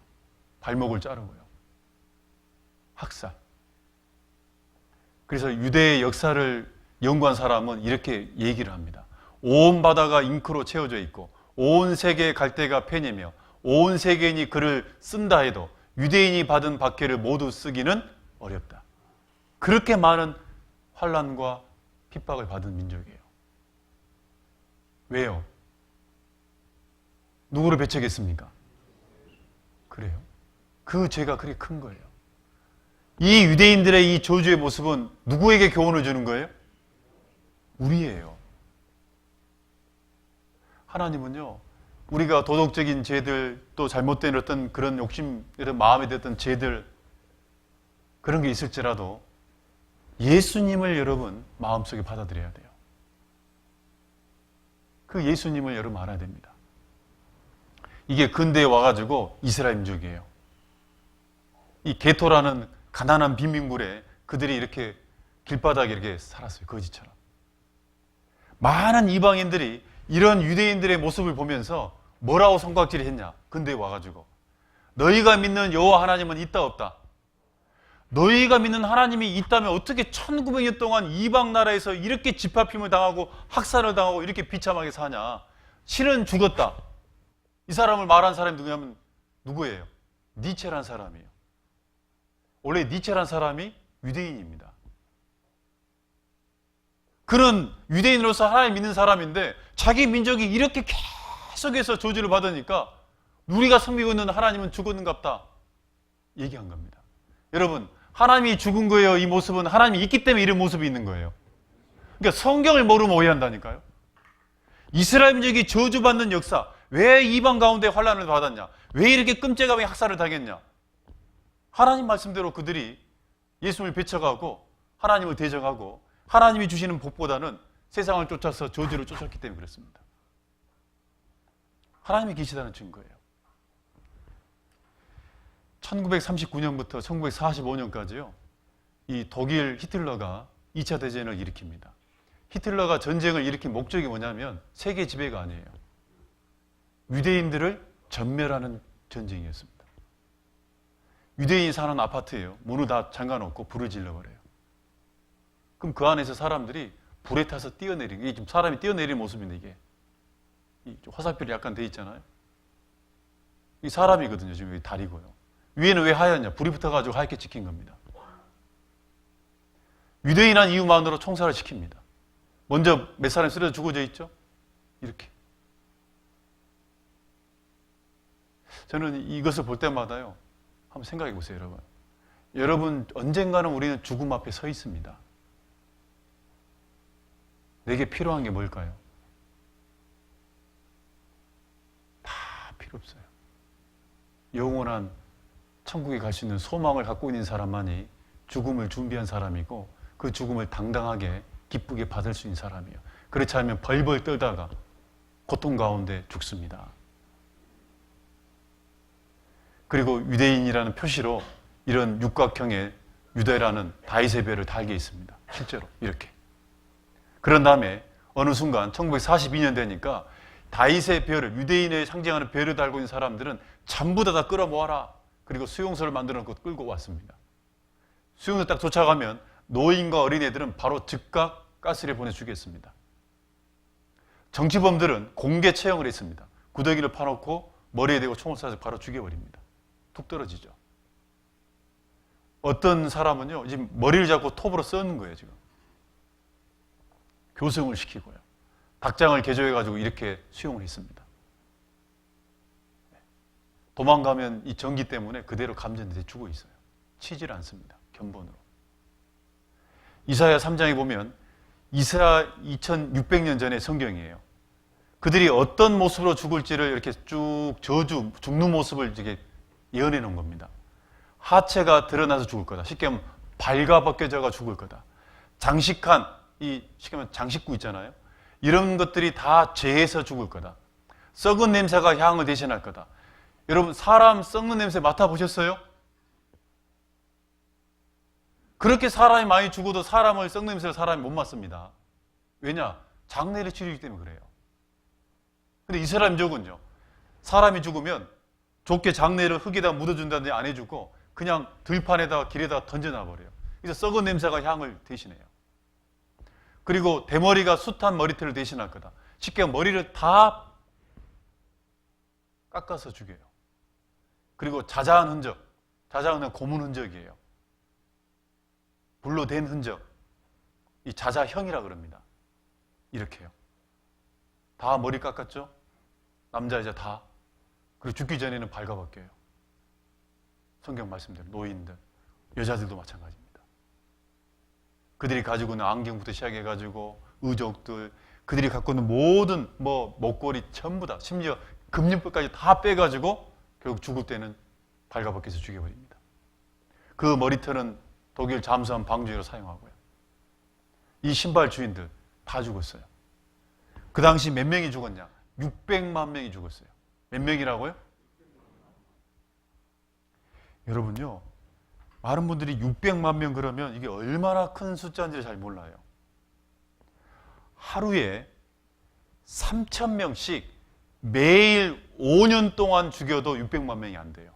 발목을 자르고요. 학살. 그래서 유대의 역사를 연구한 사람은 이렇게 얘기를 합니다. 온 바다가 잉크로 채워져 있고 온 세계의 갈대가 펜이며 온 세계인이 글을 쓴다 해도 유대인이 받은 박해를 모두 쓰기는 어렵다. 그렇게 많은 환난과 핍박을 받은 민족이에요. 왜요? 누구를 배척했습니까? 그래요. 그 죄가 그렇게 큰 거예요. 이 유대인들의 이 저주의 모습은 누구에게 교훈을 주는 거예요? 우리예요. 하나님은요, 우리가 도덕적인 죄들, 또 잘못된 어떤 그런 욕심, 이런 마음에 들었던 죄들, 그런 게 있을지라도 예수님을 여러분 마음속에 받아들여야 돼요. 그 예수님을 여러분 알아야 됩니다. 이게 근대에 와가지고 이스라엘 민족이에요. 이 게토라는 가난한 빈민굴에 그들이 이렇게 길바닥에 이렇게 살았어요. 거지처럼. 많은 이방인들이 이런 유대인들의 모습을 보면서 뭐라고 손가락질을 했냐? 근대에 와가지고 너희가 믿는 여호와 하나님은 있다 없다? 너희가 믿는 하나님이 있다면 어떻게 1900년 동안 이방 나라에서 이렇게 짓밟힘을 당하고 학살을 당하고 이렇게 비참하게 사냐? 신은 죽었다. 이 사람을 말한 사람이 누구냐면 누구예요? 니체란 사람이에요. 원래 니체란 사람이 유대인입니다. 그는 유대인으로서 하나님 믿는 사람인데 자기 민족이 이렇게 계속해서 저주를 받으니까 우리가 섬기고 있는 하나님은 죽었는갑다 얘기한 겁니다. 여러분, 하나님이 죽은 거예요? 이 모습은 하나님이 있기 때문에 이런 모습이 있는 거예요. 그러니까 성경을 모르면 오해한다니까요. 이스라엘 민족이 저주받는 역사, 왜 이방 가운데 환난을 받았냐? 왜 이렇게 끔찍하게 학살을 당했냐? 하나님 말씀대로 그들이 예수님을 배척하고 하나님을 대적하고 하나님이 주시는 복보다는 세상을 쫓아서 저주를 쫓았기 때문에 그렇습니다. 하나님이 계시다는 증거예요. 1939년부터 1945년까지요. 이 독일 히틀러가 2차 대전을 일으킵니다. 히틀러가 전쟁을 일으킨 목적이 뭐냐면 세계 지배가 아니에요. 유대인들을 전멸하는 전쟁이었습니다. 유대인이 사는 아파트예요. 문을 다 잠가놓고 불을 질러버려요. 그럼 그 안에서 사람들이 불에 타서 뛰어내리는, 이게 지금 사람이 뛰어내리는 모습인데 이게 화살표리 약간 돼 있잖아요. 이 사람이거든요. 지금 여기 다리고요. 위에는 왜 하얗냐? 불이 붙어가지고 하얗게 찍힌 겁니다. 유대인한 이유만으로 총살을 시킵니다. 먼저 몇 사람이 쓰러져 죽어져 있죠? 이렇게. 저는 이것을 볼 때마다요. 한번 생각해 보세요, 여러분. 여러분, 언젠가는 우리는 죽음 앞에 서 있습니다. 내게 필요한 게 뭘까요? 다 필요 없어요. 영원한 천국에 갈 수 있는 소망을 갖고 있는 사람만이 죽음을 준비한 사람이고 그 죽음을 당당하게 기쁘게 받을 수 있는 사람이에요. 그렇지 않으면 벌벌 떨다가 고통 가운데 죽습니다. 그리고 유대인이라는 표시로 이런 육각형의 유대라는 다윗의 별을 달게 있습니다. 실제로 이렇게. 그런 다음에 어느 순간 1942년 되니까 다윗의 별을, 유대인의 상징하는 별을 달고 있는 사람들은 전부 다 끌어모아라. 그리고 수용소를 만들어 놓고 끌고 왔습니다. 수용소 딱 도착하면 노인과 어린애들은 바로 즉각 가스를 보내주겠습니다. 정치범들은 공개 처형을 했습니다. 구더기를 파놓고 머리에 대고 총을 쏴서 바로 죽여버립니다. 툭 떨어지죠. 어떤 사람은요, 지금 머리를 잡고 톱으로 써는 거예요, 지금. 교수형을 시키고요. 닭장을 개조해가지고 이렇게 수용을 했습니다. 도망가면 이 전기 때문에 그대로 감전돼 죽어 있어요. 치질 않습니다. 견본으로. 이사야 3장에 보면 이사야 2600년 전의 성경이에요. 그들이 어떤 모습으로 죽을지를 이렇게 쭉 저주, 죽는 모습을 이렇게 예언해 놓은 겁니다. 하체가 드러나서 죽을 거다. 쉽게 하면 발가벗겨져가 죽을 거다. 장식한, 쉽게 하면 장식구 있잖아요. 이런 것들이 다 죄에서 죽을 거다. 썩은 냄새가 향을 대신할 거다. 여러분, 사람 썩는 냄새 맡아보셨어요? 그렇게 사람이 많이 죽어도 사람을 썩는 냄새를 사람이 못 맡습니다. 왜냐? 장례를 치르기 때문에 그래요. 근데 이스라엘 민족은요, 사람이 죽으면 좋게 장례를 흙에다 묻어준다든지 안 해주고 그냥 들판에다가 길에다가 던져놔버려요. 그래서 썩은 냄새가 향을 대신해요. 그리고 대머리가 숱한 머리털을 대신할 거다. 쉽게 머리를 다 깎아서 죽여요. 그리고 자자한 흔적, 자자한 흔적, 고문 흔적이에요. 불로 댄 흔적, 이 자자형이라 그럽니다. 이렇게요. 다 머리 깎았죠? 남자, 여자 다. 그리고 죽기 전에는 발가벗겨요. 성경 말씀대로 노인들, 여자들도 마찬가지입니다. 그들이 가지고 있는 안경부터 시작해가지고 의족들, 그들이 갖고 있는 모든 목걸이 전부 다, 심지어 금융법까지 다 빼가지고 결국 죽을 때는 발가벗겨서 죽여버립니다. 그 머리털은 독일 잠수함 방주로 사용하고요. 이 신발 주인들 다 죽었어요. 그 당시 몇 명이 죽었냐? 600만 명이 죽었어요. 몇 명이라고요? 여러분요, 많은 분들이 600만 명 그러면 이게 얼마나 큰 숫자인지 잘 몰라요. 하루에 3,000명씩 매일 5년 동안 죽여도 600만 명이 안 돼요.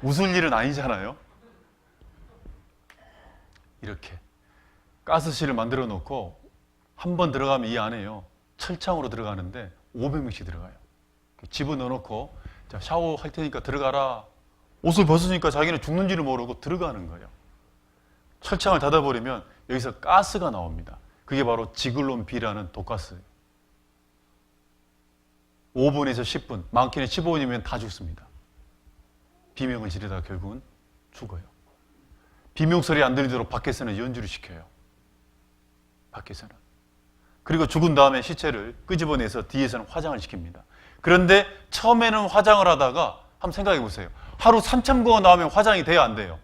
웃을 일은 아니잖아요. 이렇게 가스실을 만들어 놓고 한 번 들어가면 이 안에요, 철창으로 들어가는데 500명씩 들어가요. 집어넣어 놓고 자, 샤워할 테니까 들어가라. 옷을 벗으니까 자기는 죽는지를 모르고 들어가는 거예요. 철창을 닫아버리면 여기서 가스가 나옵니다. 그게 바로 지글론 B라는 독가스예요. 5분에서 10분, 많게는 15분이면 다 죽습니다. 비명을 지르다가 결국은 죽어요. 비명소리 안 들리도록 밖에서는 연주를 시켜요. 밖에서는. 그리고 죽은 다음에 시체를 끄집어내서 뒤에서는 화장을 시킵니다. 그런데 처음에는 화장을 하다가 한번 생각해 보세요. 하루 3,000거가 나오면 화장이 돼야 안 돼요?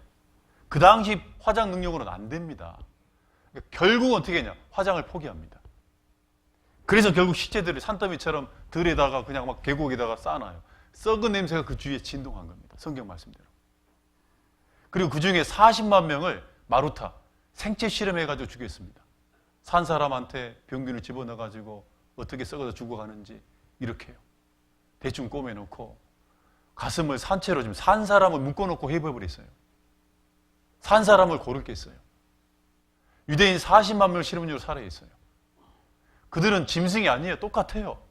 그 당시 화장 능력으로는 안 됩니다. 그러니까 결국 어떻게 했냐? 화장을 포기합니다. 그래서 결국 시체들을 산더미처럼 들에다가 그냥 막 계곡에다가 쌓아놔요. 썩은 냄새가 그 주위에 진동한 겁니다. 성경 말씀대로. 그리고 그 중에 40만 명을 마루타, 생체 실험해가지고 죽였습니다. 산 사람한테 병균을 집어넣어가지고 어떻게 썩어서 죽어가는지 이렇게 해요. 대충 꼬매놓고 가슴을 산채로 지금 산 사람을 묶어놓고 해부해버렸어요. 산 사람을 고르게 했어요. 유대인 40만 명을 실험적으로 살해했어요. 그들은 짐승이 아니에요. 똑같아요.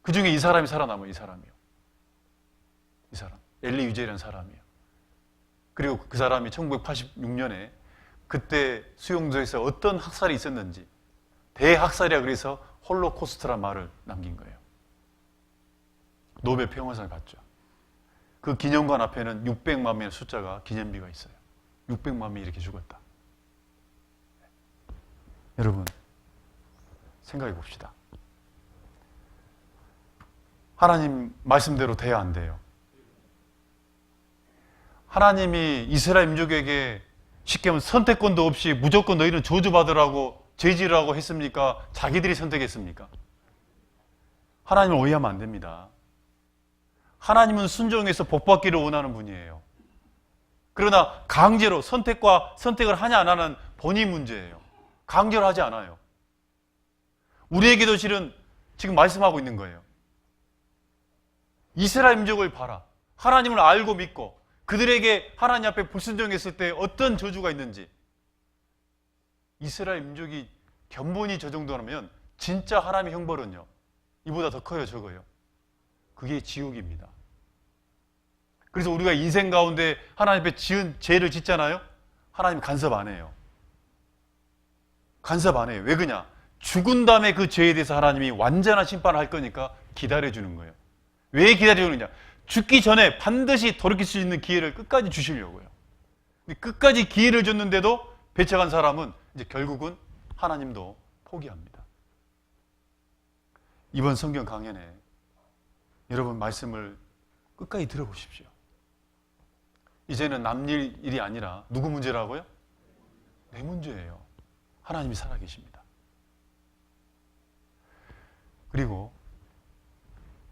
그 중에 이 사람이 살아남아요. 이 사람이요. 이 사람. 엘리 유제라는 사람이에요. 그리고 그 사람이 1986년에 그때 수용소에서 어떤 학살이 있었는지, 대학살이라 그래서 홀로코스트란 말을 남긴 거예요. 노벨 평화상을 받죠. 그 기념관 앞에는 600만 명의 숫자가 기념비가 있어요. 600만 명이 이렇게 죽었다. 여러분, 생각해 봅시다. 하나님 말씀대로 돼야 안 돼요? 하나님이 이스라엘 민족에게 쉽게 하면 선택권도 없이 무조건 너희는 저주받으라고 제지라고 했습니까? 자기들이 선택했습니까? 하나님을 오해하면 안 됩니다. 하나님은 순종해서 복받기를 원하는 분이에요. 그러나 강제로 선택을 하냐 안 하는 본인 문제예요. 강제로 하지 않아요. 우리에게도 실은 지금 말씀하고 있는 거예요. 이스라엘 민족을 봐라. 하나님을 알고 믿고 그들에게 하나님 앞에 불순종했을 때 어떤 저주가 있는지. 이스라엘 민족이 견본이 저 정도라면 진짜 하나님의 형벌은요, 이보다 더 커요, 적어요. 그게 지옥입니다. 그래서 우리가 인생 가운데 하나님 앞에 지은 죄를 짓잖아요. 하나님 간섭 안 해요. 간섭 안 해요. 왜 그러냐? 죽은 다음에 그 죄에 대해서 하나님이 완전한 심판을 할 거니까 기다려주는 거예요. 왜 기다려주느냐? 죽기 전에 반드시 돌이킬 수 있는 기회를 끝까지 주시려고요. 근데 끝까지 기회를 줬는데도 배척한 사람은 이제 결국은 하나님도 포기합니다. 이번 성경 강연에 여러분 말씀을 끝까지 들어보십시오. 이제는 남 일이 아니라 누구 문제라고요? 내 문제예요. 하나님이 살아계십니다. 그리고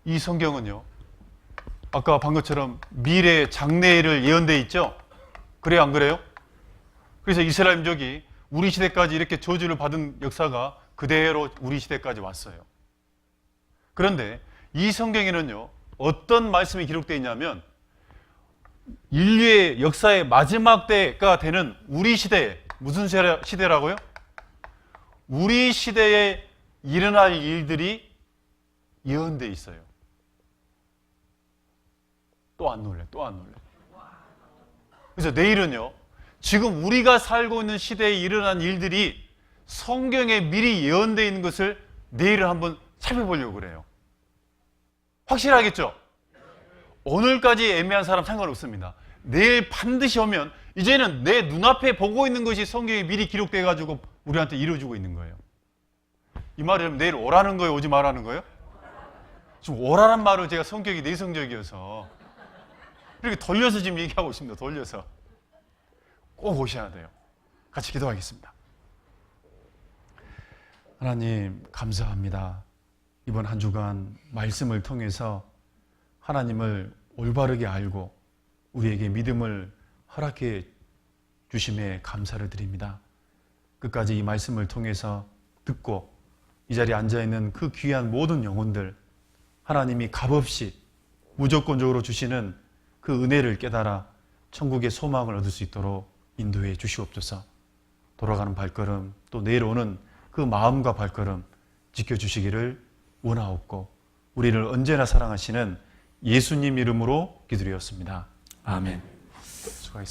이 성경은요, 아까 본 것처럼 미래 장래를 예언되어 있죠? 그래요, 안 그래요? 그래서 이스라엘 민족이 우리 시대까지 이렇게 저주를 받은 역사가 그대로 우리 시대까지 왔어요. 그런데 이 성경에는요, 어떤 말씀이 기록되어 있냐면 인류의 역사의 마지막 때가 되는 우리 시대에, 무슨 시대라고요? 우리 시대에 일어날 일들이 예언되어 있어요. 또 안 놀래. 그래서 내일은요, 지금 우리가 살고 있는 시대에 일어난 일들이 성경에 미리 예언되어 있는 것을 내일은 한번 살펴보려고 그래요. 확실하겠죠? 오늘까지 애매한 사람 상관없습니다. 내일 반드시 오면 이제는 내 눈앞에 보고 있는 것이 성경에 미리 기록돼 가지고 우리한테 이루어지고 있는 거예요. 이 말은 내일 오라는 거예요, 오지 말라는 거예요? 지금 오라는 말을 제가 성격이 내성적이어서 이렇게 돌려서 지금 얘기하고 있습니다. 돌려서. 꼭 오셔야 돼요. 같이 기도하겠습니다. 하나님 감사합니다. 이번 한 주간 말씀을 통해서 하나님을 올바르게 알고 우리에게 믿음을 허락해 주심에 감사를 드립니다. 끝까지 이 말씀을 통해서 듣고 이 자리에 앉아있는 그 귀한 모든 영혼들, 하나님이 값없이 무조건적으로 주시는 그 은혜를 깨달아 천국의 소망을 얻을 수 있도록 인도해 주시옵소서. 돌아가는 발걸음, 또 내일 오는 그 마음과 발걸음 지켜주시기를 원하옵고 우리를 언제나 사랑하시는 예수님 이름으로 기도드렸습니다. 아멘. 수고하셨습니다.